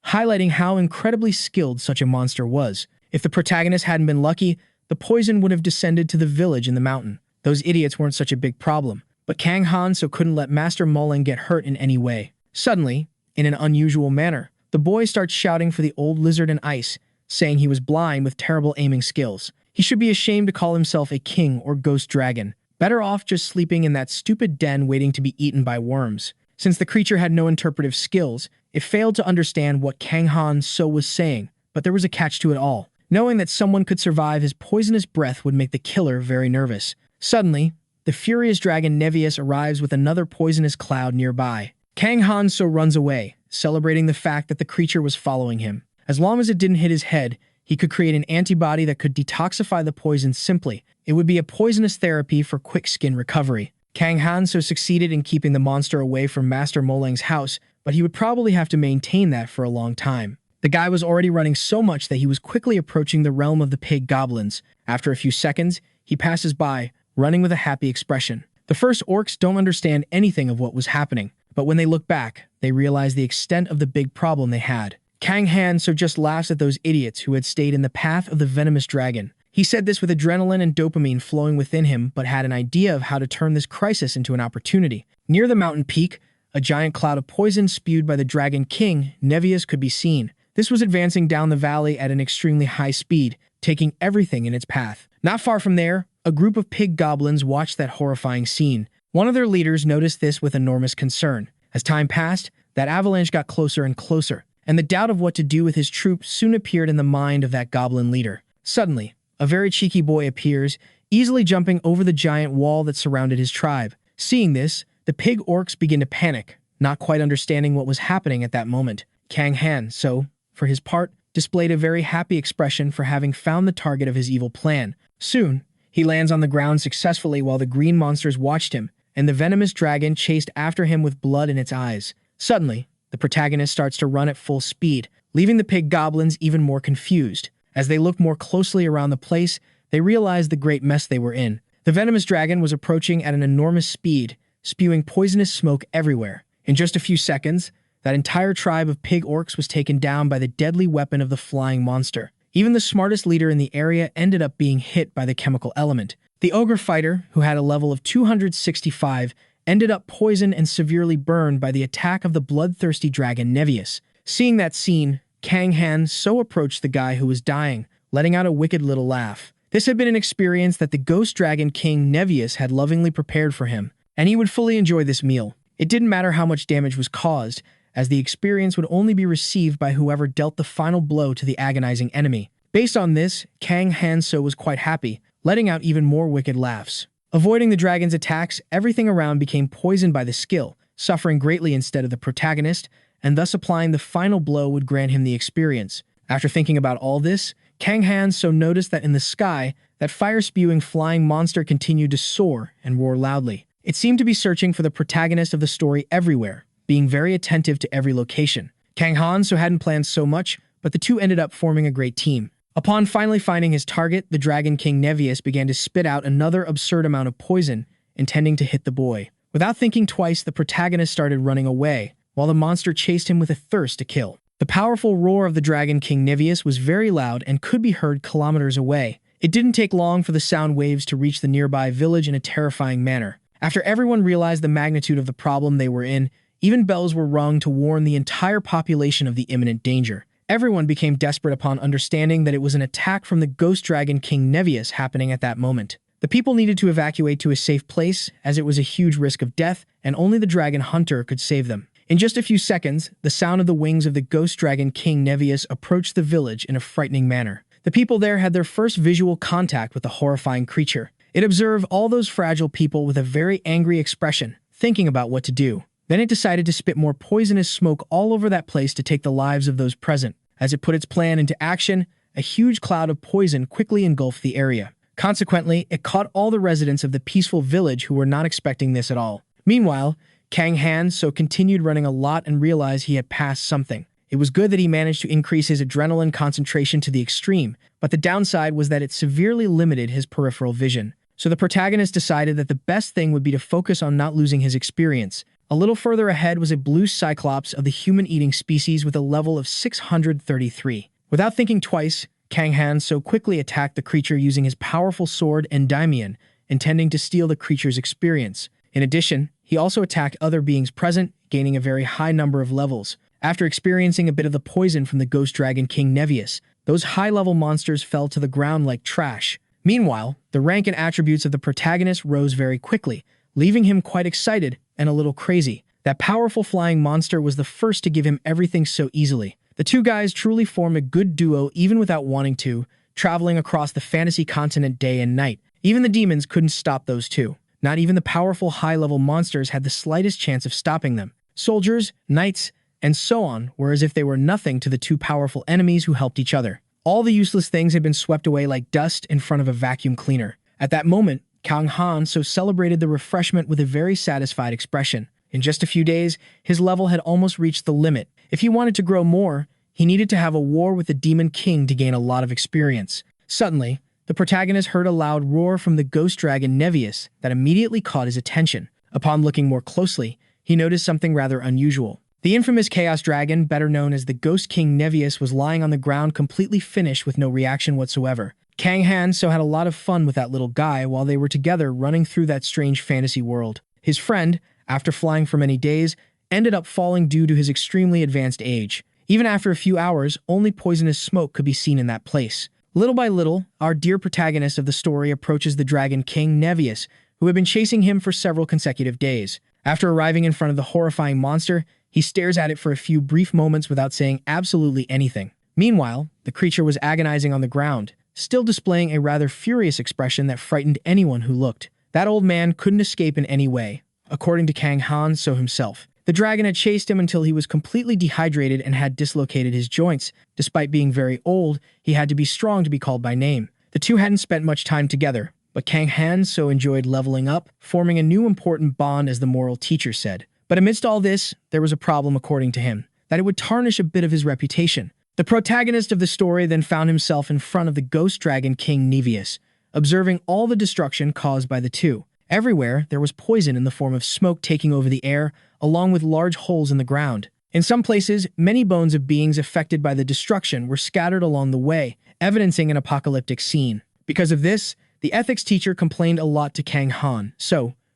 highlighting how incredibly skilled such a monster was. If the protagonist hadn't been lucky, the poison would have descended to the village in the mountain. Those idiots weren't such a big problem, but Kang Han-so couldn't let Master Malang get hurt in any way. Suddenly, in an unusual manner, the boy starts shouting for the old lizard in ice, saying he was blind with terrible aiming skills. He should be ashamed to call himself a king or ghost dragon. Better off just sleeping in that stupid den waiting to be eaten by worms. Since the creature had no interpretive skills, it failed to understand what Kang Han-so was saying, but there was a catch to it all. Knowing that someone could survive his poisonous breath would make the killer very nervous. Suddenly, the furious dragon Nevius arrives with another poisonous cloud nearby. Kang Han-so runs away, celebrating the fact that the creature was following him. As long as it didn't hit his head, he could create an antibody that could detoxify the poison simply. It would be a poisonous therapy for quick skin recovery. Kang Han-so succeeded in keeping the monster away from Master Molang's house, but he would probably have to maintain that for a long time. The guy was already running so much that he was quickly approaching the realm of the pig goblins. After a few seconds, he passes by, running with a happy expression. The first orcs don't understand anything of what was happening, but when they look back, they realize the extent of the big problem they had. Kang Han-so just laughs at those idiots who had stayed in the path of the venomous dragon. He said this with adrenaline and dopamine flowing within him, but had an idea of how to turn this crisis into an opportunity. Near the mountain peak, a giant cloud of poison spewed by the Dragon King, Nevius, could be seen. This was advancing down the valley at an extremely high speed, taking everything in its path. Not far from there, a group of pig goblins watched that horrifying scene. One of their leaders noticed this with enormous concern. As time passed, that avalanche got closer and closer, and the doubt of what to do with his troops soon appeared in the mind of that goblin leader. Suddenly, a very cheeky boy appears, easily jumping over the giant wall that surrounded his tribe. Seeing this, the pig orcs begin to panic, not quite understanding what was happening at that moment. Kang Han-so, for his part, displayed a very happy expression for having found the target of his evil plan. Soon, he lands on the ground successfully while the green monsters watched him, and the venomous dragon chased after him with blood in its eyes. Suddenly, the protagonist starts to run at full speed, leaving the pig goblins even more confused. As they looked more closely around the place, they realized the great mess they were in. The venomous dragon was approaching at an enormous speed, spewing poisonous smoke everywhere. In just a few seconds, that entire tribe of pig orcs was taken down by the deadly weapon of the flying monster. Even the smartest leader in the area ended up being hit by the chemical element. The ogre fighter, who had a level of 265, ended up poisoned and severely burned by the attack of the bloodthirsty dragon Nevius. Seeing that scene, Kang Han-so approached the guy who was dying, letting out a wicked little laugh. This had been an experience that the Ghost Dragon King Nevius had lovingly prepared for him, and he would fully enjoy this meal. It didn't matter how much damage was caused, as the experience would only be received by whoever dealt the final blow to the agonizing enemy. Based on this, Kang Han-so was quite happy, letting out even more wicked laughs. Avoiding the dragon's attacks, everything around became poisoned by the skill, suffering greatly instead of the protagonist, and thus applying the final blow would grant him the experience. After thinking about all this, Kang Han so noticed that in the sky, that fire-spewing flying monster continued to soar and roar loudly. It seemed to be searching for the protagonist of the story everywhere, being very attentive to every location. Kang Han so hadn't planned so much, but the two ended up forming a great team. Upon finally finding his target, the Dragon King Nevius began to spit out another absurd amount of poison, intending to hit the boy. Without thinking twice, the protagonist started running away, while the monster chased him with a thirst to kill. The powerful roar of the Dragon King Nevius was very loud and could be heard kilometers away. It didn't take long for the sound waves to reach the nearby village in a terrifying manner. After everyone realized the magnitude of the problem they were in, even bells were rung to warn the entire population of the imminent danger. Everyone became desperate upon understanding that it was an attack from the Ghost Dragon King Nevius happening at that moment. The people needed to evacuate to a safe place, as it was a huge risk of death, and only the Dragon Hunter could save them. In just a few seconds, the sound of the wings of the Ghost Dragon King Nevius approached the village in a frightening manner. The people there had their first visual contact with the horrifying creature. It observed all those fragile people with a very angry expression, thinking about what to do. Then it decided to spit more poisonous smoke all over that place to take the lives of those present. As it put its plan into action, a huge cloud of poison quickly engulfed the area. Consequently, it caught all the residents of the peaceful village who were not expecting this at all. Meanwhile, Kang Han so continued running a lot and realized he had passed something. It was good that he managed to increase his adrenaline concentration to the extreme, but the downside was that it severely limited his peripheral vision. So the protagonist decided that the best thing would be to focus on not losing his experience. A little further ahead was a blue cyclops of the human-eating species with a level of 633. Without thinking twice, Kang Han so quickly attacked the creature using his powerful sword Endymion, intending to steal the creature's experience. In addition, he also attacked other beings present, gaining a very high number of levels. After experiencing a bit of the poison from the Ghost Dragon King Nevius, those high-level monsters fell to the ground like trash. Meanwhile, the rank and attributes of the protagonist rose very quickly, leaving him quite excited and a little crazy. That powerful flying monster was the first to give him everything so easily. The two guys truly formed a good duo even without wanting to, traveling across the fantasy continent day and night. Even the demons couldn't stop those two. Not even the powerful high-level monsters had the slightest chance of stopping them. Soldiers, knights, and so on were as if they were nothing to the two powerful enemies who helped each other. All the useless things had been swept away like dust in front of a vacuum cleaner. At that moment, Kang Han so celebrated the refreshment with a very satisfied expression. In just a few days, his level had almost reached the limit. If he wanted to grow more, he needed to have a war with the Demon King to gain a lot of experience. Suddenly, the protagonist heard a loud roar from the Ghost Dragon Nevius that immediately caught his attention. Upon looking more closely, he noticed something rather unusual. The infamous Chaos Dragon, better known as the Ghost King Nevius, was lying on the ground completely finished with no reaction whatsoever. Kang Han so had a lot of fun with that little guy while they were together running through that strange fantasy world. His friend, after flying for many days, ended up falling due to his extremely advanced age. Even after a few hours, only poisonous smoke could be seen in that place. Little by little, our dear protagonist of the story approaches the Dragon King Nevius, who had been chasing him for several consecutive days. After arriving in front of the horrifying monster, he stares at it for a few brief moments without saying absolutely anything. Meanwhile, the creature was agonizing on the ground, still displaying a rather furious expression that frightened anyone who looked. That old man couldn't escape in any way, according to Kang Han so himself. The dragon had chased him until he was completely dehydrated and had dislocated his joints. Despite being very old, he had to be strong to be called by name. The two hadn't spent much time together, but Kang Han so enjoyed leveling up, forming a new important bond as the moral teacher said. But amidst all this, there was a problem according to him, that it would tarnish a bit of his reputation. The protagonist of the story then found himself in front of the Ghost Dragon King Nevius, observing all the destruction caused by the two. Everywhere, there was poison in the form of smoke taking over the air, along with large holes in the ground. In some places, many bones of beings affected by the destruction were scattered along the way, evidencing an apocalyptic scene. Because of this, the ethics teacher complained a lot to Kang Han,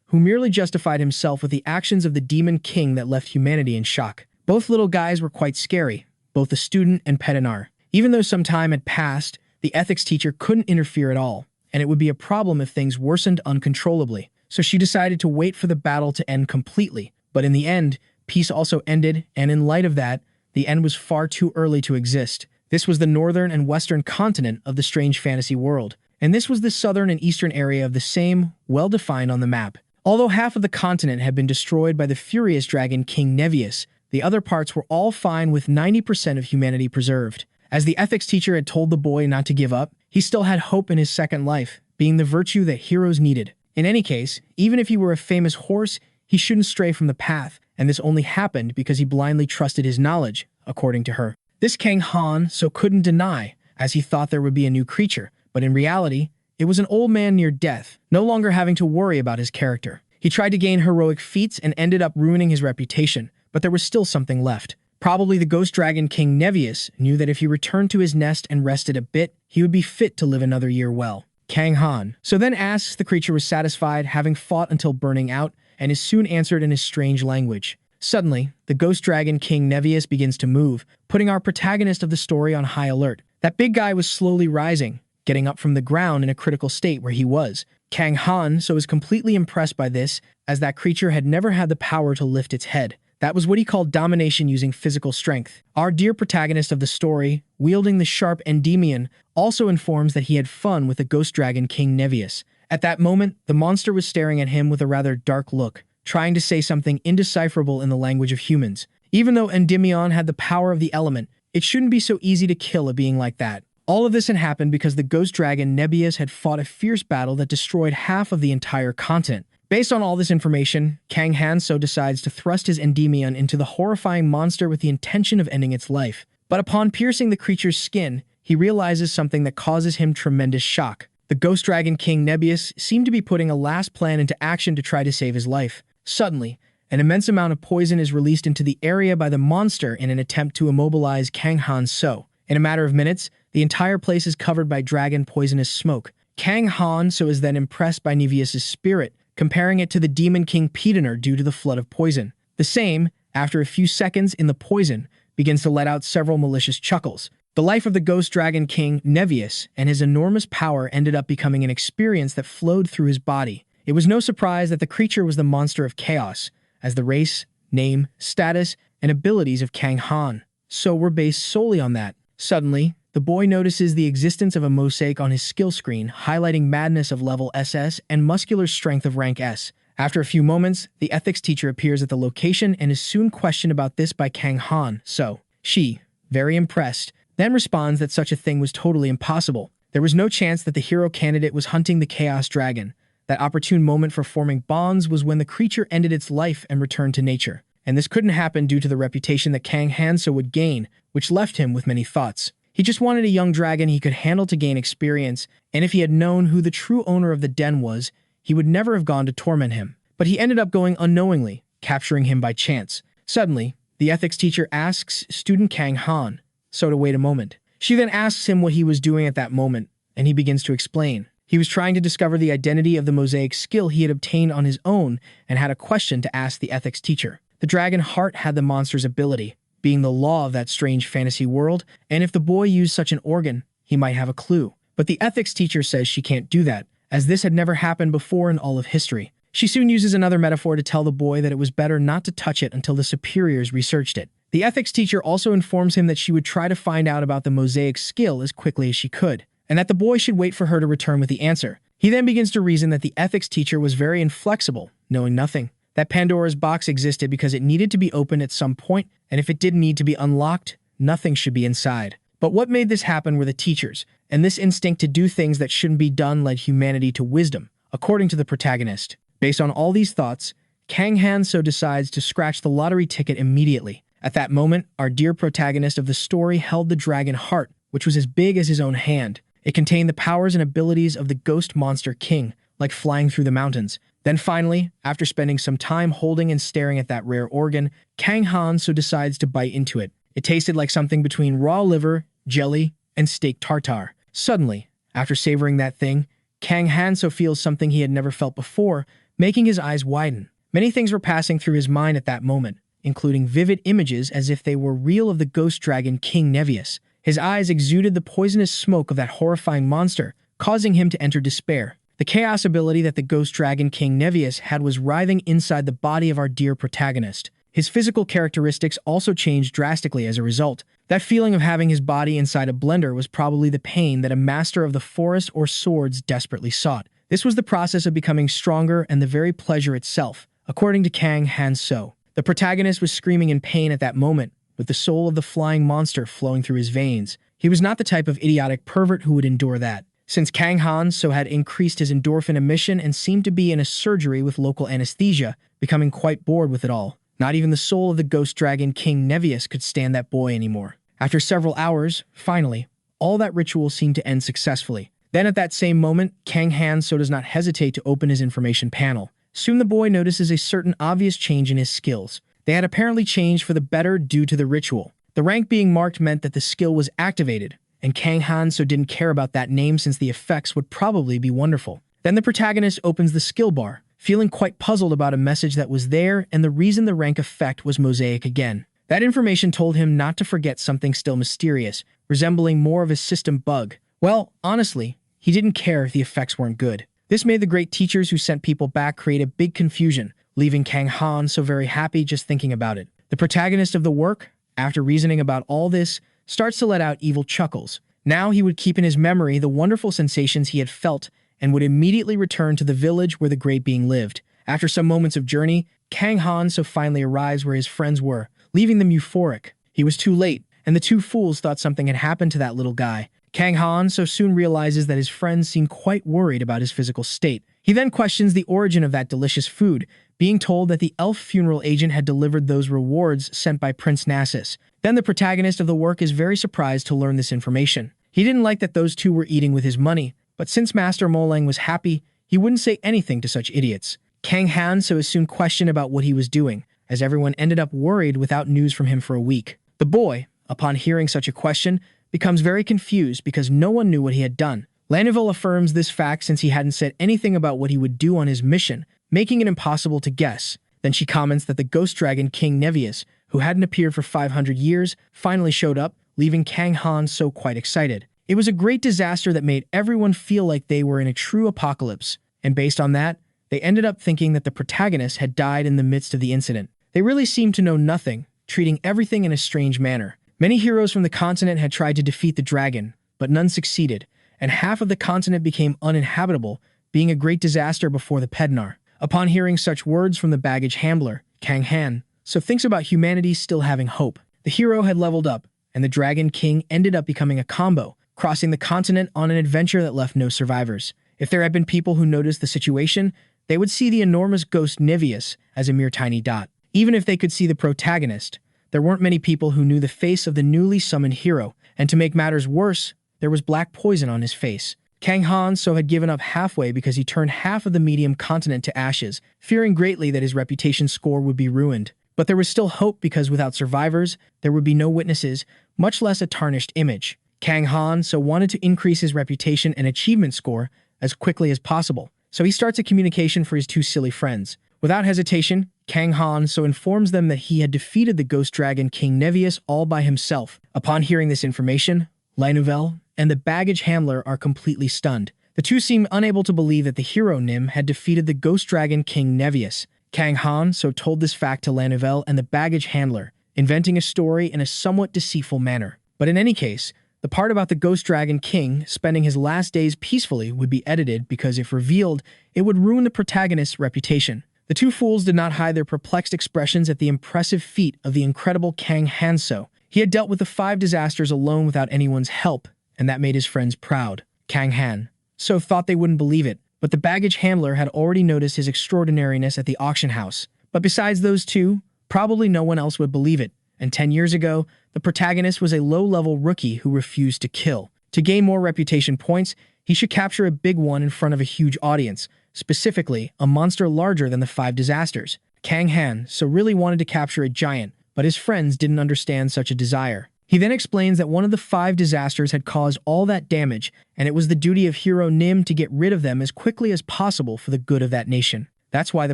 who merely justified himself with the actions of the Demon King that left humanity in shock. Both little guys were quite scary, both the student and Petinar. Even though some time had passed, the ethics teacher couldn't interfere at all, and it would be a problem if things worsened uncontrollably. So she decided to wait for the battle to end completely. But in the end, peace also ended, and in light of that, the end was far too early to exist. This was the northern and western continent of the strange fantasy world, and this was the southern and eastern area of the same, well-defined on the map. Although half of the continent had been destroyed by the furious dragon King Nevius, the other parts were all fine with 90% of humanity preserved. As the ethics teacher had told the boy not to give up, he still had hope in his second life, being the virtue that heroes needed. In any case, even if he were a famous horse, he shouldn't stray from the path, and this only happened because he blindly trusted his knowledge, according to her. This Kang Han so couldn't deny, as he thought there would be a new creature, but in reality, it was an old man near death, no longer having to worry about his character. He tried to gain heroic feats and ended up ruining his reputation, but there was still something left. Probably the ghost dragon King Nevius knew that if he returned to his nest and rested a bit, he would be fit to live another year well. Kang Han so then asks the creature was satisfied, having fought until burning out, and is soon answered in his strange language. Suddenly, the ghost dragon King Nevius begins to move, putting our protagonist of the story on high alert. That big guy was slowly rising, getting up from the ground in a critical state where he was. Kang Han so is completely impressed by this, as that creature had never had the power to lift its head. That was what he called domination using physical strength. Our dear protagonist of the story, wielding the sharp Endymion, also informs that he had fun with the ghost dragon King Nevius. At that moment, the monster was staring at him with a rather dark look, trying to say something indecipherable in the language of humans. Even though Endymion had the power of the element, it shouldn't be so easy to kill a being like that. All of this had happened because the ghost dragon Nebius had fought a fierce battle that destroyed half of the entire continent. Based on all this information, Kang Han so decides to thrust his Endymion into the horrifying monster with the intention of ending its life. But upon piercing the creature's skin, he realizes something that causes him tremendous shock. The ghost dragon King Nebius seemed to be putting a last plan into action to try to save his life. Suddenly, an immense amount of poison is released into the area by the monster in an attempt to immobilize Kang Han so. In a matter of minutes, the entire place is covered by dragon poisonous smoke. Kang Han so is then impressed by Nevius' spirit, comparing it to the demon king Petener due to the flood of poison. The same, after a few seconds in the poison, begins to let out several malicious chuckles. The life of the ghost dragon king Nevius and his enormous power ended up becoming an experience that flowed through his body. It was no surprise that the creature was the monster of chaos, as the race, name, status, and abilities of Kang Han so were based solely on that. Suddenly, the boy notices the existence of a mosaic on his skill screen, highlighting madness of level SS and muscular strength of rank S. After a few moments, the ethics teacher appears at the location and is soon questioned about this by Kang Han so. She, very impressed, then responds that such a thing was totally impossible. There was no chance that the hero candidate was hunting the Chaos Dragon. That opportune moment for forming bonds was when the creature ended its life and returned to nature. And this couldn't happen due to the reputation that Kang Han so would gain, which left him with many thoughts. He just wanted a young dragon he could handle to gain experience, and if he had known who the true owner of the den was, he would never have gone to torment him. But he ended up going unknowingly, capturing him by chance. Suddenly, the ethics teacher asks student Kang Han so to wait a moment. She then asks him what he was doing at that moment, and he begins to explain. He was trying to discover the identity of the mosaic skill he had obtained on his own and had a question to ask the ethics teacher. The dragon heart had the monster's ability, being the law of that strange fantasy world, and if the boy used such an organ, he might have a clue. But the ethics teacher says she can't do that, as this had never happened before in all of history. She soon uses another metaphor to tell the boy that it was better not to touch it until the superiors researched it. The ethics teacher also informs him that she would try to find out about the mosaic skill as quickly as she could, and that the boy should wait for her to return with the answer. He then begins to reason that the ethics teacher was very inflexible, knowing nothing. That Pandora's box existed because it needed to be opened at some point, and if it didn't need to be unlocked, nothing should be inside. But what made this happen were the teachers, and this instinct to do things that shouldn't be done led humanity to wisdom, according to the protagonist. Based on all these thoughts, Kang Han so decides to scratch the lottery ticket immediately. At that moment, our dear protagonist of the story held the dragon heart, which was as big as his own hand. It contained the powers and abilities of the ghost monster king, like flying through the mountains. Then finally, after spending some time holding and staring at that rare organ, Kang Han so decides to bite into it. It tasted like something between raw liver, jelly, and steak tartare. Suddenly, after savoring that thing, Kang Han so feels something he had never felt before, making his eyes widen. Many things were passing through his mind at that moment, including vivid images as if they were real of the ghost dragon King Nevius. His eyes exuded the poisonous smoke of that horrifying monster, causing him to enter despair. The chaos ability that the ghost dragon King Nevius had was writhing inside the body of our dear protagonist. His physical characteristics also changed drastically as a result. That feeling of having his body inside a blender was probably the pain that a master of the forest or swords desperately sought. This was the process of becoming stronger and the very pleasure itself, according to Kang Han-so. The protagonist was screaming in pain at that moment, with the soul of the flying monster flowing through his veins. He was not the type of idiotic pervert who would endure that. Since Kang Han-so had increased his endorphin emission and seemed to be in a surgery with local anesthesia, becoming quite bored with it all. Not even the soul of the ghost dragon King Nevius could stand that boy anymore. After several hours, finally, all that ritual seemed to end successfully. Then at that same moment, Kang Han-so does not hesitate to open his information panel. Soon the boy notices a certain obvious change in his skills. They had apparently changed for the better due to the ritual. The rank being marked meant that the skill was activated, and Kang Han-so didn't care about that name since the effects would probably be wonderful. Then the protagonist opens the skill bar, feeling quite puzzled about a message that was there and the reason the rank effect was mosaic again. That information told him not to forget something still mysterious, resembling more of a system bug. Well, honestly, he didn't care if the effects weren't good. This made the great teachers who sent people back create a big confusion, leaving Kang Han so very happy just thinking about it. The protagonist of the work, after reasoning about all this, starts to let out evil chuckles. Now he would keep in his memory the wonderful sensations he had felt and would immediately return to the village where the great being lived. After some moments of journey, Kang Han so finally arrives where his friends were, leaving them euphoric. He was too late, and the two fools thought something had happened to that little guy. Kang Han so soon realizes that his friends seem quite worried about his physical state. He then questions the origin of that delicious food, being told that the elf funeral agent had delivered those rewards sent by Prince Nasus. Then the protagonist of the work is very surprised to learn this information. He didn't like that those two were eating with his money, but since Master Molang was happy, he wouldn't say anything to such idiots. Kang Han so is soon questioned about what he was doing, as everyone ended up worried without news from him for a week. The boy, upon hearing such a question, becomes very confused because no one knew what he had done. Lanivel affirms this fact since he hadn't said anything about what he would do on his mission, making it impossible to guess. Then she comments that the ghost dragon King Nevius, who hadn't appeared for 500 years, finally showed up, leaving Kang Han so quite excited. It was a great disaster that made everyone feel like they were in a true apocalypse, and based on that, they ended up thinking that the protagonist had died in the midst of the incident. They really seemed to know nothing, treating everything in a strange manner. Many heroes from the continent had tried to defeat the dragon, but none succeeded, and half of the continent became uninhabitable, being a great disaster before the Pednar. Upon hearing such words from the baggage handler, Kang Han so thinks about humanity still having hope. The hero had leveled up, and the Dragon King ended up becoming a combo, crossing the continent on an adventure that left no survivors. If there had been people who noticed the situation, they would see the enormous ghost Nevius as a mere tiny dot. Even if they could see the protagonist, there weren't many people who knew the face of the newly summoned hero, and to make matters worse, there was black poison on his face. Kang Han so had given up halfway because he turned half of the medium continent to ashes, fearing greatly that his reputation score would be ruined. But there was still hope because without survivors, there would be no witnesses, much less a tarnished image. Kang Han so wanted to increase his reputation and achievement score as quickly as possible, so he starts a communication for his two silly friends. Without hesitation, Kang Han so informs them that he had defeated the ghost dragon King Nevius all by himself. Upon hearing this information, Lainuvel and the baggage handler are completely stunned. The two seem unable to believe that the hero Nim had defeated the ghost dragon King Nevius. Kang Han so told this fact to Lainuvel and the baggage handler, inventing a story in a somewhat deceitful manner. But in any case, the part about the ghost dragon king spending his last days peacefully would be edited because if revealed, it would ruin the protagonist's reputation. The two fools did not hide their perplexed expressions at the impressive feat of the incredible Kang Han so. He had dealt with the 5 disasters alone without anyone's help, and that made his friends proud. Kang Han so thought they wouldn't believe it, but the baggage handler had already noticed his extraordinariness at the auction house. But besides those two, probably no one else would believe it, and 10 years ago, the protagonist was a low-level rookie who refused to kill. To gain more reputation points, he should capture a big one in front of a huge audience, specifically a monster larger than the 5 disasters. Kang Han so really wanted to capture a giant, but his friends didn't understand such a desire. He then explains that one of the 5 disasters had caused all that damage, and it was the duty of hero Nim to get rid of them as quickly as possible for the good of that nation. That's why the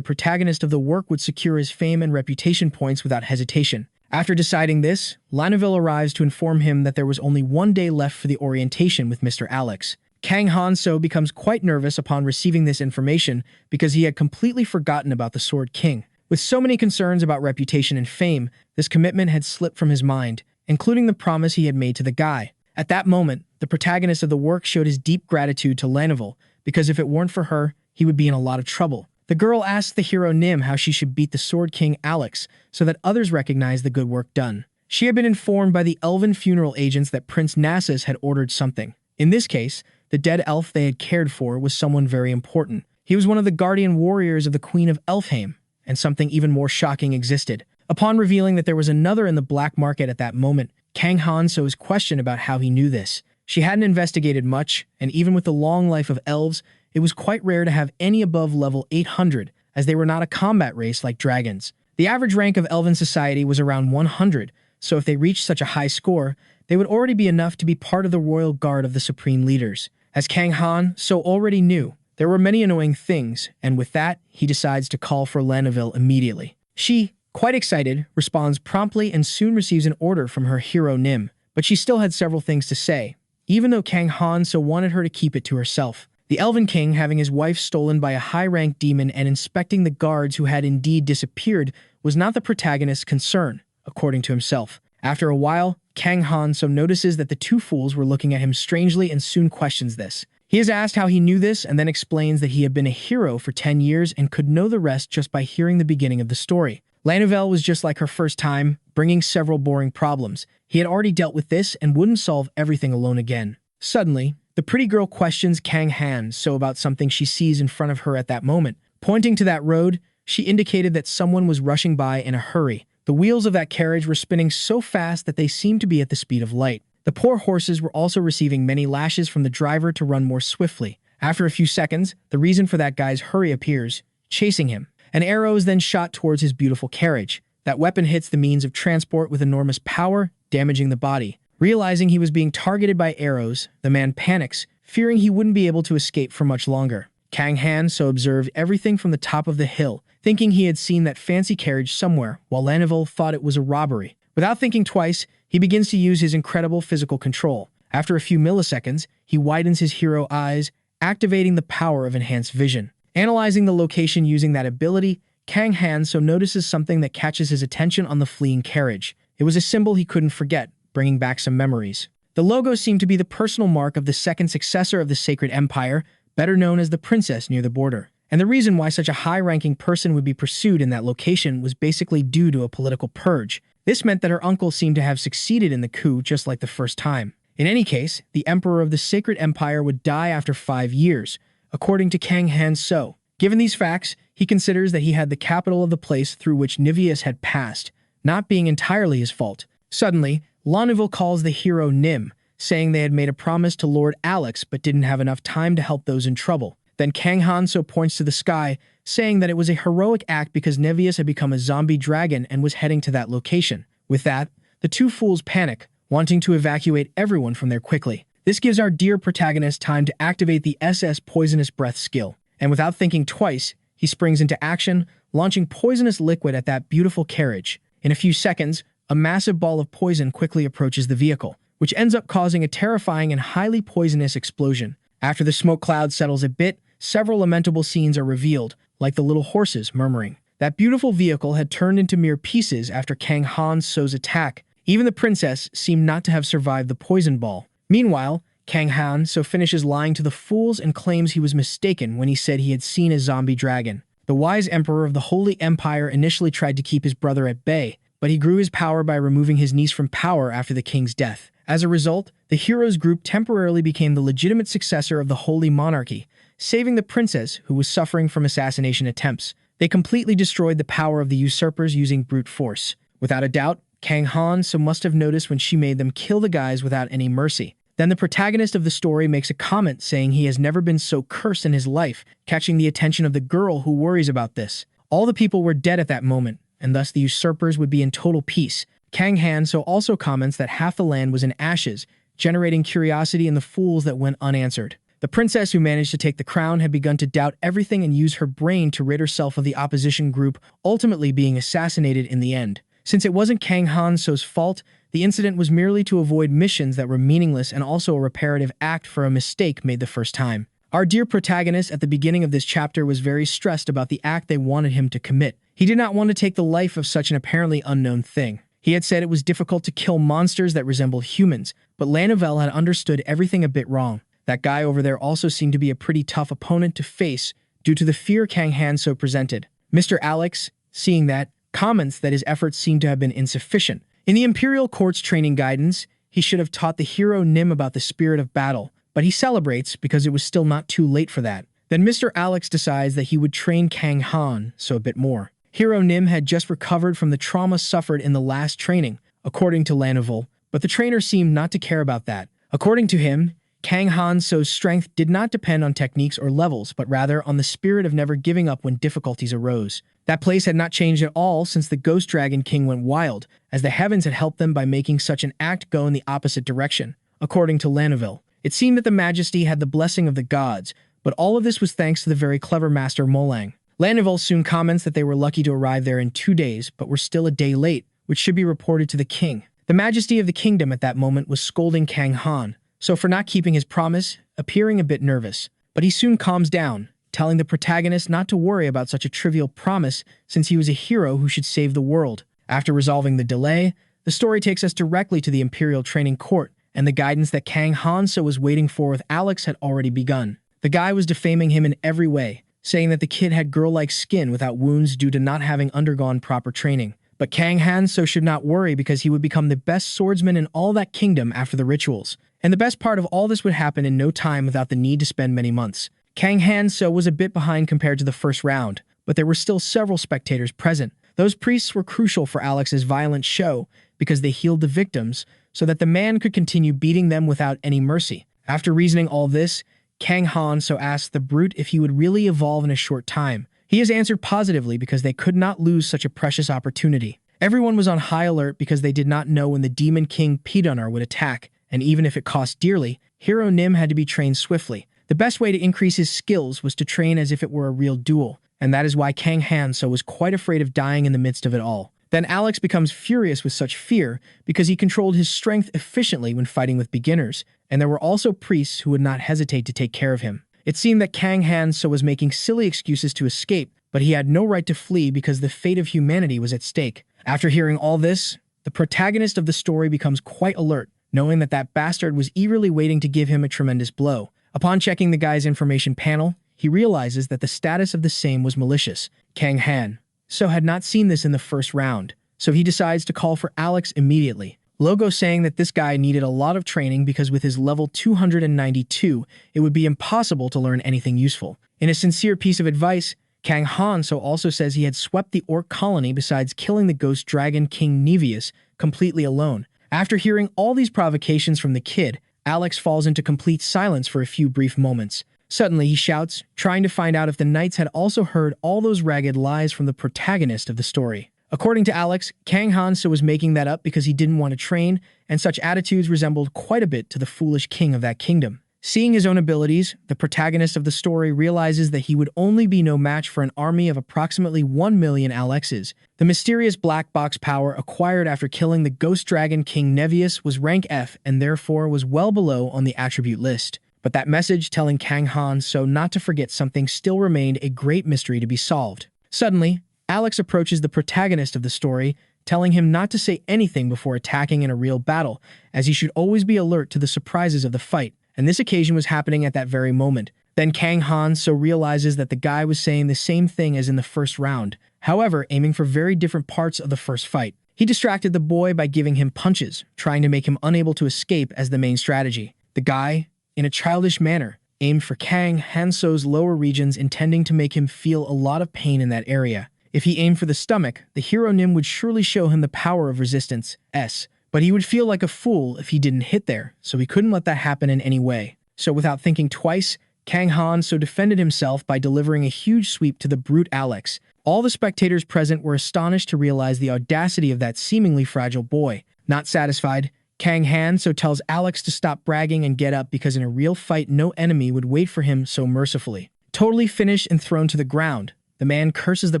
protagonist of the work would secure his fame and reputation points without hesitation. After deciding this, Lainuvel arrives to inform him that there was only 1 day left for the orientation with Mr. Alex. Kang Han so becomes quite nervous upon receiving this information because he had completely forgotten about the Sword King. With so many concerns about reputation and fame, this commitment had slipped from his mind, including the promise he had made to the guy. At that moment, the protagonist of the work showed his deep gratitude to Lainuvel because if it weren't for her, he would be in a lot of trouble. The girl asks the hero Nim how she should beat the Sword King Alex so that others recognize the good work done. She had been informed by the elven funeral agents that Prince Nasus had ordered something. In this case, the dead elf they had cared for was someone very important. He was one of the guardian warriors of the Queen of Elfheim, and something even more shocking existed. Upon revealing that there was another in the black market at that moment, Kang Han-so's question about how he knew this. She hadn't investigated much, and even with the long life of elves, it was quite rare to have any above level 800, as they were not a combat race like dragons. The average rank of elven society was around 100, so if they reached such a high score, they would already be enough to be part of the royal guard of the supreme leaders. As Kang Han-so already knew, there were many annoying things, and with that, he decides to call for Laneville immediately. She, quite excited, responds promptly and soon receives an order from her hero Nim, but she still had several things to say, even though Kang Han-so wanted her to keep it to herself. The Elven King, having his wife stolen by a high-ranked demon and inspecting the guards who had indeed disappeared, was not the protagonist's concern, according to himself. After a while, Kang Han-so notices that the two fools were looking at him strangely and soon questions this. He is asked how he knew this and then explains that he had been a hero for 10 years and could know the rest just by hearing the beginning of the story. Laneville was just like her first time, bringing several boring problems. He had already dealt with this and wouldn't solve everything alone again. Suddenly, the pretty girl questions Kang Han-so about something she sees in front of her at that moment. Pointing to that road, she indicated that someone was rushing by in a hurry. The wheels of that carriage were spinning so fast that they seemed to be at the speed of light. The poor horses were also receiving many lashes from the driver to run more swiftly. After a few seconds, the reason for that guy's hurry appears, chasing him. An arrow is then shot towards his beautiful carriage. That weapon hits the means of transport with enormous power, damaging the body. Realizing he was being targeted by arrows, the man panics, fearing he wouldn't be able to escape for much longer. Kang Han-so observed everything from the top of the hill, thinking he had seen that fancy carriage somewhere, while Laneville thought it was a robbery. Without thinking twice, he begins to use his incredible physical control. After a few milliseconds, he widens his hero eyes, activating the power of enhanced vision. Analyzing the location using that ability, Kang Han-so notices something that catches his attention on the fleeing carriage. It was a symbol he couldn't forget, bringing back some memories. The logo seemed to be the personal mark of the second successor of the Sacred Empire, better known as the Princess near the border. And the reason why such a high-ranking person would be pursued in that location was basically due to a political purge. This meant that her uncle seemed to have succeeded in the coup just like the first time. In any case, the Emperor of the Sacred Empire would die after 5 years, according to Kang Han-so. Given these facts, he considers that he had the capital of the place through which Niveus had passed, not being entirely his fault. Suddenly, Laneville calls the hero Nim, saying they had made a promise to Lord Alex but didn't have enough time to help those in trouble. Then Kang Han-so points to the sky, saying that it was a heroic act because Niveus had become a zombie dragon and was heading to that location. With that, the two fools panic, wanting to evacuate everyone from there quickly. This gives our dear protagonist time to activate the SS Poisonous Breath skill, and without thinking twice, he springs into action, launching poisonous liquid at that beautiful carriage. In a few seconds, a massive ball of poison quickly approaches the vehicle, which ends up causing a terrifying and highly poisonous explosion. After the smoke cloud settles a bit, several lamentable scenes are revealed, like the little horses murmuring. That beautiful vehicle had turned into mere pieces after Kang Han-so's attack. Even the princess seemed not to have survived the poison ball. Meanwhile, Kang Han-so finishes lying to the fools and claims he was mistaken when he said he had seen a zombie dragon. The wise emperor of the Holy Empire initially tried to keep his brother at bay, but he grew his power by removing his niece from power after the king's death. As a result, the heroes group temporarily became the legitimate successor of the Holy Monarchy, saving the princess who was suffering from assassination attempts. They completely destroyed the power of the usurpers using brute force. Without a doubt, Kang Han-so must have noticed when she made them kill the guys without any mercy. Then the protagonist of the story makes a comment saying he has never been so cursed in his life, catching the attention of the girl who worries about this. All the people were dead at that moment, and thus the usurpers would be in total peace. Kang Han-so also comments that half the land was in ashes, generating curiosity in the fools that went unanswered. The princess who managed to take the crown had begun to doubt everything and use her brain to rid herself of the opposition group, ultimately being assassinated in the end. Since it wasn't Kang Han-so's fault, the incident was merely to avoid missions that were meaningless and also a reparative act for a mistake made the first time. Our dear protagonist at the beginning of this chapter was very stressed about the act they wanted him to commit. He did not want to take the life of such an apparently unknown thing. He had said it was difficult to kill monsters that resembled humans, but Laneville had understood everything a bit wrong. That guy over there also seemed to be a pretty tough opponent to face due to the fear Kang Han so presented. Mr. Alex, seeing that, comments that his efforts seem to have been insufficient. In the Imperial Court's training guidance, he should have taught the hero Nim about the spirit of battle, but he celebrates because it was still not too late for that. Then Mr. Alex decides that he would train Kang Han so a bit more. Hero Nim had just recovered from the trauma suffered in the last training, according to Lanovel, but the trainer seemed not to care about that. According to him, Kang Han So's strength did not depend on techniques or levels, but rather on the spirit of never giving up when difficulties arose. That place had not changed at all since the Ghost Dragon King went wild, as the heavens had helped them by making such an act go in the opposite direction. According to Lanovel, it seemed that the Majesty had the blessing of the gods, but all of this was thanks to the very clever Master Molang. Lanovel soon comments that they were lucky to arrive there in 2 days, but were still a day late, which should be reported to the king. The Majesty of the kingdom at that moment was scolding Kang Han, so for not keeping his promise, appearing a bit nervous. But he soon calms down, telling the protagonist not to worry about such a trivial promise since he was a hero who should save the world. After resolving the delay, the story takes us directly to the Imperial Training Court, and the guidance that Kang Han So was waiting for with Alex had already begun. The guy was defaming him in every way, saying that the kid had girl-like skin without wounds due to not having undergone proper training. But Kang Han So should not worry because he would become the best swordsman in all that kingdom after the rituals. And the best part of all this would happen in no time without the need to spend many months. Kang Han So was a bit behind compared to the first round, but there were still several spectators present. Those priests were crucial for Alex's violent show because they healed the victims so that the man could continue beating them without any mercy. After reasoning all this, Kang Han So asked the brute if he would really evolve in a short time. He has answered positively because they could not lose such a precious opportunity. Everyone was on high alert because they did not know when the Demon King Pidunar would attack, and even if it cost dearly, Hero Nim had to be trained swiftly. The best way to increase his skills was to train as if it were a real duel, and that is why Kang Han So was quite afraid of dying in the midst of it all. Then Alex becomes furious with such fear because he controlled his strength efficiently when fighting with beginners, and there were also priests who would not hesitate to take care of him. It seemed that Kang Han So was making silly excuses to escape, but he had no right to flee because the fate of humanity was at stake. After hearing all this, the protagonist of the story becomes quite alert, knowing that that bastard was eagerly waiting to give him a tremendous blow. Upon checking the guy's information panel, he realizes that the status of the same was malicious. Kang Han So had not seen this in the first round, so he decides to call for Alex immediately. Logo saying that this guy needed a lot of training because with his level 292, it would be impossible to learn anything useful. In a sincere piece of advice, Kang Han So also says he had swept the orc colony besides killing the ghost dragon King Nevius completely alone. After hearing all these provocations from the kid, Alex falls into complete silence for a few brief moments. Suddenly, he shouts, trying to find out if the knights had also heard all those ragged lies from the protagonist of the story. According to Alex, Kang Han So was making that up because he didn't want to train, and such attitudes resembled quite a bit to the foolish king of that kingdom. Seeing his own abilities, the protagonist of the story realizes that he would only be no match for an army of approximately 1 million Alexes. The mysterious black box power acquired after killing the ghost dragon King Nevius was rank F and therefore was well below on the attribute list. But that message telling Kang Han So not to forget something still remained a great mystery to be solved. Suddenly, Alex approaches the protagonist of the story, telling him not to say anything before attacking in a real battle, as he should always be alert to the surprises of the fight, and this occasion was happening at that very moment. Then Kang Han So realizes that the guy was saying the same thing as in the first round, however aiming for very different parts of the first fight. He distracted the boy by giving him punches, trying to make him unable to escape as the main strategy. The guy, in a childish manner, aimed for Kang Han So's lower regions, intending to make him feel a lot of pain in that area. If he aimed for the stomach, the hero Nim would surely show him the power of resistance, S, but he would feel like a fool if he didn't hit there, so he couldn't let that happen in any way. So without thinking twice, Kang Han So defended himself by delivering a huge sweep to the brute Alex. All the spectators present were astonished to realize the audacity of that seemingly fragile boy. Not satisfied, Kang Han So tells Alex to stop bragging and get up because in a real fight no enemy would wait for him so mercifully. Totally finished and thrown to the ground, the man curses the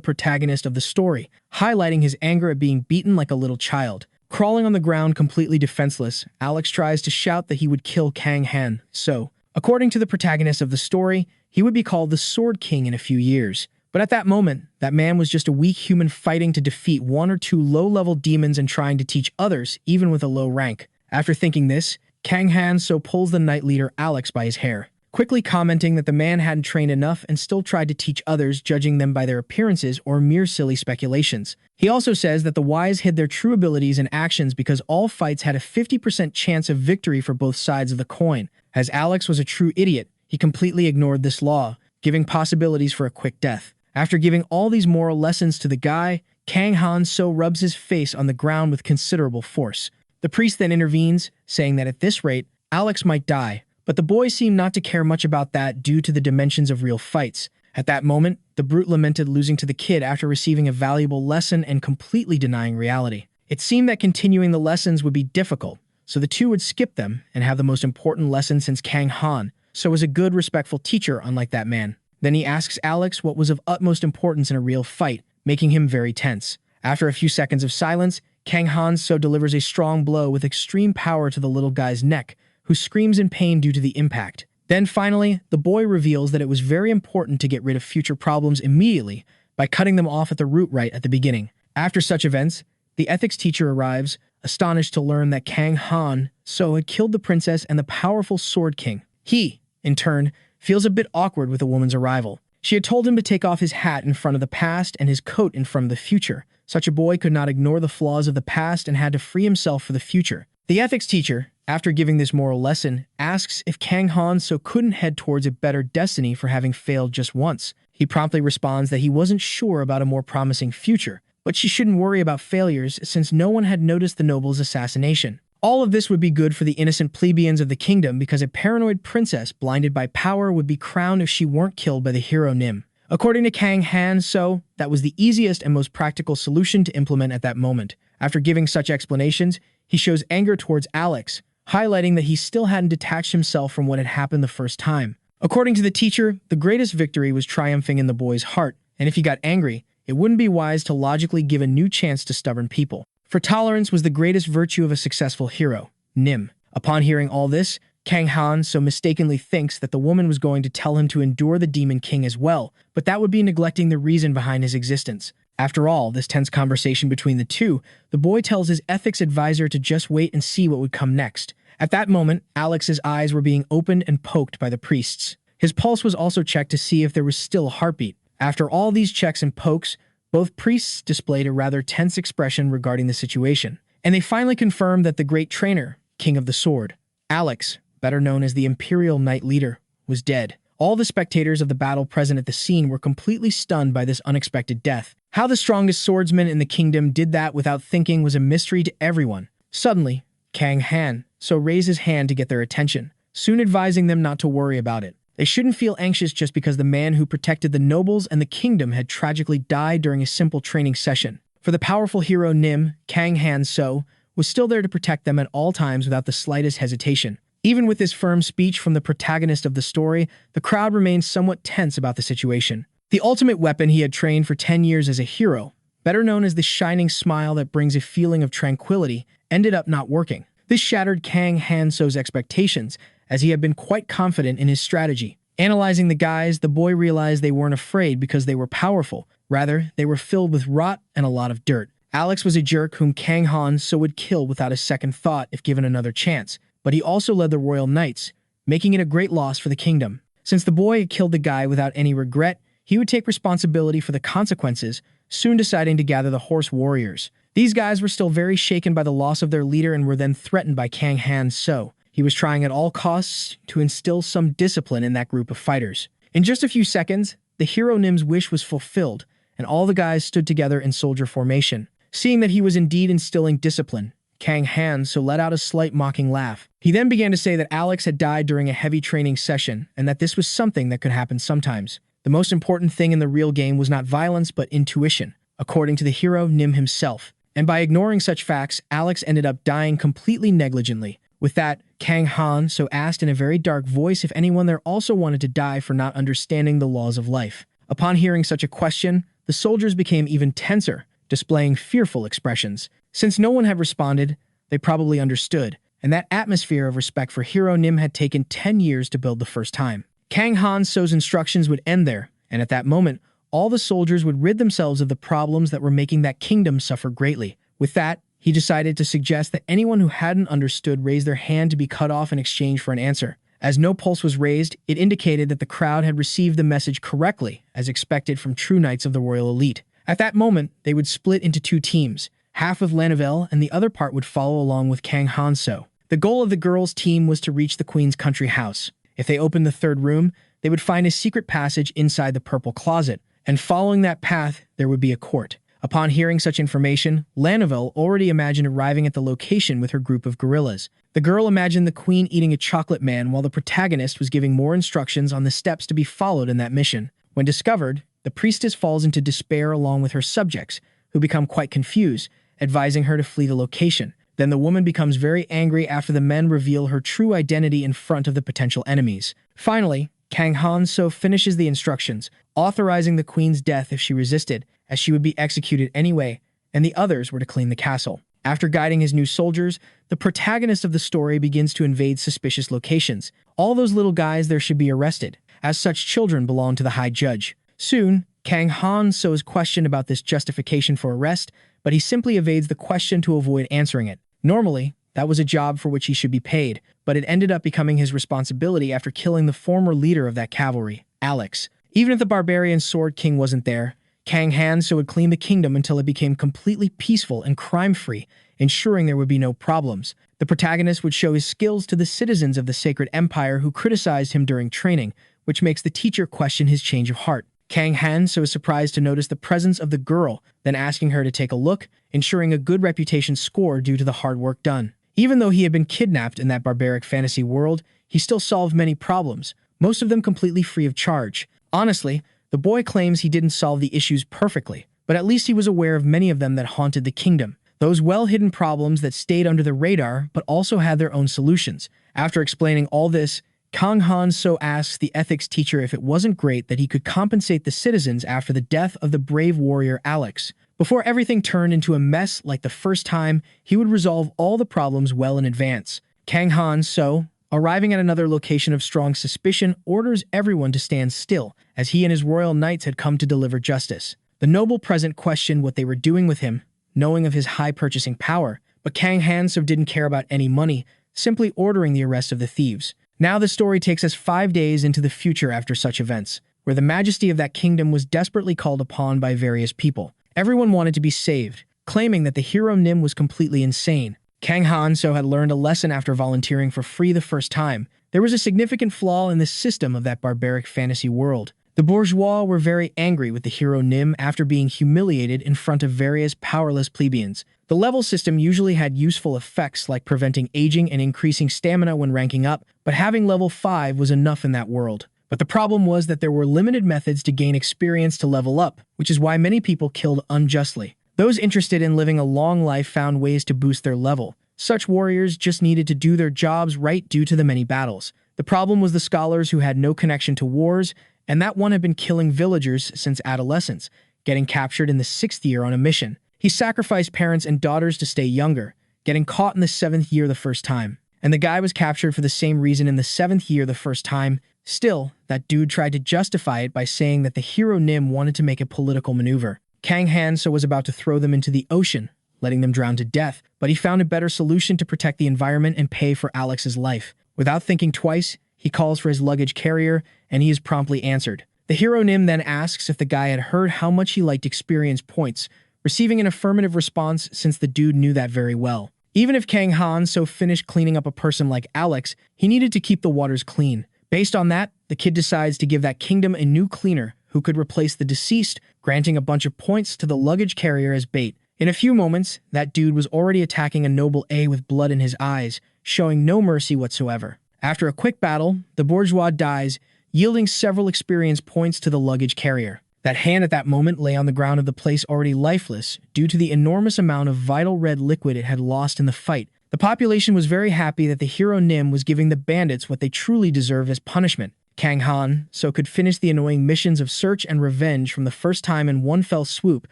protagonist of the story, highlighting his anger at being beaten like a little child. Crawling on the ground completely defenseless, Alex tries to shout that he would kill Kang Han So. According to the protagonist of the story, he would be called the Sword King in a few years. But at that moment, that man was just a weak human fighting to defeat 1 or 2 low-level demons and trying to teach others, even with a low rank. After thinking this, Kang Han so pulls the knight leader Alex by his hair, quickly commenting that the man hadn't trained enough and still tried to teach others, judging them by their appearances or mere silly speculations. He also says that the wise hid their true abilities and actions because all fights had a 50% chance of victory for both sides of the coin. As Alex was a true idiot, he completely ignored this law, giving possibilities for a quick death. After giving all these moral lessons to the guy, Kang Han so rubs his face on the ground with considerable force. The priest then intervenes, saying that at this rate, Alex might die, but the boys seem not to care much about that due to the dimensions of real fights. At that moment, the brute lamented losing to the kid after receiving a valuable lesson and completely denying reality. It seemed that continuing the lessons would be difficult, so the two would skip them and have the most important lesson since Kang Han, so was a good, respectful teacher unlike that man. Then he asks Alex what was of utmost importance in a real fight, making him very tense. After a few seconds of silence, Kang Han so delivers a strong blow with extreme power to the little guy's neck, who screams in pain due to the impact. Then finally, the boy reveals that it was very important to get rid of future problems immediately by cutting them off at the root right at the beginning. After such events, the ethics teacher arrives, astonished to learn that Kang Han so had killed the princess and the powerful Sword King. He, in turn, feels a bit awkward with the woman's arrival. She had told him to take off his hat in front of the past and his coat in front of the future. Such a boy could not ignore the flaws of the past and had to free himself for the future. The ethics teacher, after giving this moral lesson, asks if Kang Han so couldn't head towards a better destiny for having failed just once. He promptly responds that he wasn't sure about a more promising future, but she shouldn't worry about failures since no one had noticed the noble's assassination. All of this would be good for the innocent plebeians of the kingdom because a paranoid princess blinded by power would be crowned if she weren't killed by the hero Nim. According to Kang Han so, that was the easiest and most practical solution to implement at that moment. After giving such explanations, he shows anger towards Alex, highlighting that he still hadn't detached himself from what had happened the first time. According to the teacher, the greatest victory was triumphing in the boy's heart, and if he got angry, it wouldn't be wise to logically give a new chance to stubborn people. For tolerance was the greatest virtue of a successful hero, Nim. Upon hearing all this, Kang Han so mistakenly thinks that the woman was going to tell him to endure the Demon King as well, but that would be neglecting the reason behind his existence. After all, this tense conversation between the two, the boy tells his ethics advisor to just wait and see what would come next. At that moment, Alex's eyes were being opened and poked by the priests. His pulse was also checked to see if there was still a heartbeat. After all these checks and pokes, both priests displayed a rather tense expression regarding the situation, and they finally confirmed that the great trainer, King of the Sword, Alex, better known as the Imperial Knight Leader, was dead. All the spectators of the battle present at the scene were completely stunned by this unexpected death. How the strongest swordsman in the kingdom did that without thinking was a mystery to everyone. Suddenly, Kang Han so raised his hand to get their attention, soon advising them not to worry about it. They shouldn't feel anxious just because the man who protected the nobles and the kingdom had tragically died during a simple training session. For the powerful hero Nim, Kang Han so was still there to protect them at all times without the slightest hesitation. Even with this firm speech from the protagonist of the story, the crowd remained somewhat tense about the situation. The ultimate weapon he had trained for 10 years as a hero, better known as the shining smile that brings a feeling of tranquility, ended up not working. This shattered Kang Han so's expectations, as he had been quite confident in his strategy. Analyzing the guys, the boy realized they weren't afraid because they were powerful. Rather, they were filled with rot and a lot of dirt. Alex was a jerk whom Kang Han so would kill without a second thought if given another chance. But he also led the royal knights, making it a great loss for the kingdom. Since the boy had killed the guy without any regret, he would take responsibility for the consequences, soon deciding to gather the horse warriors. These guys were still very shaken by the loss of their leader and were then threatened by Kang Han so. He was trying at all costs to instill some discipline in that group of fighters. In just a few seconds, the hero Nim's wish was fulfilled, and all the guys stood together in soldier formation. Seeing that he was indeed instilling discipline, Kang Han so let out a slight mocking laugh. He then began to say that Alex had died during a heavy training session and that this was something that could happen sometimes. The most important thing in the real game was not violence but intuition, according to the hero Nim himself. And by ignoring such facts, Alex ended up dying completely negligently. With that, Kang Han so asked in a very dark voice if anyone there also wanted to die for not understanding the laws of life. Upon hearing such a question, the soldiers became even tenser, displaying fearful expressions. Since no one had responded, they probably understood, and that atmosphere of respect for hero Nim had taken 10 years to build the first time. Kang Han so's instructions would end there, and at that moment, all the soldiers would rid themselves of the problems that were making that kingdom suffer greatly. With that, he decided to suggest that anyone who hadn't understood raise their hand to be cut off in exchange for an answer. As no pulse was raised, it indicated that the crowd had received the message correctly, as expected from true knights of the royal elite. At that moment, they would split into two teams, half with LVL and the other part would follow along with Kang Hanso. The goal of the girls' team was to reach the queen's country house. If they opened the third room, they would find a secret passage inside the purple closet, and following that path, there would be a court. Upon hearing such information, LVL already imagined arriving at the location with her group of gorillas. The girl imagined the queen eating a chocolate man while the protagonist was giving more instructions on the steps to be followed in that mission. When discovered, the priestess falls into despair along with her subjects, who become quite confused, advising her to flee the location. Then the woman becomes very angry after the men reveal her true identity in front of the potential enemies. Finally, Kang Han-so finishes the instructions, authorizing the queen's death if she resisted, as she would be executed anyway, and the others were to clean the castle. After guiding his new soldiers, the protagonist of the story begins to invade suspicious locations. All those little guys there should be arrested, as such children belong to the High Judge. Soon, Kang Han-so is questioned about this justification for arrest, but he simply evades the question to avoid answering it. Normally, that was a job for which he should be paid, but it ended up becoming his responsibility after killing the former leader of that cavalry, Alex. Even if the barbarian Sword King wasn't there, Kang Han-so would clean the kingdom until it became completely peaceful and crime-free, ensuring there would be no problems. The protagonist would show his skills to the citizens of the Sacred Empire who criticized him during training, which makes the teacher question his change of heart. Kang Han-so is surprised to notice the presence of the girl, then asking her to take a look, ensuring a good reputation score due to the hard work done. Even though he had been kidnapped in that barbaric fantasy world, he still solved many problems, most of them completely free of charge. Honestly, the boy claims he didn't solve the issues perfectly, but at least he was aware of many of them that haunted the kingdom. Those well-hidden problems that stayed under the radar but also had their own solutions. After explaining all this, Kang Han-so asks the ethics teacher if it wasn't great that he could compensate the citizens after the death of the brave warrior Alex. Before everything turned into a mess like the first time, he would resolve all the problems well in advance. Kang Han-so, arriving at another location of strong suspicion, orders everyone to stand still, as he and his royal knights had come to deliver justice. The noble present questioned what they were doing with him, knowing of his high purchasing power, but Kang Han-so didn't care about any money, simply ordering the arrest of the thieves. Now the story takes us 5 days into the future after such events, where the majesty of that kingdom was desperately called upon by various people. Everyone wanted to be saved, claiming that the hero Nim was completely insane. Kang Han-so had learned a lesson after volunteering for free the first time. There was a significant flaw in the system of that barbaric fantasy world. The bourgeois were very angry with the hero Nim after being humiliated in front of various powerless plebeians. The level system usually had useful effects like preventing aging and increasing stamina when ranking up, but having level 5 was enough in that world. But the problem was that there were limited methods to gain experience to level up, which is why many people killed unjustly. Those interested in living a long life found ways to boost their level. Such warriors just needed to do their jobs right due to the many battles. The problem was the scholars who had no connection to wars, and that one had been killing villagers since adolescence, getting captured in the 6th year on a mission. He sacrificed parents and daughters to stay younger, getting caught in the 7th year the first time. And the guy was captured for the same reason in the 7th year the first time. Still, that dude tried to justify it by saying that the hero Nim wanted to make a political maneuver. Kang Han-so was about to throw them into the ocean, letting them drown to death, but he found a better solution to protect the environment and pay for Alex's life. Without thinking twice, he calls for his luggage carrier, and he is promptly answered. The hero Nim then asks if the guy had heard how much he liked experience points, receiving an affirmative response since the dude knew that very well. Even if Kang Han-so finished cleaning up a person like Alex, he needed to keep the waters clean. Based on that, the kid decides to give that kingdom a new cleaner who could replace the deceased, granting a bunch of points to the luggage carrier as bait. In a few moments, that dude was already attacking a noble A with blood in his eyes, showing no mercy whatsoever. After a quick battle, the bourgeois dies, yielding several experience points to the luggage carrier. That hand at that moment lay on the ground of the place already lifeless due to the enormous amount of vital red liquid it had lost in the fight. The population was very happy that the hero Nim was giving the bandits what they truly deserved as punishment. Kang Han-so could finish the annoying missions of search and revenge from the first time in one fell swoop,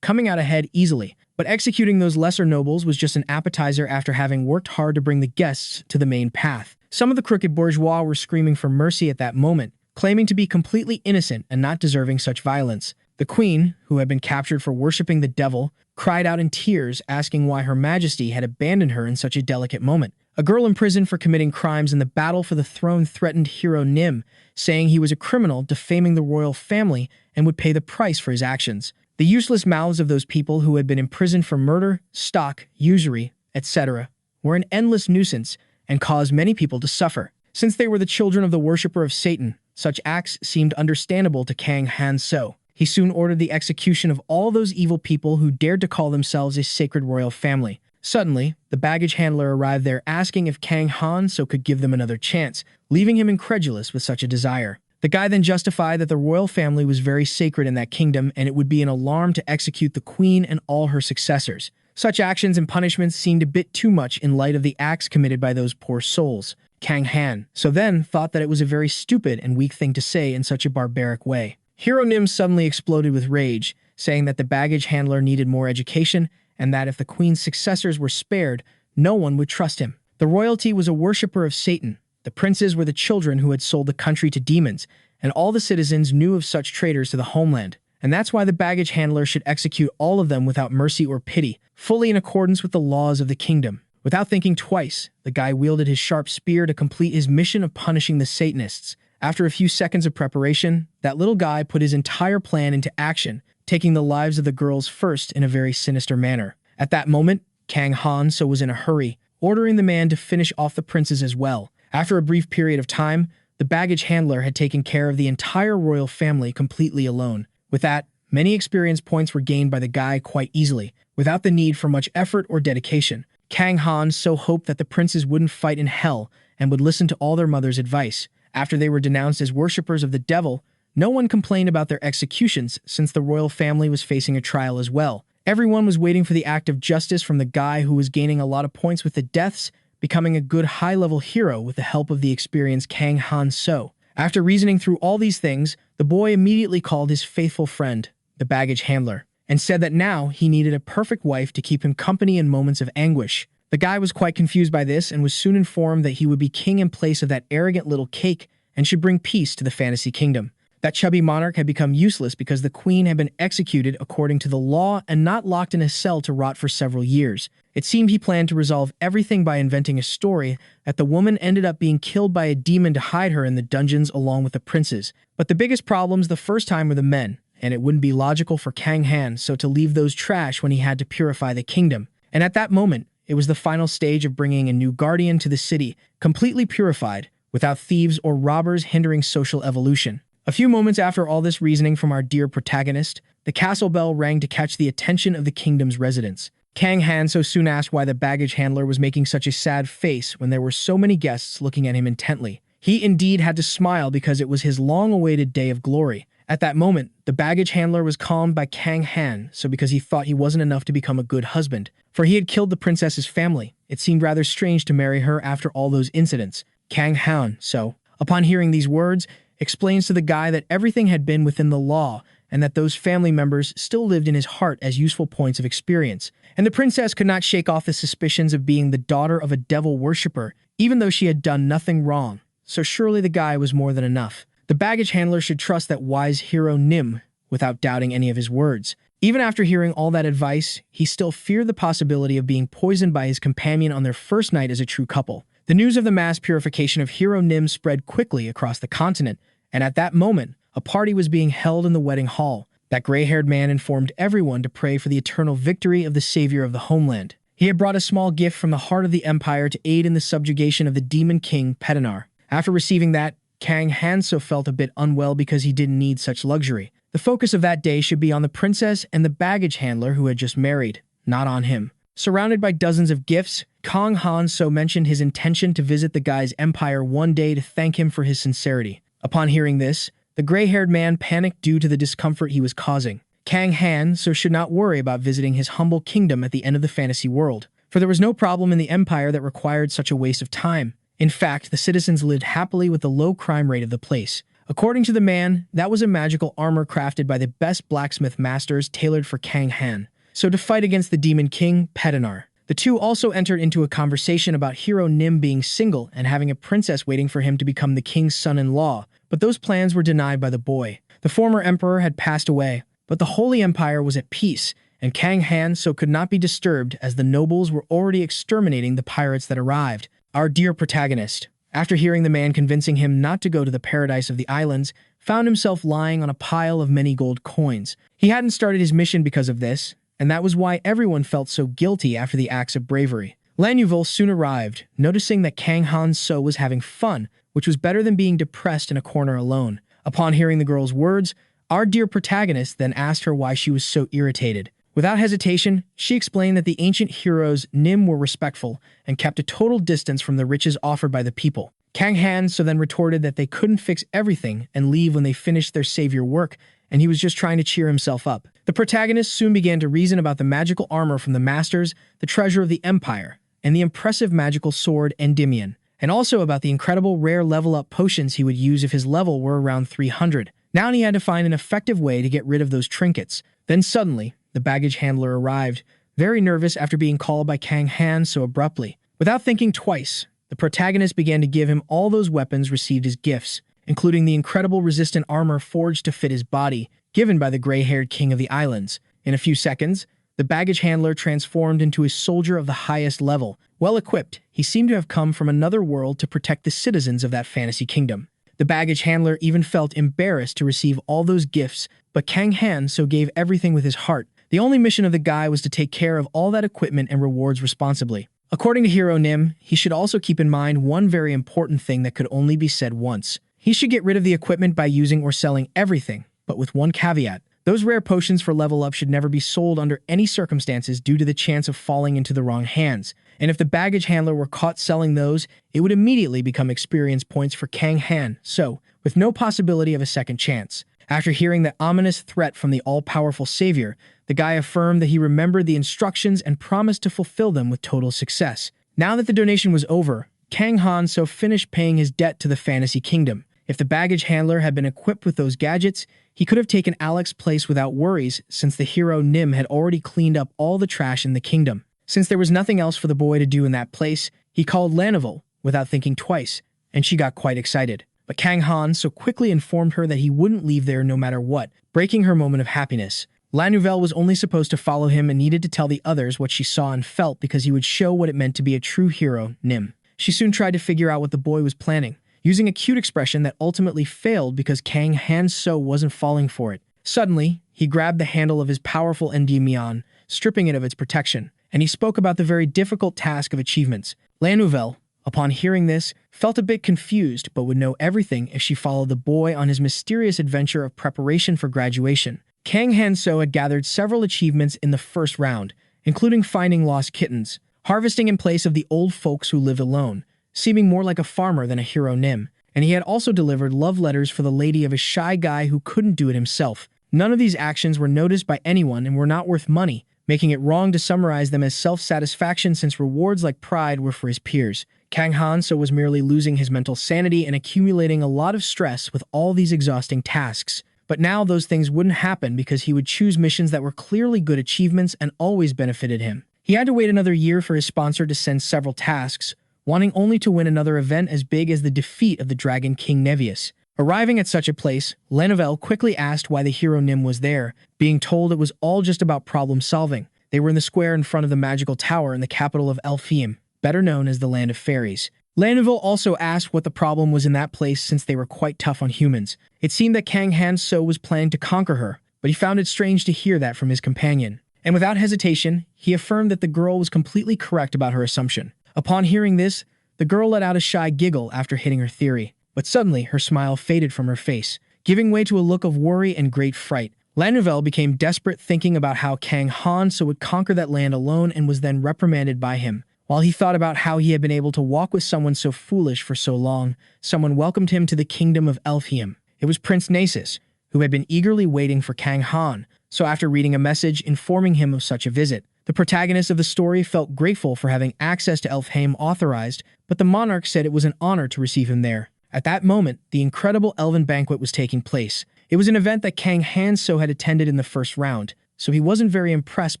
coming out ahead easily. But executing those lesser nobles was just an appetizer after having worked hard to bring the guests to the main path. Some of the crooked bourgeois were screaming for mercy at that moment, claiming to be completely innocent and not deserving such violence. The queen, who had been captured for worshipping the devil, cried out in tears, asking why Her Majesty had abandoned her in such a delicate moment. A girl imprisoned for committing crimes in the battle for the throne threatened hero Nim, saying he was a criminal defaming the royal family and would pay the price for his actions. The useless mouths of those people who had been imprisoned for murder, stock, usury, etc., were an endless nuisance and caused many people to suffer. Since they were the children of the worshipper of Satan, such acts seemed understandable to Kang Han-so. He soon ordered the execution of all those evil people who dared to call themselves a sacred royal family. Suddenly, the baggage handler arrived there asking if Kang Han-so could give them another chance, leaving him incredulous with such a desire. The guy then justified that the royal family was very sacred in that kingdom and it would be an alarm to execute the queen and all her successors. Such actions and punishments seemed a bit too much in light of the acts committed by those poor souls. Kang Han-so then thought that it was a very stupid and weak thing to say in such a barbaric way. Hero Nim suddenly exploded with rage, saying that the baggage handler needed more education and that if the queen's successors were spared, no one would trust him. The royalty was a worshipper of Satan. The princes were the children who had sold the country to demons, and all the citizens knew of such traitors to the homeland. And that's why the baggage handler should execute all of them without mercy or pity, fully in accordance with the laws of the kingdom. Without thinking twice, the guy wielded his sharp spear to complete his mission of punishing the Satanists. After a few seconds of preparation, that little guy put his entire plan into action, taking the lives of the girls first in a very sinister manner. At that moment, Kang Han-so was in a hurry, ordering the man to finish off the princes as well. After a brief period of time, the baggage handler had taken care of the entire royal family completely alone. With that, many experience points were gained by the guy quite easily, without the need for much effort or dedication. Kang Han-so hoped that the princes wouldn't fight in hell and would listen to all their mother's advice. After they were denounced as worshippers of the devil, no one complained about their executions since the royal family was facing a trial as well. Everyone was waiting for the act of justice from the guy who was gaining a lot of points with the deaths, becoming a good high-level hero with the help of the experienced Kang Han-so. After reasoning through all these things, the boy immediately called his faithful friend, the baggage handler, and said that now he needed a perfect wife to keep him company in moments of anguish. The guy was quite confused by this and was soon informed that he would be king in place of that arrogant little cake and should bring peace to the fantasy kingdom. That chubby monarch had become useless because the queen had been executed according to the law and not locked in a cell to rot for several years. It seemed he planned to resolve everything by inventing a story that the woman ended up being killed by a demon to hide her in the dungeons along with the princes. But the biggest problems the first time were the men, and it wouldn't be logical for Kang Han-so to leave those trash when he had to purify the kingdom. And at that moment, it was the final stage of bringing a new guardian to the city, completely purified, without thieves or robbers hindering social evolution. A few moments after all this reasoning from our dear protagonist, the castle bell rang to catch the attention of the kingdom's residents. Kang Han-so soon asked why the baggage handler was making such a sad face when there were so many guests looking at him intently. He indeed had to smile because it was his long-awaited day of glory. At that moment, the baggage handler was calmed by Kang Han-so because he thought he wasn't enough to become a good husband, for he had killed the princess's family. It seemed rather strange to marry her after all those incidents. Kang Han-so, upon hearing these words, explains to the guy that everything had been within the law and that those family members still lived in his heart as useful points of experience. And the princess could not shake off the suspicions of being the daughter of a devil worshipper, even though she had done nothing wrong. So surely the guy was more than enough. The baggage handler should trust that wise hero Nim without doubting any of his words. Even after hearing all that advice, he still feared the possibility of being poisoned by his companion on their first night as a true couple. The news of the mass purification of hero Nim spread quickly across the continent, and at that moment, a party was being held in the wedding hall. That gray-haired man informed everyone to pray for the eternal victory of the savior of the homeland. He had brought a small gift from the heart of the empire to aid in the subjugation of the demon king Petinar. After receiving that, Kang Han-so felt a bit unwell because he didn't need such luxury. The focus of that day should be on the princess and the baggage handler who had just married, not on him. Surrounded by dozens of gifts, Kang Han-so mentioned his intention to visit the guy's empire one day to thank him for his sincerity. Upon hearing this, the gray-haired man panicked due to the discomfort he was causing. Kang Han-so should not worry about visiting his humble kingdom at the end of the fantasy world, for there was no problem in the empire that required such a waste of time. In fact, the citizens lived happily with the low crime rate of the place. According to the man, that was a magical armor crafted by the best blacksmith masters tailored for Kang Han. So to fight against the demon king, Petinar. The two also entered into a conversation about hero Nim being single and having a princess waiting for him to become the king's son-in-law, but those plans were denied by the boy. The former emperor had passed away, But the Holy Empire was at peace, and Kang Han so could not be disturbed as the nobles were already exterminating the pirates that arrived. Our dear protagonist, after hearing the man convincing him not to go to the paradise of the islands, found himself lying on a pile of many gold coins. He hadn't started his mission because of this, and that was why everyone felt so guilty after the acts of bravery. Lanuville soon arrived, noticing that Kang Han So was having fun, which was better than being depressed in a corner alone. Upon hearing the girl's words, our dear protagonist then asked her why she was so irritated. Without hesitation, she explained that the ancient heroes Nim were respectful and kept a total distance from the riches offered by the people. Kang Han so then retorted that they couldn't fix everything and leave when they finished their savior work, and he was just trying to cheer himself up. The protagonist soon began to reason about the magical armor from the Masters, the treasure of the Empire, and the impressive magical sword Endymion, and also about the incredible rare level-up potions he would use if his level were around 300. Now he had to find an effective way to get rid of those trinkets. Then suddenly, the baggage handler arrived, very nervous after being called by Kang Han so abruptly. Without thinking twice, the protagonist began to give him all those weapons received as gifts, including the incredible resistant armor forged to fit his body, given by the gray-haired king of the islands. In a few seconds, the baggage handler transformed into a soldier of the highest level. Well-equipped, he seemed to have come from another world to protect the citizens of that fantasy kingdom. The baggage handler even felt embarrassed to receive all those gifts, but Kang Han so gave everything with his heart. The only mission of the guy was to take care of all that equipment and rewards responsibly. According to Hero Nim, he should also keep in mind one very important thing that could only be said once. He should get rid of the equipment by using or selling everything, but with one caveat. Those rare potions for level up should never be sold under any circumstances due to the chance of falling into the wrong hands. And if the baggage handler were caught selling those, it would immediately become experience points for Kang Han, so with no possibility of a second chance. After hearing the ominous threat from the all-powerful savior, the guy affirmed that he remembered the instructions and promised to fulfill them with total success. Now that the donation was over, Kang Han so finished paying his debt to the fantasy kingdom. If the baggage handler had been equipped with those gadgets, he could have taken Alex's place without worries since the hero Nim had already cleaned up all the trash in the kingdom. Since there was nothing else for the boy to do in that place, he called Lanuville without thinking twice, and she got quite excited. But Kang Han so quickly informed her that he wouldn't leave there no matter what, breaking her moment of happiness. Lanuville was only supposed to follow him and needed to tell the others what she saw and felt because he would show what it meant to be a true hero, Nim. She soon tried to figure out what the boy was planning, using a cute expression that ultimately failed because Kang Han so wasn't falling for it. Suddenly, he grabbed the handle of his powerful Endymion, stripping it of its protection, and he spoke about the very difficult task of achievements. Lanuville, upon hearing this, felt a bit confused but would know everything if she followed the boy on his mysterious adventure of preparation for graduation. Kang Han So had gathered several achievements in the first round, including finding lost kittens, harvesting in place of the old folks who lived alone, seeming more like a farmer than a hero Nim, and he had also delivered love letters for the lady of a shy guy who couldn't do it himself. None of these actions were noticed by anyone and were not worth money, making it wrong to summarize them as self-satisfaction since rewards like pride were for his peers. Kang Han So was merely losing his mental sanity and accumulating a lot of stress with all these exhausting tasks. But now those things wouldn't happen because he would choose missions that were clearly good achievements and always benefited him. He had to wait another year for his sponsor to send several tasks, wanting only to win another event as big as the defeat of the Dragon King Nevius. Arriving at such a place, Lanuville quickly asked why the hero Nim was there, being told it was all just about problem solving. They were in the square in front of the magical tower in the capital of Elfheim, better known as the Land of Fairies. Lanuville also asked what the problem was in that place since they were quite tough on humans. It seemed that Kang Han So was planning to conquer her, but he found it strange to hear that from his companion. And without hesitation, he affirmed that the girl was completely correct about her assumption. Upon hearing this, the girl let out a shy giggle after hitting her theory, but suddenly her smile faded from her face, giving way to a look of worry and great fright. Lanuville became desperate thinking about how Kang Han So would conquer that land alone and was then reprimanded by him. While he thought about how he had been able to walk with someone so foolish for so long, someone welcomed him to the kingdom of Elfheim. It was Prince Nasus, who had been eagerly waiting for Kang Han. So after reading a message informing him of such a visit, the protagonist of the story felt grateful for having access to Elfheim authorized, but the monarch said it was an honor to receive him there. At that moment, the incredible Elven banquet was taking place. It was an event that Kang Han So had attended in the first round, so he wasn't very impressed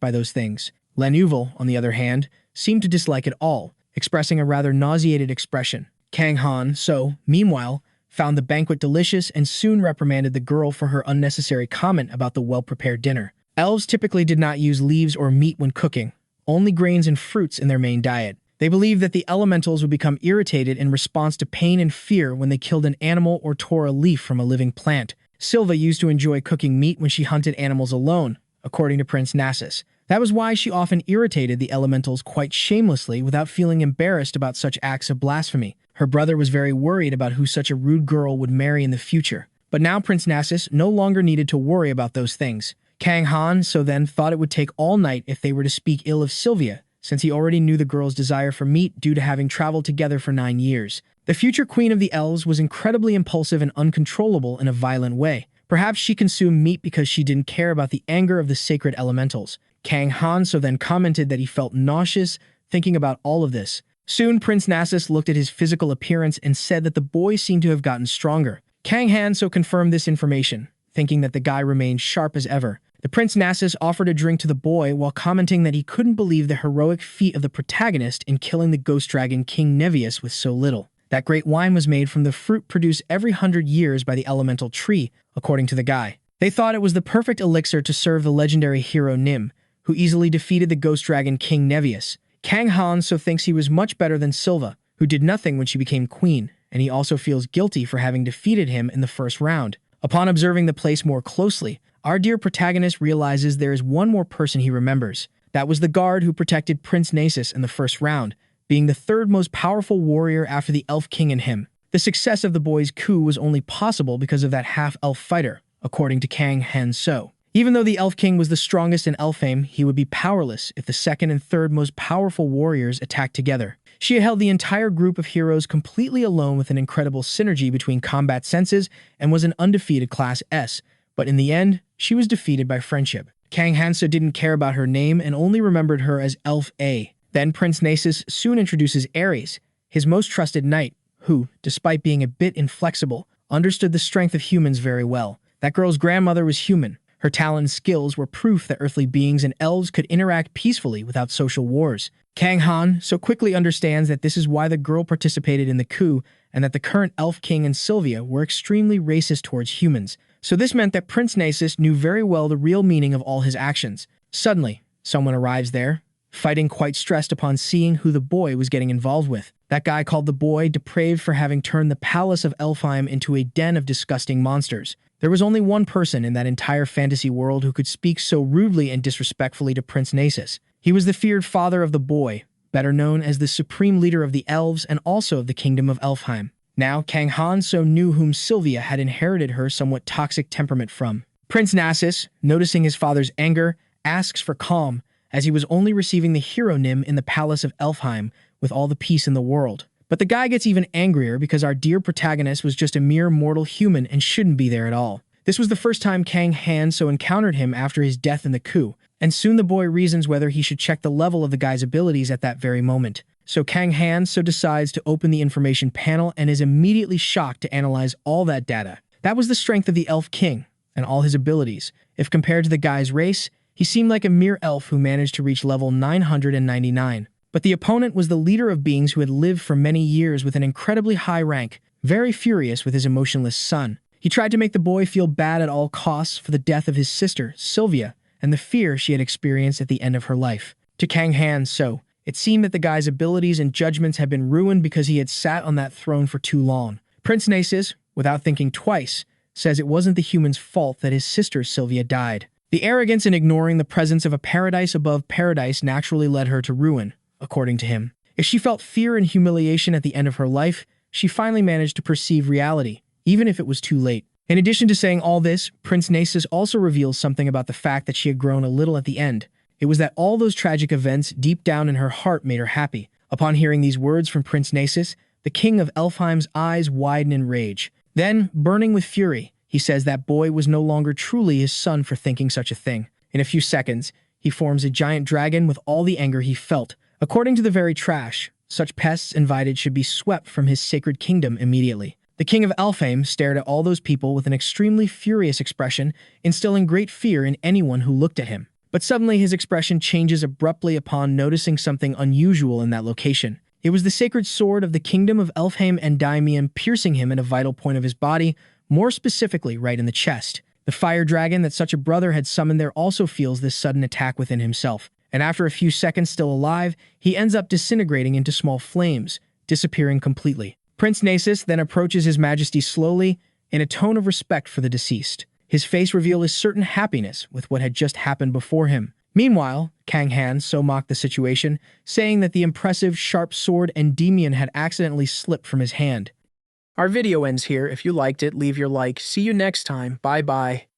by those things. Lanuville, on the other hand, seemed to dislike it all, expressing a rather nauseated expression. Kang Han So, meanwhile, found the banquet delicious, and soon reprimanded the girl for her unnecessary comment about the well-prepared dinner. Elves typically did not use leaves or meat when cooking, only grains and fruits in their main diet. They believed that the elementals would become irritated in response to pain and fear when they killed an animal or tore a leaf from a living plant. Silva used to enjoy cooking meat when she hunted animals alone, according to Prince Nasus. That was why she often irritated the elementals quite shamelessly without feeling embarrassed about such acts of blasphemy. Her brother was very worried about who such a rude girl would marry in the future. But now Prince Nasus no longer needed to worry about those things. Kang Han so then thought it would take all night if they were to speak ill of Sylvia, since he already knew the girl's desire for meat due to having traveled together for 9 years. The future queen of the elves was incredibly impulsive and uncontrollable in a violent way. Perhaps she consumed meat because she didn't care about the anger of the sacred elementals. Kang Han so then commented that he felt nauseous thinking about all of this. Soon, Prince Nasus looked at his physical appearance and said that the boy seemed to have gotten stronger. Kang Han so confirmed this information, thinking that the guy remained sharp as ever. The Prince Nasus offered a drink to the boy while commenting that he couldn't believe the heroic feat of the protagonist in killing the ghost dragon King Nevius with so little. That great wine was made from the fruit produced every 100 years by the elemental tree, according to the guy. They thought it was the perfect elixir to serve the legendary hero Nim, who easily defeated the ghost dragon King Nevius. Kang Han so thinks he was much better than Silva, who did nothing when she became queen, and he also feels guilty for having defeated him in the first round. Upon observing the place more closely, our dear protagonist realizes there is one more person he remembers. That was the guard who protected Prince Nasus in the first round, being the third most powerful warrior after the Elf King and him. The success of the boy's coup was only possible because of that half-elf fighter, according to Kang Han so. Even though the Elf King was the strongest in Elfame, he would be powerless if the second and third most powerful warriors attacked together. She held the entire group of heroes completely alone with an incredible synergy between combat senses and was an undefeated Class S, but in the end, she was defeated by friendship. Kang Hansa didn't care about her name and only remembered her as Elf A. Then Prince Nasus soon introduces Ares, his most trusted knight, who, despite being a bit inflexible, understood the strength of humans very well. That girl's grandmother was human. Her talent and skills were proof that earthly beings and elves could interact peacefully without social wars. Kang Han so quickly understands that this is why the girl participated in the coup and that the current Elf King and Sylvia were extremely racist towards humans. So this meant that Prince Nasus knew very well the real meaning of all his actions. Suddenly, someone arrives there, fighting quite stressed upon seeing who the boy was getting involved with. That guy called the boy depraved for having turned the palace of Elfheim into a den of disgusting monsters. There was only one person in that entire fantasy world who could speak so rudely and disrespectfully to Prince Nasus. He was the feared father of the boy, better known as the supreme leader of the elves and also of the kingdom of Elfheim. Now, Kang Han so knew whom Sylvia had inherited her somewhat toxic temperament from. Prince Nasus, noticing his father's anger, asks for calm, as he was only receiving the hero Nim in the palace of Elfheim with all the peace in the world. But the guy gets even angrier because our dear protagonist was just a mere mortal human and shouldn't be there at all. This was the first time Kang Han so encountered him after his death in the coup, and soon the boy reasons whether he should check the level of the guy's abilities at that very moment. So Kang Han so decides to open the information panel and is immediately shocked to analyze all that data. That was the strength of the Elf King and all his abilities. If compared to the guy's race, he seemed like a mere elf who managed to reach level 999. But the opponent was the leader of beings who had lived for many years with an incredibly high rank, very furious with his emotionless son. He tried to make the boy feel bad at all costs for the death of his sister, Sylvia, and the fear she had experienced at the end of her life. To Kang Han so, it seemed that the guy's abilities and judgments had been ruined because he had sat on that throne for too long. Prince Nasus, without thinking twice, says it wasn't the human's fault that his sister Sylvia died. The arrogance in ignoring the presence of a paradise above paradise naturally led her to ruin, according to him. If she felt fear and humiliation at the end of her life, she finally managed to perceive reality, even if it was too late. In addition to saying all this, Prince Nasus also reveals something about the fact that she had grown a little at the end. It was that all those tragic events deep down in her heart made her happy. Upon hearing these words from Prince Nasus, the king of Elfheim's eyes widen in rage. Then, burning with fury, he says that boy was no longer truly his son for thinking such a thing. In a few seconds, he forms a giant dragon with all the anger he felt. According to the very trash, such pests invited should be swept from his sacred kingdom immediately. The king of Elfheim stared at all those people with an extremely furious expression, instilling great fear in anyone who looked at him. But suddenly his expression changes abruptly upon noticing something unusual in that location. It was the sacred sword of the kingdom of Elfheim and Daimian, piercing him at a vital point of his body, more specifically right in the chest. The fire dragon that such a brother had summoned there also feels this sudden attack within himself, and after a few seconds still alive, he ends up disintegrating into small flames, disappearing completely. Prince Nasus then approaches His Majesty slowly, in a tone of respect for the deceased. His face revealed a certain happiness with what had just happened before him. Meanwhile, Kang Han so mocked the situation, saying that the impressive, sharp sword Endymion had accidentally slipped from his hand. Our video ends here. If you liked it, leave your like. See you next time. Bye-bye.